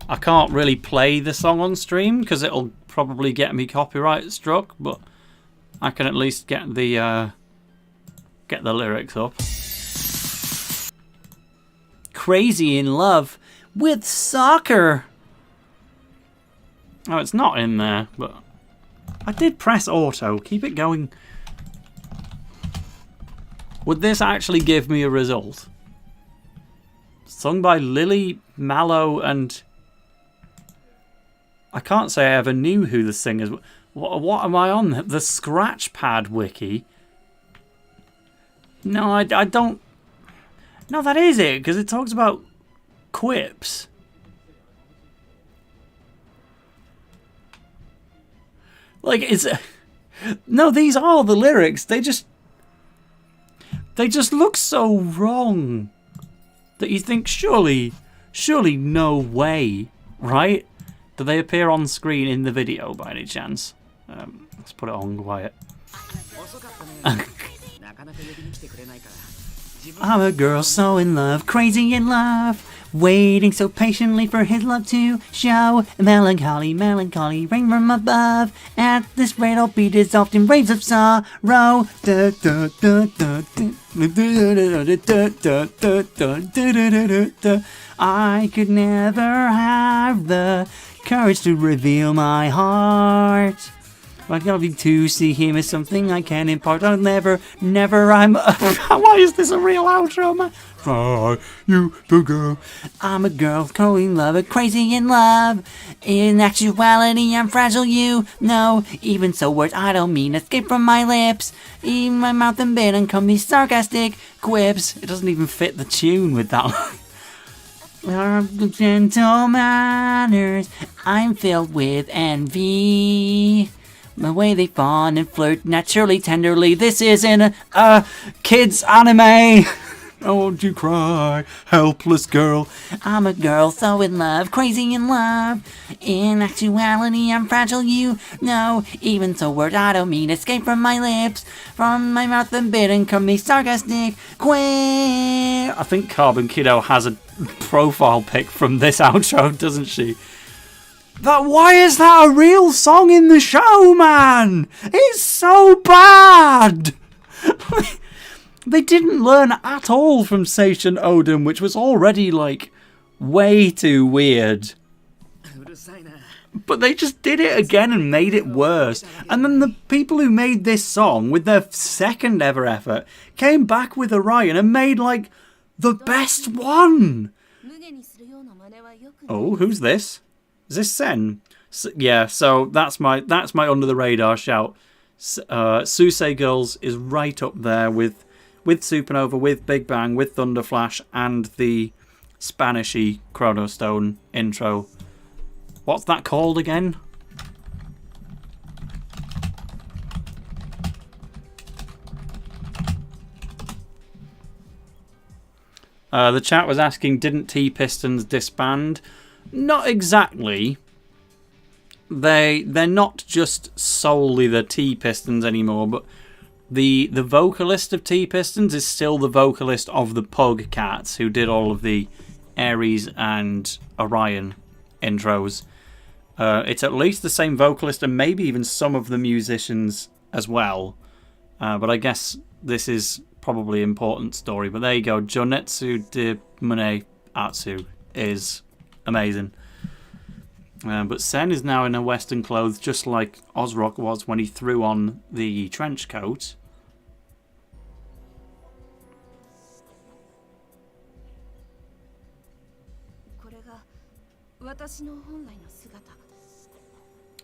I can't really play the song on stream because it'll probably get me copyright struck, but I can at least get the lyrics up. Crazy in love with soccer. Oh, it's not in there, but I did press auto. Keep it going. Would this actually give me a result? Sung by Lily, Mallow, and I can't say I ever knew who the singers were. What am I on? The Scratchpad wiki? No, I don't. No, that is it, because it talks about quips. Like, it's... No, these are the lyrics. They just look so wrong that you think, surely no way, right? Do they appear on screen in the video by any chance? Let's put it on quiet. I'm a girl so in love, crazy in love, waiting so patiently for his love to show. Melancholy, melancholy, rain from above. At this rate I'll be dissolved in waves of sorrow. I could never have the courage to reveal my heart. But loving to see him is something I can impart. I'll never, I'm... Why is this a real outro, man? Are you the girl? I'm a girl, cold in love, crazy in love. In actuality, I'm fragile, you know. Even so, words I don't mean escape from my lips. In my mouth and bit and come these sarcastic quips. It doesn't even fit the tune with that one. Gentle manners, I'm filled with envy. The way they fawn and flirt naturally, tenderly. This isn't a kid's anime. Don't you cry, helpless girl. I'm a girl so in love, crazy in love. In actuality, I'm fragile, you know. Even so, word I don't mean escape from my lips. From my mouth and bit and come these sarcastic queer. I think Carbon Kiddo has a profile pic from this outro, doesn't she? Why is that a real song in the show, man? It's so bad! They didn't learn at all from Seishin Odin, which was already, like, way too weird. But they just did it again and made it worse. And then the people who made this song, with their second ever effort, came back with Orion and made, like, the best one! Oh, who's this? Is this Sen? Yeah, so that's my under the radar shout. Susei Girls is right up there with Supernova, with Big Bang, with Thunder Flash, and the Spanishy Chrono Stone intro. What's that called again? The chat was asking, didn't T-Pistons disband? Not exactly. They're not just solely the T-Pistons anymore, but the vocalist of T-Pistons is still the vocalist of the Pug Cats, who did all of the Ares and Orion intros. It's at least the same vocalist and maybe even some of the musicians as well. But I guess this is probably an important story. But there you go. Jonetsu de Mune Atsu is amazing. But Sen is now in a Western clothes, just like Ozrock was when he threw on the trench coat.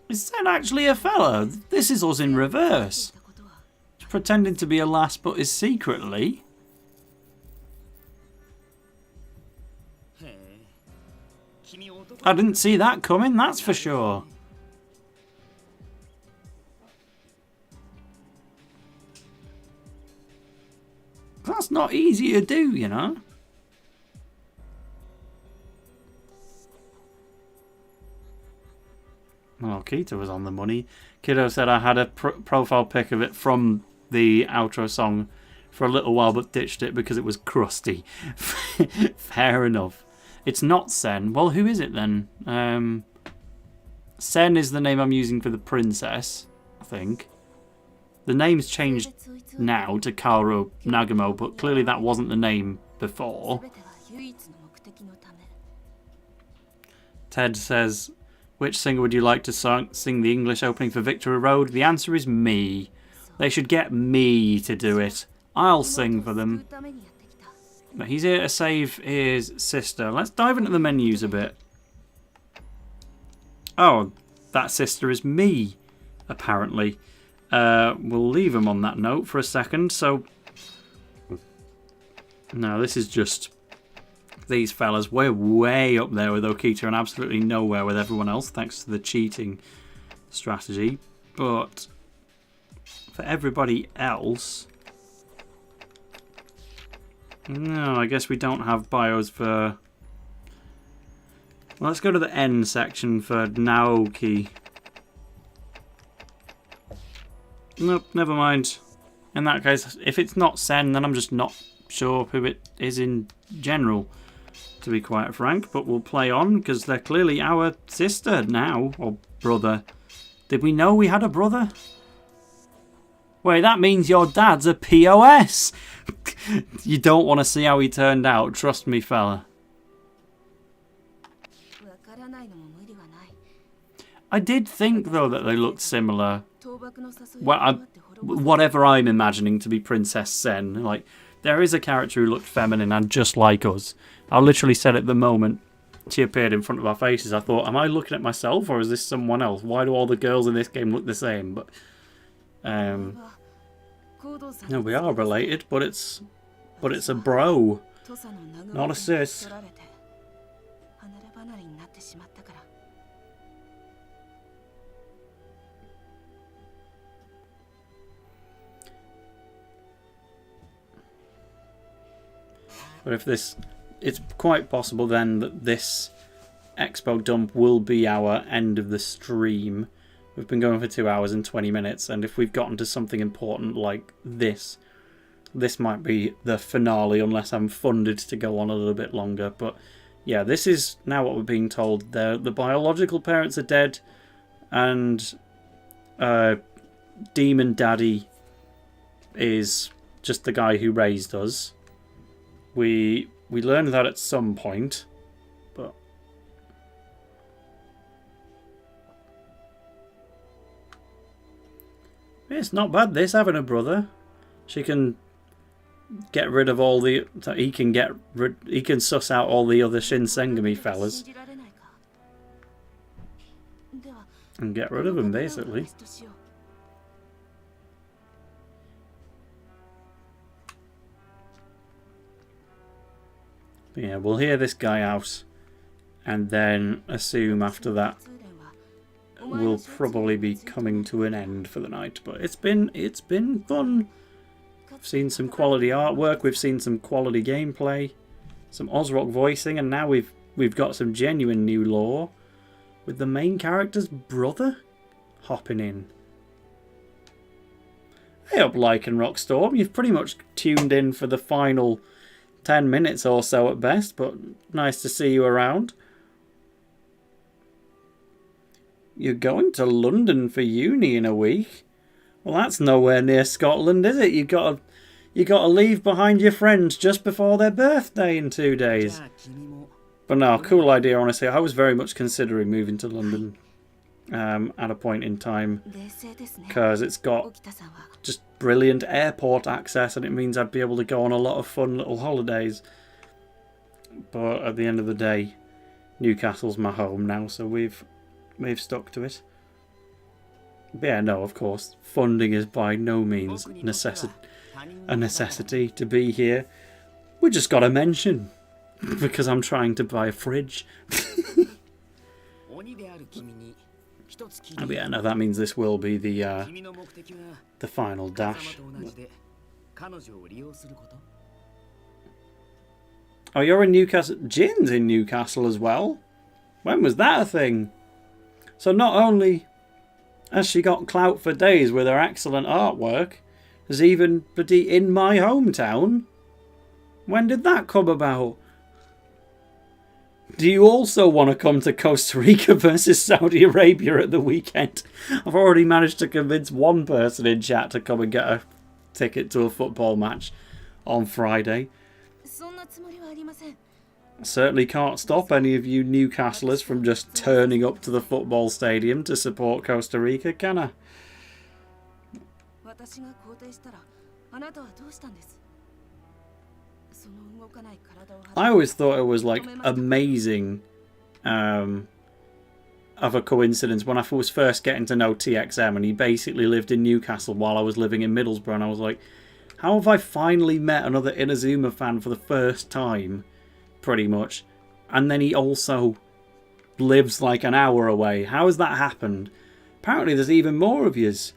Is Sen actually a fella? This is us in reverse. He's pretending to be a lass but is secretly. I didn't see that coming, that's for sure. That's not easy to do, you know. Well, Okita was on the money. Kiddo said I had a profile pic of it from the outro song for a little while, but ditched it because it was crusty. Fair enough. It's not Sen. Well, who is it then? Sen is the name I'm using for the princess, I think. The name's changed now to Kaoru Nagamo, but clearly that wasn't the name before. Ted says, which singer would you like to sing the English opening for Victory Road? The answer is me. They should get me to do it. I'll sing for them. But he's here to save his sister. Let's dive into the menus a bit. Oh, that sister is me, apparently. We'll leave him on that note for a second. So, no, this is just these fellas. We're way up there with Okita and absolutely nowhere with everyone else, thanks to the cheating strategy. But for everybody else, no, I guess we don't have bios for... Well, let's go to the N section for Naoki. Nope, never mind. In that case, if it's not Sen, then I'm just not sure who it is in general, to be quite frank. But we'll play on, because they're clearly our sister now, or brother. Did we know we had a brother? Wait, that means your dad's a POS! You don't want to see how he turned out, trust me, fella. I did think, though, that they looked similar. Well, whatever I'm imagining to be Princess Sen. Like, there is a character who looked feminine and just like us. I literally said at the moment she appeared in front of our faces, I thought, am I looking at myself or is this someone else? Why do all the girls in this game look the same? But, no, we are related, but it's a bro, not a sis. But if this, it's quite possible then that this expo dump will be our end of the stream. We've been going for 2 hours and 20 minutes, and if we've gotten to something important like this might be the finale unless I'm funded to go on a little bit longer. But yeah, this is now what we're being told. The biological parents are dead, and Demon Daddy is just the guy who raised us. We learned that at some point, but it's not bad, this, having a brother. She can get rid of all the... He can suss out all the other Shinsengumi fellas and get rid of them, basically. But yeah, we'll hear this guy out and then assume after that we'll probably be coming to an end for the night. But it's been fun. We've seen some quality artwork, we've seen some quality gameplay, some Ozrock voicing, and now we've got some genuine new lore with the main character's brother hopping in. Hey up, Like and Rockstorm, you've pretty much tuned in for the final 10 minutes or so at best, but nice to see you around. You're going to London for uni in a week? Well, that's nowhere near Scotland, is it? You got to leave behind your friends just before their birthday in 2 days. But no, cool idea, honestly. I was very much considering moving to London at a point in time, because it's got just brilliant airport access, and it means I'd be able to go on a lot of fun little holidays. But at the end of the day, Newcastle's my home now, so we've stuck to it. But yeah, no, of course, funding is by no means a necessity to be here. We just got to mention, because I'm trying to buy a fridge. But yeah, no, that means this will be the final dash. Oh, you're in Newcastle. Jin's in Newcastle as well. When was that a thing? So not only has she got clout for days with her excellent artwork, is even bloody in my hometown. When did that come about? Do you also want to come to Costa Rica versus Saudi Arabia at the weekend? I've already managed to convince one person in chat to come and get a ticket to a football match on Friday. Certainly can't stop any of you Newcastlers from just turning up to the football stadium to support Costa Rica, can I? I always thought it was like amazing of a coincidence when I was first getting to know TXM and he basically lived in Newcastle while I was living in Middlesbrough, and I was like, how have I finally met another Inazuma fan for the first time, pretty much, and then he also lives like an hour away? How has that happened? Apparently there's even more of yous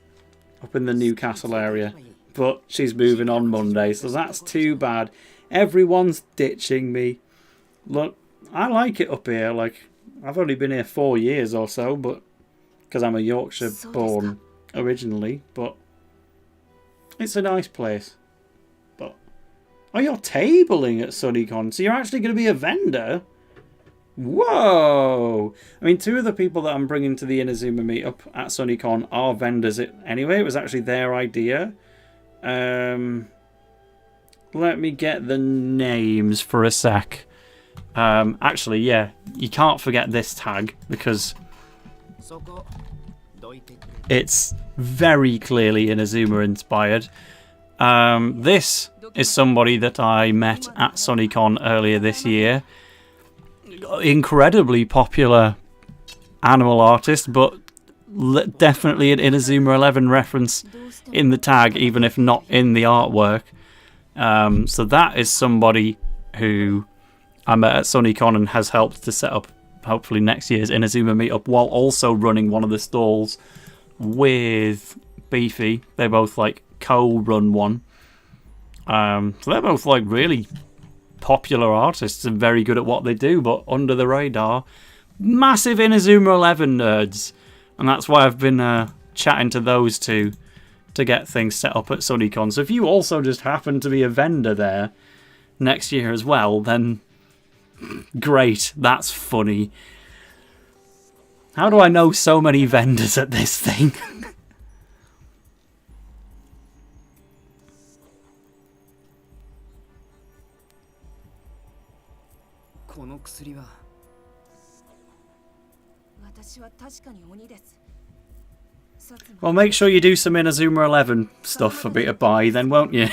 up in the Newcastle area, but she's moving on Monday, so that's too bad. Everyone's ditching me. Look, I like it up here. Like, I've only been here 4 years or so, but because I'm a Yorkshire born originally, but it's a nice place. But oh, you're tabling at SunnyCon, so you're actually going to be a vendor? Whoa! I mean, 2 of the people that I'm bringing to the Inazuma meetup at SunnyCon are vendors. Anyway, it was actually their idea. Let me get the names for a sec. Actually, yeah, you can't forget this tag because it's very clearly Inazuma inspired. This is somebody that I met at SunnyCon earlier this year. Incredibly popular animal artist, but definitely an Inazuma 11 reference in the tag, even if not in the artwork. So that is somebody who I met at SunnyCon and has helped to set up hopefully next year's Inazuma meetup while also running one of the stalls with Beefy. They both like co-run one. So they're both like really popular artists and very good at what they do, but under the radar. Massive Inazuma 11 nerds. And that's why I've been chatting to those two to get things set up at SunnyCon. So if you also just happen to be a vendor there next year as well, then great. That's funny. How do I know so many vendors at this thing? Well, make sure you do some Inazuma 11 stuff for me to buy then, won't you?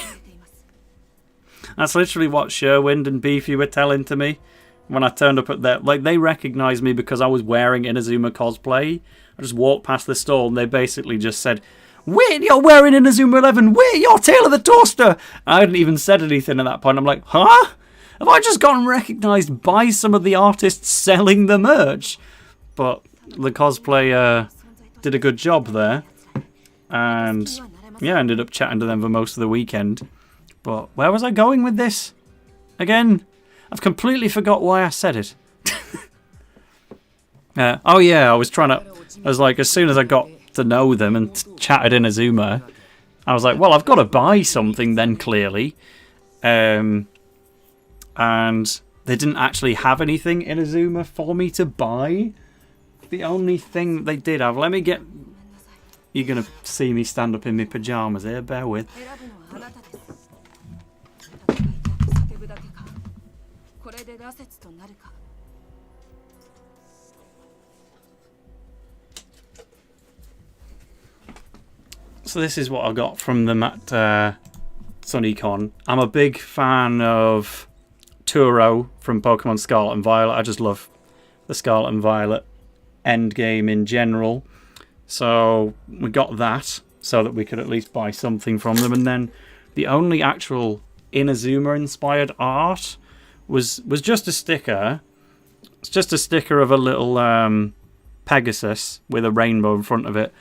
That's literally what Sherwind and Beefy were telling to me when I turned up at their... Like, they recognised me because I was wearing Inazuma cosplay. I just walked past the stall and they basically just said, "Wait, you're wearing Inazuma 11! Wait, you're TaleOfTheToaster!" I hadn't even said anything at that point. I'm like, huh? Have I just gotten recognised by some of the artists selling the merch? But the cosplay did a good job there. And yeah, I ended up chatting to them for most of the weekend. But where was I going with this? Again, I've completely forgot why I said it. Oh yeah, I was like, as soon as I got to know them and chatted Inazuma, I was like, well, I've got to buy something then, clearly. And they didn't actually have anything Inazuma for me to buy. The only thing that they did have... Let me get... You're going to see me stand up in my pyjamas here, bear with. So this is what I got from them at SunnyCon. I'm a big fan of Turo from Pokemon Scarlet and Violet. I just love the Scarlet and Violet endgame in general. So we got that so that we could at least buy something from them. And then the only actual Inazuma inspired art was just a sticker. It's just a sticker of a little Pegasus with a rainbow in front of it.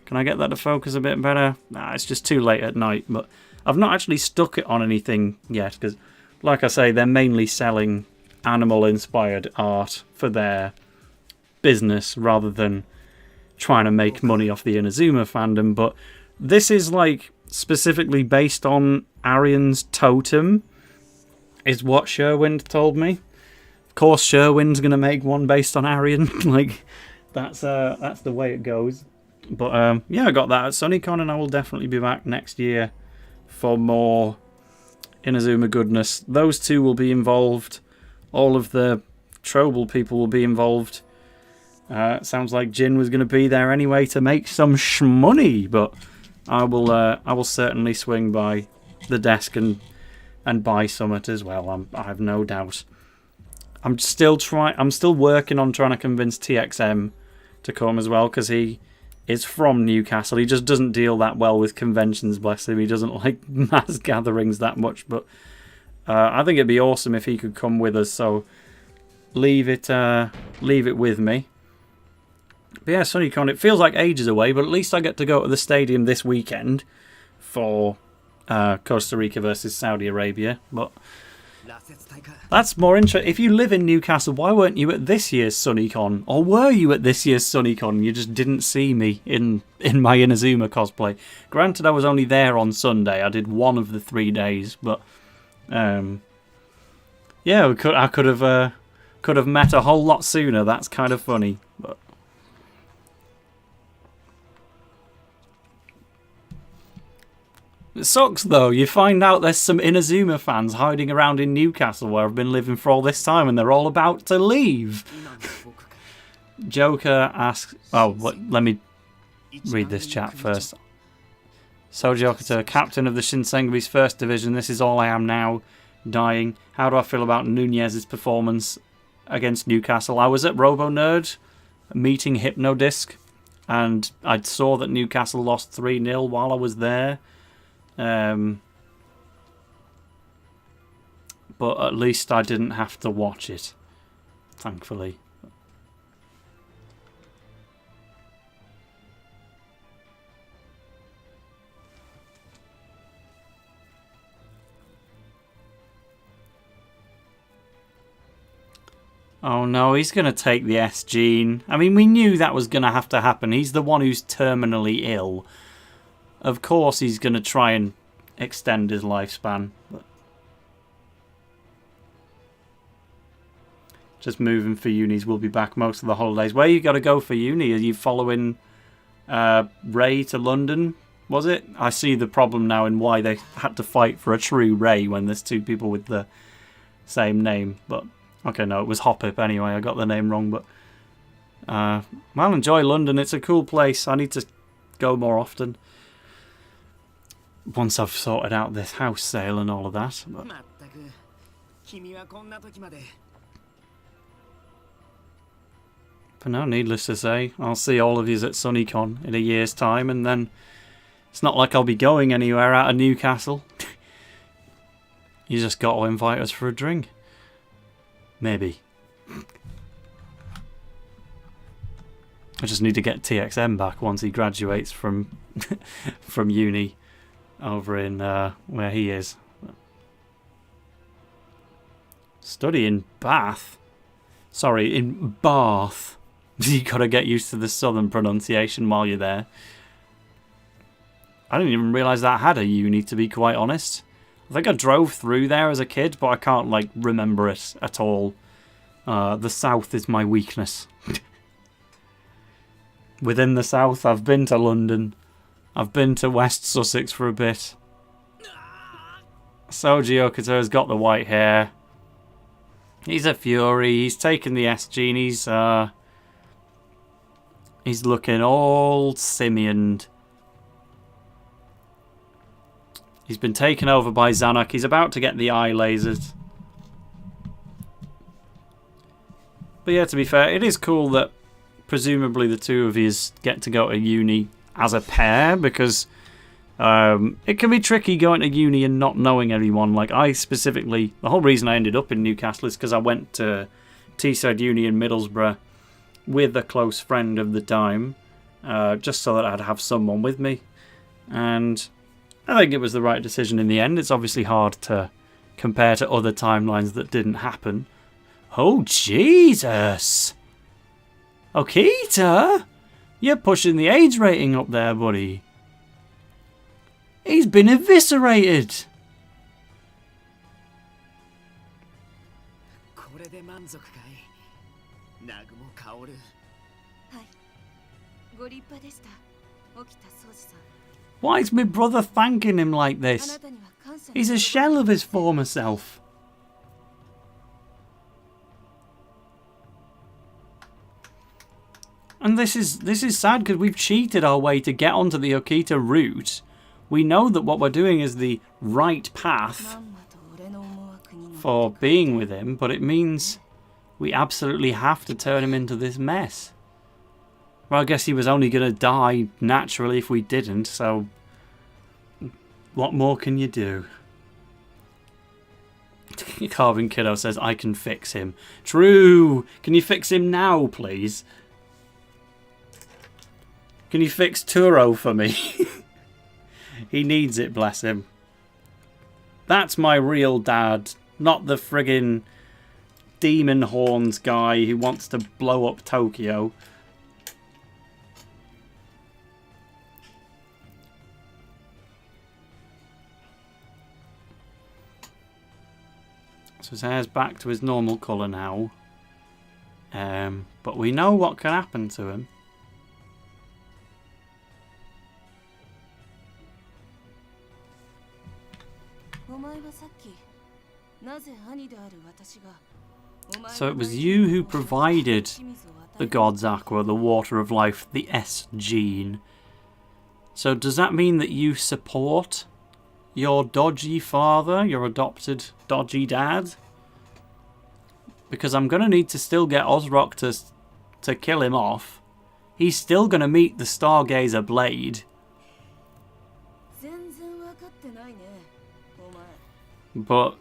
Can I get that to focus a bit better? Nah, it's just too late at night. But I've not actually stuck it on anything yet because like I say, they're mainly selling animal-inspired art for their business rather than trying to make money off the Inazuma fandom. But this is like specifically based on Arian's totem, is what Sherwind told me. Of course, Sherwind's gonna make one based on Arian. Like that's the way it goes. But yeah, I got that at SunnyCon, and I will definitely be back next year for more Inazuma goodness. Those two will be involved. All of the Trobal people will be involved. Sounds like Jin was going to be there anyway to make some shmoney, but I will certainly swing by the desk and buy something as well. I have no doubt. I'm still working on trying to convince TXM to come as well, because he is from Newcastle. He just doesn't deal that well with conventions, bless him. He doesn't like mass gatherings that much, but I think it'd be awesome if he could come with us, so leave it with me. But yeah, SunnyCon, it feels like ages away, but at least I get to go to the stadium this weekend for Costa Rica versus Saudi Arabia. But that's more interesting. If you live in Newcastle, why weren't you at this year's SunnyCon? Or were you at this year's SunnyCon? You just didn't see me in my Inazuma cosplay. Granted, I was only there on Sunday. I did one of the 3 days, but yeah, I could have met a whole lot sooner. That's kind of funny, but. It sucks though. You find out there's some Inazuma fans hiding around in Newcastle where I've been living for all this time, and they're all about to leave. Joker asks... Oh, let me read this chat first. Soji Okita, captain of the Shinsengui's first division. This is all I am now. Dying. How do I feel about Nunez's performance against Newcastle? I was at Robo Nerd meeting Hypnodisc, and I saw that Newcastle lost 3-0 while I was there. But at least I didn't have to watch it, thankfully. Oh no, he's going to take the S gene. I mean, we knew that was going to have to happen. He's the one who's terminally ill. Of course he's going to try and extend his lifespan. But just moving for unis. We'll be back most of the holidays. Where you got to go for uni? Are you following Ray to London? Was it? I see the problem now in why they had to fight for a true Ray when there's two people with the same name. But okay, no, it was Hoppip anyway. I got the name wrong. But well, enjoy London. It's a cool place. I need to go more often. Once I've sorted out this house sale and all of that. But no, needless to say, I'll see all of you at SunnyCon in a year's time, and then it's not like I'll be going anywhere out of Newcastle. You just got to invite us for a drink. Maybe. I just need to get TXM back once he graduates from from uni. Over in where he is. Study in Bath. Sorry, in Bath. You gotta get used to the southern pronunciation while you're there. I didn't even realise that had a uni, to be quite honest. I think I drove through there as a kid, but I can't like remember it at all. The south is my weakness. Within the south, I've been to London. I've been to West Sussex for a bit. Soji Okita has got the white hair. He's a fury. He's taken the S gene. He's looking all simioned. He's been taken over by Zanuck. He's about to get the eye lasers. But yeah, to be fair, it is cool that presumably the two of you get to go to uni as a pair, because it can be tricky going to uni and not knowing anyone. Like I specifically, the whole reason I ended up in Newcastle is because I went to Teesside Uni in Middlesbrough with a close friend of the time, just so that I'd have someone with me. And I think it was the right decision in the end. It's obviously hard to compared to other timelines that didn't happen. Oh, Jesus! Okita? You're pushing the age rating up there, buddy. He's been eviscerated! Why is my brother thanking him like this? He's a shell of his former self. And this is sad because we've cheated our way to get onto the Okita route. We know that what we're doing is the right path for being with him, but it means we absolutely have to turn him into this mess. Well, I guess he was only going to die naturally if we didn't, so what more can you do? Carving Kiddo says, I can fix him. True! Can you fix him now, please? Can you fix Turo for me? He needs it, bless him. That's my real dad, not the friggin' demon horns guy who wants to blow up Tokyo. So his hair's back to his normal colour now. But we know what can happen to him. So it was you who provided the God's Aqua, the Water of Life, the S gene. So does that mean that you support your dodgy father, your adopted dodgy dad? Because I'm going to need to still get Ozrock to kill him off. He's still going to meet the Stargazer Blade. But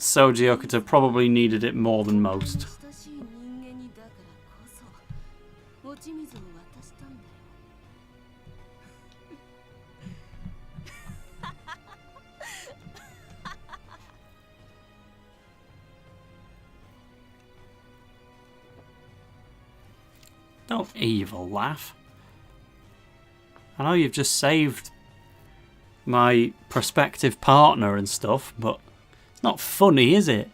Soji Okita probably needed it more than most. Don't evil laugh. I know you've just saved my prospective partner and stuff, but it's not funny, is it?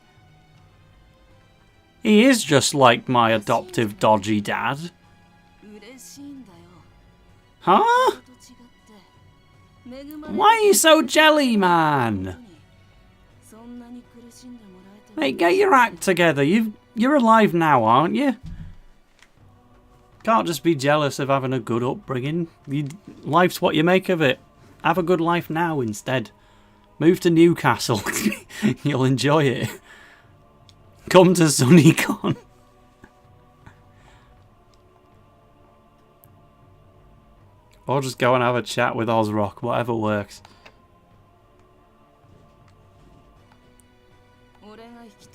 He is just like my adoptive dodgy dad. Huh? Why are you so jelly, man? Mate, get your act together. You're alive now, aren't you? Can't just be jealous of having a good upbringing. Life's what you make of it. Have a good life now instead. Move to Newcastle. You'll enjoy it. Come to SunnyCon. Or just go and have a chat with Ozrock. Whatever works.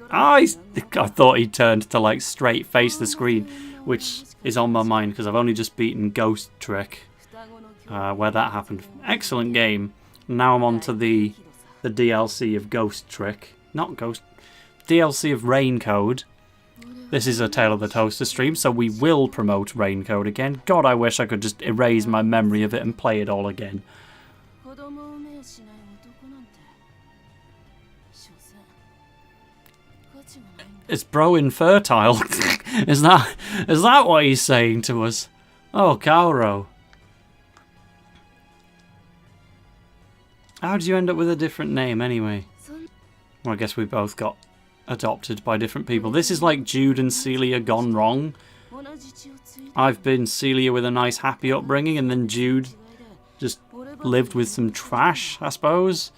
I thought he turned to like straight face the screen, which is on my mind because I've only just beaten Ghost Trick, where that happened. Excellent game. Now I'm on to the DLC of Ghost Trick. Not Ghost... DLC of Raincode. This is a Tale of the Toaster stream, so we will promote Raincode again. God, I wish I could just erase my memory of it and play it all again. Is bro infertile? Is that what he's saying to us? Oh, Kaoro. How did you end up with a different name anyway? Well, I guess we both got adopted by different people. This is like Jude and Celia gone wrong. I've been Celia with a nice happy upbringing, and then Jude just lived with some trash, I suppose.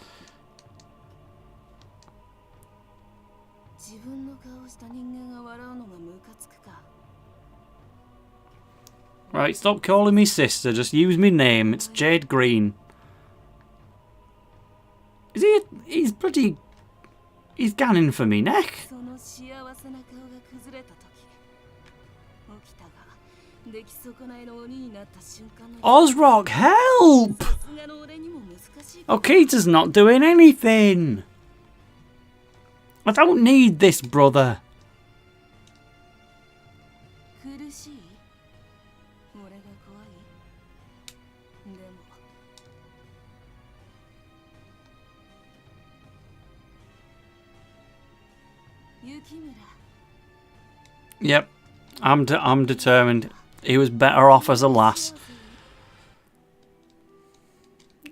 Right, stop calling me sister, just use me name. It's Jade Green. Is he... he's pretty... he's ganning for me neck. Ozrock, help! Okita's not doing anything. I don't need this, brother. 苦しい俺が怖いでも Yep, I'm determined. He was better off as a lass.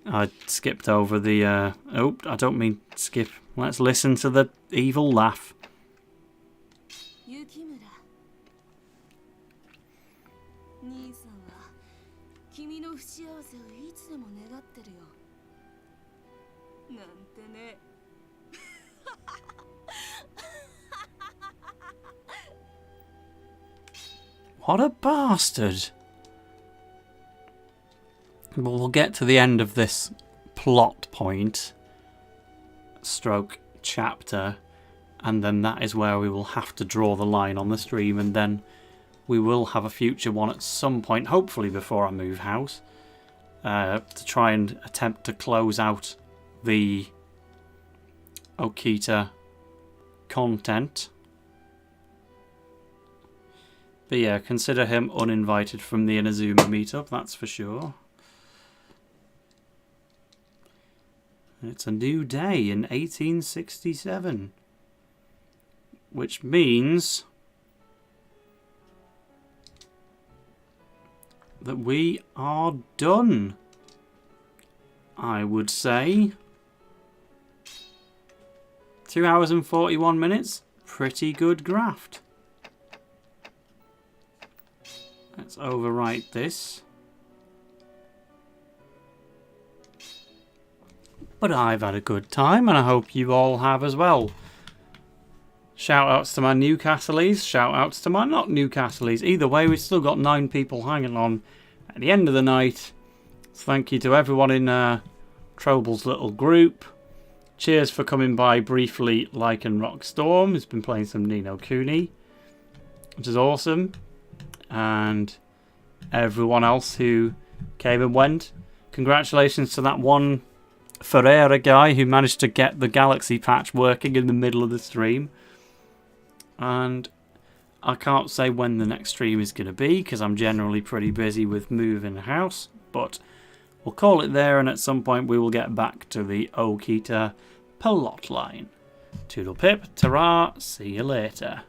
I skipped over the... oh, I don't mean skip. Let's listen to the evil laugh. 雪村兄さんは君の不幸せをいつでも願ってるよなんてね What a bastard. Well, we'll get to the end of this plot point, stroke chapter, and then that is where we will have to draw the line on the stream, and then we will have a future one at some point, hopefully before I move house, to try and attempt to close out the Okita content. But yeah, consider him uninvited from the Inazuma meetup, that's for sure. It's a new day in 1867. Which means that we are done, I would say. 2 hours and 41 minutes. Pretty good graft. Let's overwrite this. But I've had a good time, and I hope you all have as well. Shout outs to my Newcastleies, shout outs to my not Newcastleies. Either way, we've still got 9 people hanging on at the end of the night. So thank you to everyone in Troble's little group. Cheers for coming by briefly, Like and Rockstorm, who's been playing some Ni no Kuni, which is awesome. And everyone else who came and went. Congratulations to that one Ferreira guy who managed to get the Galaxy patch working in the middle of the stream. And I can't say when the next stream is going to be because I'm generally pretty busy with moving house, but we'll call it there, and at some point we will get back to the Okita plot line. Toodle pip, ta-ra, see you later.